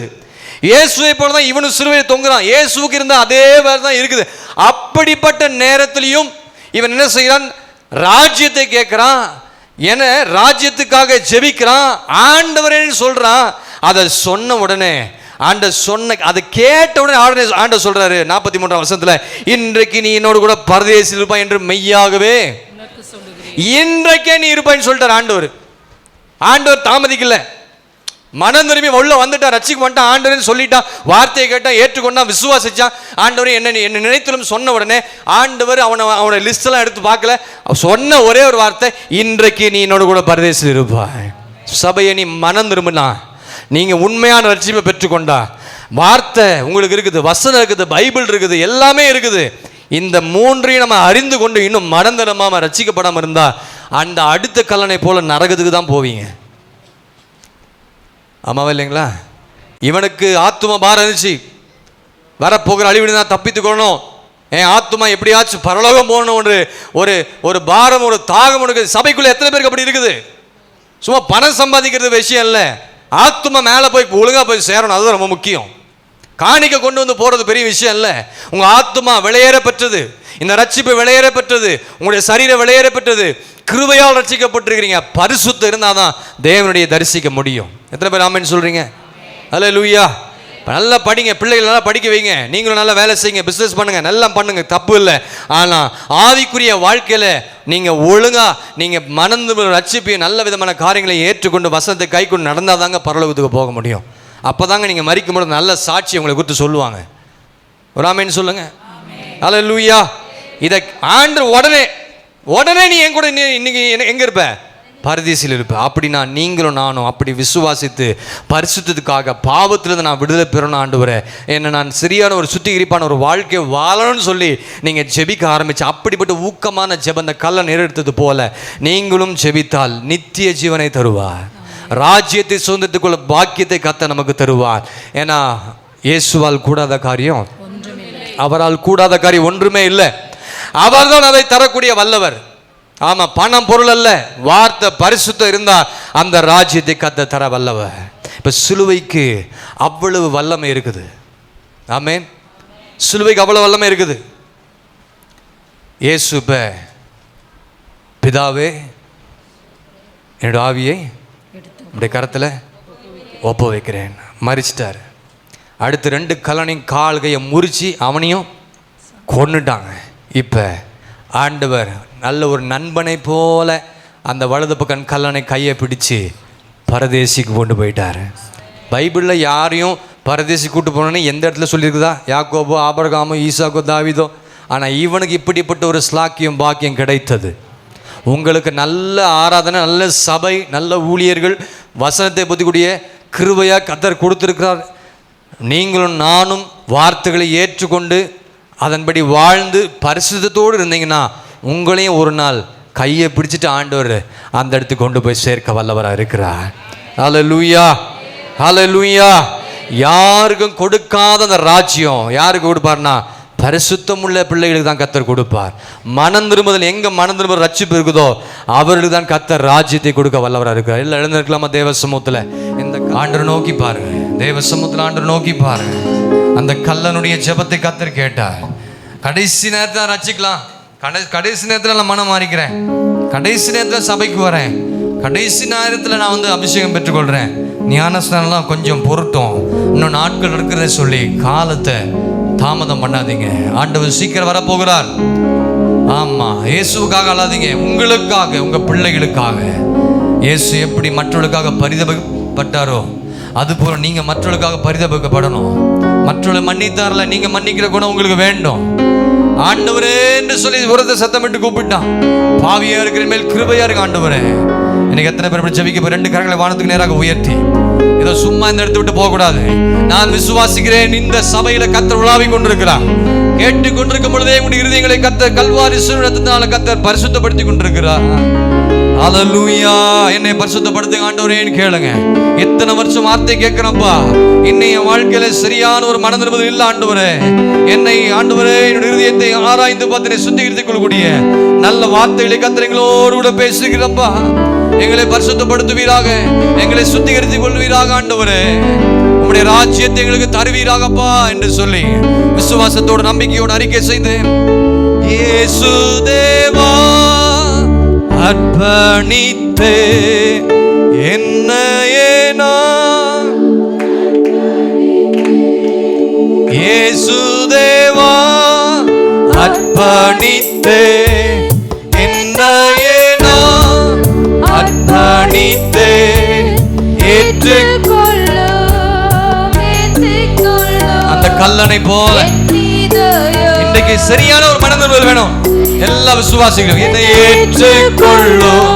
இயேசுவை போல தான் இவனு சிலுவையில் தொங்குறான். இயேசுக்கு இருந்த அதே வேலை தான் இருக்குது. அப்படிப்பட்ட நேரத்திலையும் இவன் என்ன செய்கிறான், ராஜ்யத்தை கேட்கிறான், என ராஜ்யத்துக்காக ஜெபிக்கிறான். ஆண்டவரேன்னு சொல்றான். அதை சொன்ன உடனே அதை கேட்ட உடனே ஆண்டவர் சொல்றாரு 43ஆம் வசனத்துல, இன்றைக்கு நீ என்னோடு கூட பரதேசில் இருப்பாய் என்று மெய்யாகவே இன்றைக்கே நீ இருப்பாய்ன்னு சொல்லிட்டார் ஆண்டவர். ஆண்டவர் தாமதிக்கல, மனம் திரும்பி உள்ள வந்துட்டான், ரட்சிக்க வந்துட்டான். ஆண்டவர்னு சொல்லிட்டான், வார்த்தையை கேட்டான், ஏற்றுக்கொண்டான், விசுவாசிச்சான். ஆண்டவர் என்ன நினைத்தலும் சொன்ன உடனே ஆண்டவர் அவனோட லிஸ்ட் எல்லாம் எடுத்து பார்க்கல, சொன்ன ஒரே ஒரு வார்த்தை, இன்றைக்கு நீ என்னோட கூட பரதேசில் இருப்பாய். சபையை நீ மனம் திரும்பினா, நீங்க உண்மையான ரட்சிப்பை பெற்றுக்கொண்டா, வார்த்தை உங்களுக்கு இருக்குது, வசனம் இருக்குது, பைபிள் இருக்குது, எல்லாமே இருக்குது. இந்த மூன்றையும் நம்ம அறிந்து கொண்டு இன்னும் மனம் திரும்பாம ரட்சிக்கப்படாம இருந்தா அந்த அடுத்த கல்லனை போல நரகத்துக்கு தான் போவீங்க. ஆமாவா இல்லைங்களா? இவனுக்கு ஆத்தும பாரம் இருந்துச்சு, வரப்போகிற அழிவு நான் தப்பித்துக்கணும், என் ஆத்துமா எப்படியாச்சும் பரலோகம் போகணும், ஒரு ஒரு பாரம், ஒரு தாகம் இருக்குது. சபைக்குள்ள எத்தனை பேருக்கு அப்படி இருக்குது? சும்மா பணம் சம்பாதிக்கிறது விஷயம் இல்லை, ஆத்துமா மேலே போய் ஒழுங்காக போய் சேரணும், அதுதான் ரொம்ப முக்கியம். காணிக்க கொண்டு வந்து போகிறது பெரிய விஷயம் இல்லை. உங்கள் ஆத்துமா விளையேற பெற்றது, இந்த ரட்சிப்பு விளையேற பெற்றது, உங்களுடைய சரீரம் விளையேற பெற்றது, கிருபையால் ரட்சிக்கப்பட்டிருக்கிறீங்க. பரிசுத்தம் இருந்தால் தான் தேவனுடைய தரிசிக்க முடியும். எத்தனை பேர் ஆமென் சொல்கிறீங்க? அல்லேலூயா. நல்லா படிங்க, பிள்ளைகள் நல்லா படிக்க வைங்க, நீங்களும் நல்லா வேலை செய்யுங்க, பிஸ்னஸ் பண்ணுங்க, நல்லா பண்ணுங்க, தப்பு இல்லை. ஆனால் ஆவிக்குரிய வாழ்க்கையில் நீங்கள் ஒழுங்காக நீங்கள் மனந்து ரட்சிப்பி நல்ல விதமான காரியங்களை ஏற்றுக்கொண்டு வசனத்தை கை கொண்டு நடந்தால் தாங்க பரலோகத்துக்கு போக முடியும். அப்போ தாங்க நீங்கள் மரிக்கும் பொழுது நல்ல சாட்சி உங்களை குறித்து சொல்லுவாங்க. ஒரு ஆமென் சொல்லுங்க. அல்லேலூயா. இதை ஆண்டு உடனே நீ என் கூட இன்னைக்கு எங்கே இருப்ப? பரதேசில் இருப்ப. அப்படின்னா நீங்களும் நானும் அப்படி விசுவாசித்து பரிசுத்தத்துக்காக பாவத்திலிருந்து நான் விடுதலை பெறணும், ஆண்டவரே என்ன நான் சரியான ஒரு சுத்திகரிப்பான ஒரு வாழ்க்கை வாழணும்னு சொல்லி நீங்கள் ஜெபிக்க ஆரம்பிச்சு, அப்படிப்பட்ட ஊக்கமான ஜெபம் அந்த கல்லை நிறைவேற்றது போல நீங்களும் ஜெபித்தால் நித்திய ஜீவனை தருவார், ராஜ்யத்தை சுதந்திரத்துக்குள்ள பாக்கியத்தை கத்த நமக்கு தருவார். ஏன்னா இயேசுவால் கூடாத காரியம், அவரால் கூடாத காரியம் ஒன்றுமே இல்லை. அவர்தான் அதை தரக்கூடிய வல்லவர். ஆமா, பணம் பொருள் அல்ல, வார்த்தை பரிசுத்தம் இருந்தா அந்த ராஜ்யத்தை கத்த தர வல்லவர். இப்ப சிலுவைக்கு அவ்வளவு வல்லமை இருக்குது. ஆமென். சிலுவைக்கு அவ்வளவு வல்லமை இருக்குது. இயேசு இப்ப பிதாவே என்னோட ஆவியை உடைய கரத்துல ஒப்ப வைக்கிறேன், மறிச்சிட்டார். அடுத்து 2 கல்லனையும் கால் கையை முறிச்சு அவனையும் கொன்னுட்டாங்க. இப்ப ஆண்டவர் நல்ல ஒரு நண்பனை போல அந்த வலது பக்கம் கல்லனை கையை பிடிச்சு பரதேசிக்கு கொண்டு போயிட்டார். பைபிளில் யாரையும் பரதேசி கூட்டு போனோன்னு எந்த இடத்துல சொல்லியிருக்குதா? யாக்கோபோ, ஆபிரகாமோ, ஈசாக்கோ, தாவீதோ. ஆனால் இவனுக்கு இப்படிப்பட்ட ஒரு ஸ்லாக்கியம் பாக்கியம் கிடைத்தது. உங்களுக்கு நல்ல ஆராதனை, நல்ல சபை, நல்ல ஊழியர்கள், வசனத்தை பற்றிக்கூடிய கிருபையாக கர்த்தர் கொடுத்துருக்கிறார். நீங்களும் நானும் வார்த்தைகளை ஏற்றுக்கொண்டு அதன்படி வாழ்ந்து பரிசுத்தத்தோடு இருந்தீங்கன்னா உங்களையும் ஒரு நாள் கையை பிடிச்சிட்டு ஆண்டவர் அந்த இடத்துக்கு கொண்டு போய் சேர்க்க வல்லவராக இருக்கிறார். ஹல்லேலூயா, ஹல்லேலூயா. யாருக்கும் கொடுக்காத அந்த ராஜ்யம் யாருக்கு கொடுப்பார்னா பரிசுத்தம் உள்ள பிள்ளைகளுக்கு தான் கர்த்தர் கொடுப்பார். மனம் திரும்புதல், எங்க மனம் திரும்ப ரட்சிப்பு இருக்குதோ அவர்களுக்கு தான் கர்த்தர் ராஜ்யத்தை கொடுக்க வல்லவராக இருக்கிறார். எல்லாம் எழுந்திருக்கலாமா? தேவ சமூகத்தில் இந்த ஆண்டவர் நோக்கி பாருங்க, தேவ சமூகத்தில் ஆண்டவர் நோக்கி பாருங்க. அந்த கல்லனுடைய ஜெபத்தை கர்த்தர் கேட்டார். கடைசி நேரத்தில் ரட்சிக்கலாம், கடைசி நேரத்தில் நான் மனம் மாறிக்கிறேன், கடைசி நேரத்தில் சபைக்கு வரேன், கடைசி நேரத்தில் நான் அபிஷேகம் பெற்றுக்கொள்கிறேன், ஞானஸ்நானம்லாம் கொஞ்சம் பொருட்டும், இன்னும் நாட்கள் இருக்கிறத சொல்லி காலத்தை தாமதம் பண்ணாதீங்க. ஆண்டவர் சீக்கிரம் வரப்போகிறார். ஆமாம், இயேசுக்காக அழாதீங்க, உங்களுக்காக, உங்கள் பிள்ளைகளுக்காக. இயேசு எப்படி மற்றவர்களுக்காக பரிதபிக்கப்பட்டாரோ அதுபோல் நீங்கள் மற்றவர்களுக்காக பரிதபிக்கப்படணும். மற்றவர்களை மன்னித்தார்ல, நீங்கள் மன்னிக்கிற குணம் உங்களுக்கு வேண்டும். ஆண்டவரே என்று சொல்லி உரத்த சத்தமிட்டு கூப்பிட்டான். பாவியா இருக்கிற மேல் கிருபையா இருக்கு ஆண்டவரே. எனக்கு எத்தனை பேர் ஜெபிக்க 2 கரங்களை வானத்துக்கு நேராக உயர்த்தி, ஏதோ சும்மா இந்த இடத்தை விட்டு போகக்கூடாது. நான் விசுவாசிக்கிறேன், இந்த சபையில கர்த்தர் உலாவி கொண்டிருக்கிறார். கேட்டுக் கொண்டிருக்கும் பொழுதே உங்களுடைய இருதயங்களை கர்த்தர் கல்வாரி சிலுவையினால கர்த்தர் பரிசுத்தப்படுத்தி கொண்டிருக்கிறார். ஹல்லேலூயா. என்னை பரிசுத்தப்படுத்துங்க ஆண்டவரேன்னு கேளுங்க. எத்தனை வருஷம் வார்த்தை கேட்கிறப்பா, இன்னைய வாழ்க்கையில சரியான ஒரு மனம் திரும்புதல் இல்லை ஆண்டவரே. என்னை ஆண்டவரே என்னுடைய இருதயத்தை ஆராய்ந்து பார்த்து சுத்திகரித்துக் கொள்ளக்கூடிய நல்ல வார்த்தைகளை கர்த்தர் எங்களோடு கூட பேசுகிறப்பா. எங்களை பரிசுத்தப்படுத்துவீராக, எங்களை சுத்திகரித்துக் கொள்வீராக ஆண்டவரே. உம்முடைய ராஜ்யத்தை எங்களுக்கு தருவீராகப்பா என்று சொல்லி விசுவாசத்தோடு நம்பிக்கையோடு அறிக்கை செய்து, இயேசு தேவா அர்ப்பணித்தே என்னையே நான் இயேசுதேவா அர்ப்பணித்தே என்னையே நான் அர்ப்பணித்தே அந்த கல்லனை போல இன்றைக்கு சரியான ஒரு மனநிலை வேணும். எல்லா விசுவாசிகளும் என்னை ஏற்றுக்கொள்ளும்,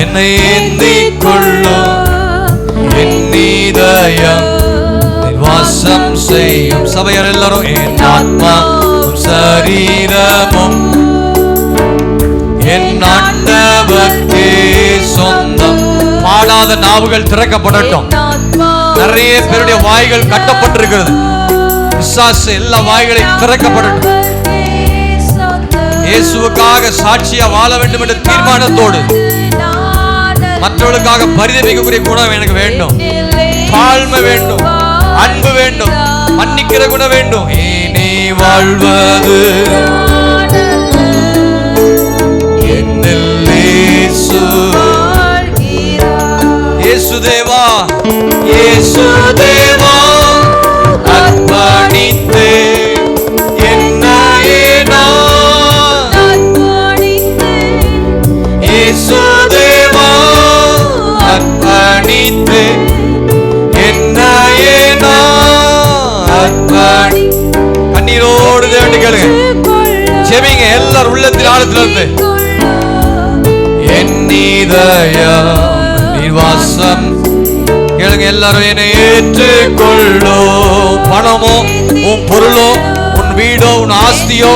என்னை ஏந்திக் கொள்ளும், என் இதயம் வாசம் செய்யும். சபையார் எல்லாரும் என் ஆத்மாவும் சரீரமும் என் ஆண்டவர்க்கே சொந்தம். பாடாத நாவுகள் திறக்கப்படட்டும். நிறைய பேருடைய வாய்கள் கட்டப்பட்டிருக்கிறது. பிசாசு எல்லா வாய்களையும் திறக்கப்படட்டும். இயேசுவுக்காக சாட்சியா வாழ வேண்டும் என்ற தீர்மானத்தோடு மற்றவர்களுக்காக பரிதபிக்கக்கூடிய குணம் எனக்கு வேண்டும், தாழ்மை வேண்டும், அன்பு வேண்டும், மன்னிக்கிற குணம் வேண்டும். இனி வாழ்வது என்னில் இயேசு, இயேசுதேவா, இயேசுதேவா அர்ப்பணித்தே என்னையே நான், இயேசுதேவா அர்ப்பணித்தே என்னையே நான். கண்ணீரோடு தேவனை கேளுங்க, செபிங்க எல்லாரும் உள்ளத்தில் ஆழத்தில் இருந்து. என் இதயம் நிவாசம் கேளுங்க எல்லாரும், என்னை ஏற்றுக்கொள்ளோ. பணமோ உன் பொருளோ உன் வீடோ உன் ஆஸ்தியோ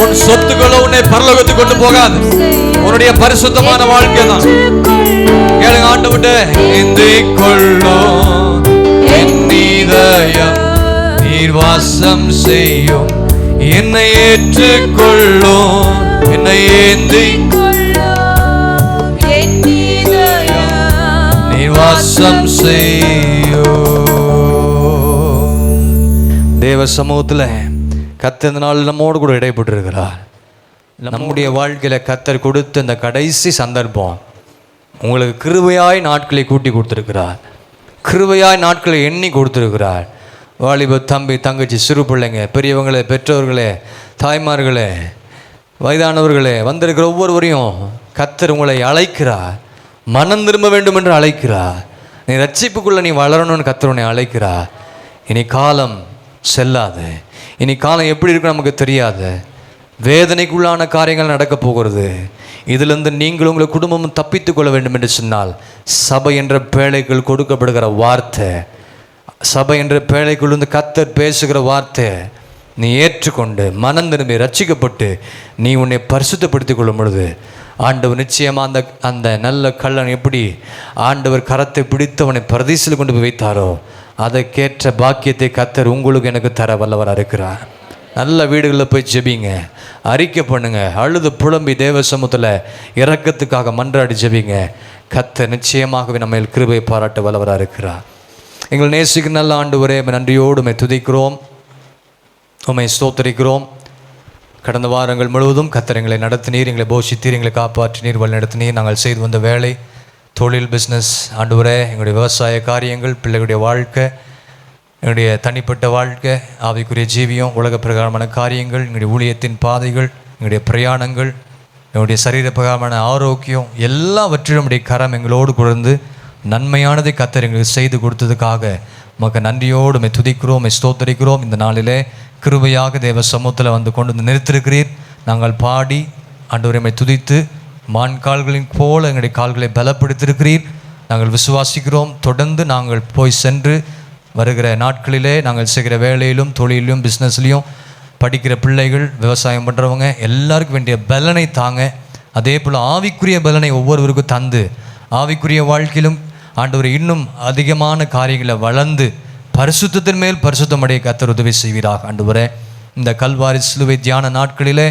உன் சொத்துக்களோ உன்னை பரலோகத்துக்கு கொண்டு போகாது. உன்னுடைய பரிசுத்தமான வாழ்க்கை தான். கேளுங்க ஆண்டவரே, ஏந்திக் கொள்ளோ என் இதயம் நீர் வாசம் செய்யும், என்னை ஏற்றுக்கொள்ளும், என்னை ஏந்திக் நீர் வாசம் செய்யும். தேவ சமூகத்தில் கர்த்தர் இந்த நாள் நம்மோடு கூட இடைப்பட்டு இருக்கிறார். நம்முடைய வாழ்க்கையில கர்த்தர் கொடுத்த இந்த கடைசி சந்தர்ப்பம் உங்களுக்கு கிருபையாய் நாட்களை கூட்டி கொடுத்திருக்கிறார், கிருபையாய் நாட்களை எண்ணி கொடுத்திருக்கிறார். வாலிப தம்பி தங்கச்சி சிறு பிள்ளைங்க, பெரியவங்களே, பெற்றோர்களே, தாய்மார்களே, வயதானவர்களே, வந்திருக்கிற ஒவ்வொருவரையும் கர்த்தர் உங்களை அழைக்கிறார். மனம் திரும்ப வேண்டும் என்று அழைக்கிறார். நீ ரட்சிப்புக்குள்ள நீ வளரணும்னு கர்த்தர் உன்னை அழைக்கிறார். இனி காலம் செல்லாது, இனி காலம் எப்படி இருக்குன்னு நமக்கு தெரியாது. வேதனைக்குள்ளான காரியங்கள் நடக்க போகிறது. இதிலிருந்து நீங்கள் உங்கள் குடும்பமும் தப்பித்து கொள்ள வேண்டும் என்று சொன்னால் சபை என்ற பேழைக்குள் கொடுக்கப்படுகிற வார்த்தை, சபை என்ற பேழைக்குள்ளிருந்து கர்த்தர் பேசுகிற வார்த்தை நீ ஏற்றுக்கொண்டு மனம் திரும்பி ரட்சிக்கப்பட்டு நீ உன்னை பரிசுத்தப்படுத்திக் கொள்ளும் பொழுது ஆண்டவர் நிச்சயமாக அந்த நல்ல கள்ளன் எப்படி ஆண்டவர் கரத்தை பிடித்தவனை பரதீசில் கொண்டு போய் வைத்தாரோ அதற்கேற்ற பாக்கியத்தை கர்த்தர் உங்களுக்கு எனக்கு தர வல்லவராக இருக்கிறார். நல்ல வீடுகளில் போய் ஜெபிங்க, அறிக்கை பண்ணுங்க, அழுது புலம்பி தேவ சமூகத்தில் இரக்கத்துக்காக மன்றாடி ஜெபிங்க. கர்த்தர் நிச்சயமாகவே நம்ம கிருபை பாராட்ட வல்லவராக இருக்கிறார். எங்கள் நேசிக்கிற நல்ல ஆண்டவரே, நன்றியோடு உம்மை துதிக்கிறோம், உம்மை ஸ்தோத்தரிக்கிறோம். கடந்த வாரங்கள் முழுவதும் கர்த்தர் எங்களை நடத்தினீர், எங்களை போஷித்தீர், எங்களை காப்பாற்றினீர், வழி நடத்தினீர். நாங்கள் செய்து வந்த வேலை, தொழில், பிஸ்னஸ், ஆண்டவரே, எங்களுடைய விவசாய காரியங்கள், பிள்ளைகளுடைய வாழ்க்கை, எங்களுடைய தனிப்பட்ட வாழ்க்கை, ஆவிக்குரிய ஜீவியம், உலக பிரகாரமான காரியங்கள், எங்களுடைய ஊழியத்தின் பாதைகள், எங்களுடைய பிரயாணங்கள், எங்களுடைய சரீர பிரகாரமான ஆரோக்கியம், எல்லாவற்றிலும் நம்முடைய கரம் எங்களோடு குழந்து நன்மையானதை கர்த்தர் எங்களுக்கு செய்து கொடுத்ததுக்காக உமக்கு நன்றியோடு உம்மை துதிக்கிறோம், உம்மை ஸ்தோத்தரிக்கிறோம். இந்த நாளிலே கிருபையாக தேவ சமூகத்தில் வந்து கொண்டு வந்து நிறுத்திருக்கிறீர். நாங்கள் பாடி ஆண்டவரை உம்மை துதித்து மான் கால்களின் போல எங்களுடைய கால்களை பலப்படுத்தியிருக்கிறீர். நாங்கள் விசுவாசிக்கிறோம். தொடர்ந்து நாங்கள் போய் சென்று வருகிற நாட்களிலே நாங்கள் செய்கிற வேலையிலும் தொழிலும் பிஸ்னஸ்லையும் படிக்கிற பிள்ளைகள், விவசாயம் பண்ணுறவங்க எல்லாருக்கும் வேண்டிய பலனை தாங்க. அதே போல் ஆவிக்குரிய பலனை ஒவ்வொருவருக்கும் தந்து ஆவிக்குரிய வாழ்க்கையிலும் ஆண்டவர் இன்னும் அதிகமான காரியங்களை வளர்ந்து பரிசுத்தத்தின் மேல் பரிசுத்தமடைய கர்த்தர் உதவி செய்வீராக. ஆண்டவரே, இந்த கல்வாரி சிலுவை தியான நாட்களிலே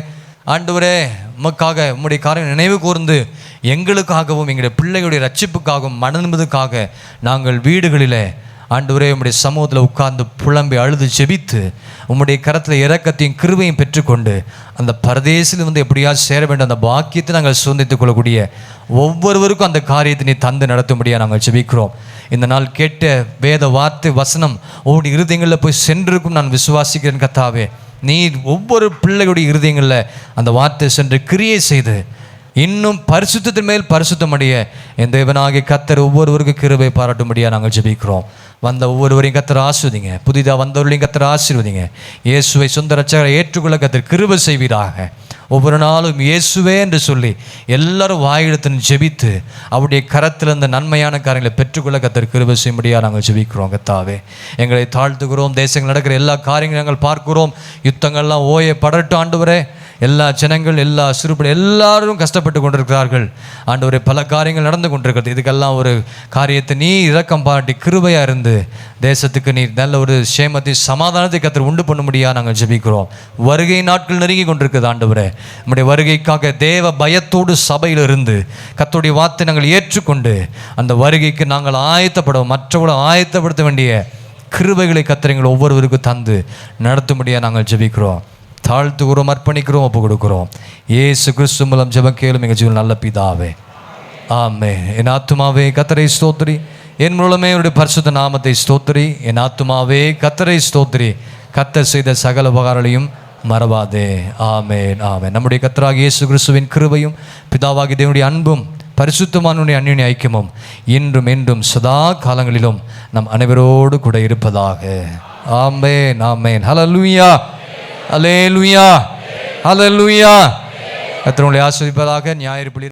ஆண்டவரே உமக்காக உம்முடைய காரியம் நினைவு கூர்ந்து எங்களுக்காகவும் எங்களுடைய பிள்ளைகளுடைய ரட்சிப்புக்காகவும் மனநிம்பதுக்காக நாங்கள் வீடுகளிலே ஆண்டவரே உம்முடைய சமூகத்தில் உட்கார்ந்து புலம்பி அழுது ஜெபித்து உம்முடைய கரத்தில் இரக்கத்தையும் கிருபையும் பெற்றுக்கொண்டு அந்த பரதேசில் வந்து எப்படியாவது சேர வேண்டும் அந்த பாக்கியத்தை நாங்கள் சுதந்தித்துக் கொள்ளக்கூடிய ஒவ்வொருவருக்கும் அந்த காரியத்தை நீ தந்து நடத்தும்படியாக நாங்கள் ஜெபிக்கிறோம். இந்த நாள் கேட்ட வேத வார்த்தை வசனம் ஒவ்வொரு இருதயங்களில் போய் சென்றிருக்கும் நான் விசுவாசிக்கிறேன் கர்த்தாவே. நீர் ஒவ்வொரு பிள்ளைகளுடைய இருதயங்களில் அந்த வார்த்தை சென்று கிரியை செய்து இன்னும் பரிசுத்தத்தின் மேல் பரிசுத்தம் அடைய என் தேவனாகிய கர்த்தர் ஒவ்வொருவருக்கும் கிருபை பாராட்டும்படியாக நாங்கள் ஜெபிக்கிறோம். வந்த ஒவ்வொருவரையும் கர்த்தர் ஆசீர்வதிங்க. புதிதாக வந்தவர்களையும் கர்த்தர் ஆசீர்வதிங்க. இயேசுவை சொந்த ரட்சகரை ஏற்றுக்கொள்ள கர்த்தர் கிருபை செய்வீராக. ஒவ்வொரு நாளும் இயேசுவே என்று சொல்லி எல்லாரும் வாயிடத்தின் ஜெபித்து அவருடைய கரத்தில் இந்த நன்மையான காரியங்களை பெற்றுக்கொள்ள கர்த்தர் கிருபை செய்யும்படியாக நாங்கள் ஜெபிக்கிறோம். கர்த்தாவே எங்களை தாழ்த்துகிறோம். தேசங்கள் நடக்கிற எல்லா காரியங்களும் நாங்கள் பார்க்கிறோம். யுத்தங்கள்லாம் ஓய படட்டும் ஆண்டவரே. எல்லா ஜனங்கள் எல்லா சிறுபடி எல்லாரும் கஷ்டப்பட்டு கொண்டிருக்கிறார்கள் ஆண்டவரே. பல காரியங்கள் நடந்து கொண்டிருக்கிறது. இதுக்கெல்லாம் ஒரு காரியத்தை நீ இரக்கம் பாராட்டி கிருபையாக இருந்து தேசத்துக்கு நீ நல்ல ஒரு சேமத்தை சமாதானத்தை கர்த்தர் உண்டு பண்ண முடியாது நாங்கள் ஜெபிக்கிறோம். வருகை நாட்கள் நெருங்கி கொண்டிருக்குது ஆண்டவரே. நம்முடைய வருகைக்காக தேவ பயத்தோடு சபையில் இருந்து கர்த்தருடைய வார்த்தை நாங்கள் ஏற்றுக்கொண்டு அந்த வருகைக்கு நாங்கள் மற்றவர்களை ஆயத்தப்படுத்த வேண்டிய கிருபைகளை கர்த்தர் எங்கள் ஒவ்வொருவருக்கும் தந்து நடத்தும்படியாக நாங்கள் ஜெபிக்கிறோம். தாழ்த்துகிறோம், அர்ப்பணிக்கிறோம், ஒப்பு கொடுக்கிறோம். இயேசு கிறிஸ்து மூலம் ஜெபம் கேளும் எங்கள் ஜீவன் நல்ல பிதாவே, ஆமென். என் ஆத்துமாவே கர்த்தரை ஸ்தோத்திரி, என் மூலமே அவருடைய பரிசுத்த நாமத்தை ஸ்தோத்திரி. என் ஆத்துமாவே கர்த்தரை ஸ்தோத்திரி, கர்த்தர் செய்த சகல உபகாரங்களையும் மறவாதே. ஆமென், ஆமென். நம்முடைய கர்த்தராகிய இயேசு கிறிஸ்துவின் கிருபையும் பிதாவாகிய தேவனுடைய அன்பும் பரிசுத்தமானுடைய அந்யோன்ய ஐக்கியமும் இன்றும் என்றும் சதா காலங்களிலும் நம் அனைவரோடு கூட இருப்பதாக. ஆமென், ஆமென். ஹல்லேலூயா, அல்லேலூயா, அல்லேலூயா. கர்த்தர் உங்களை ஆசீர்வதிப்பதாக. ஞாயிறு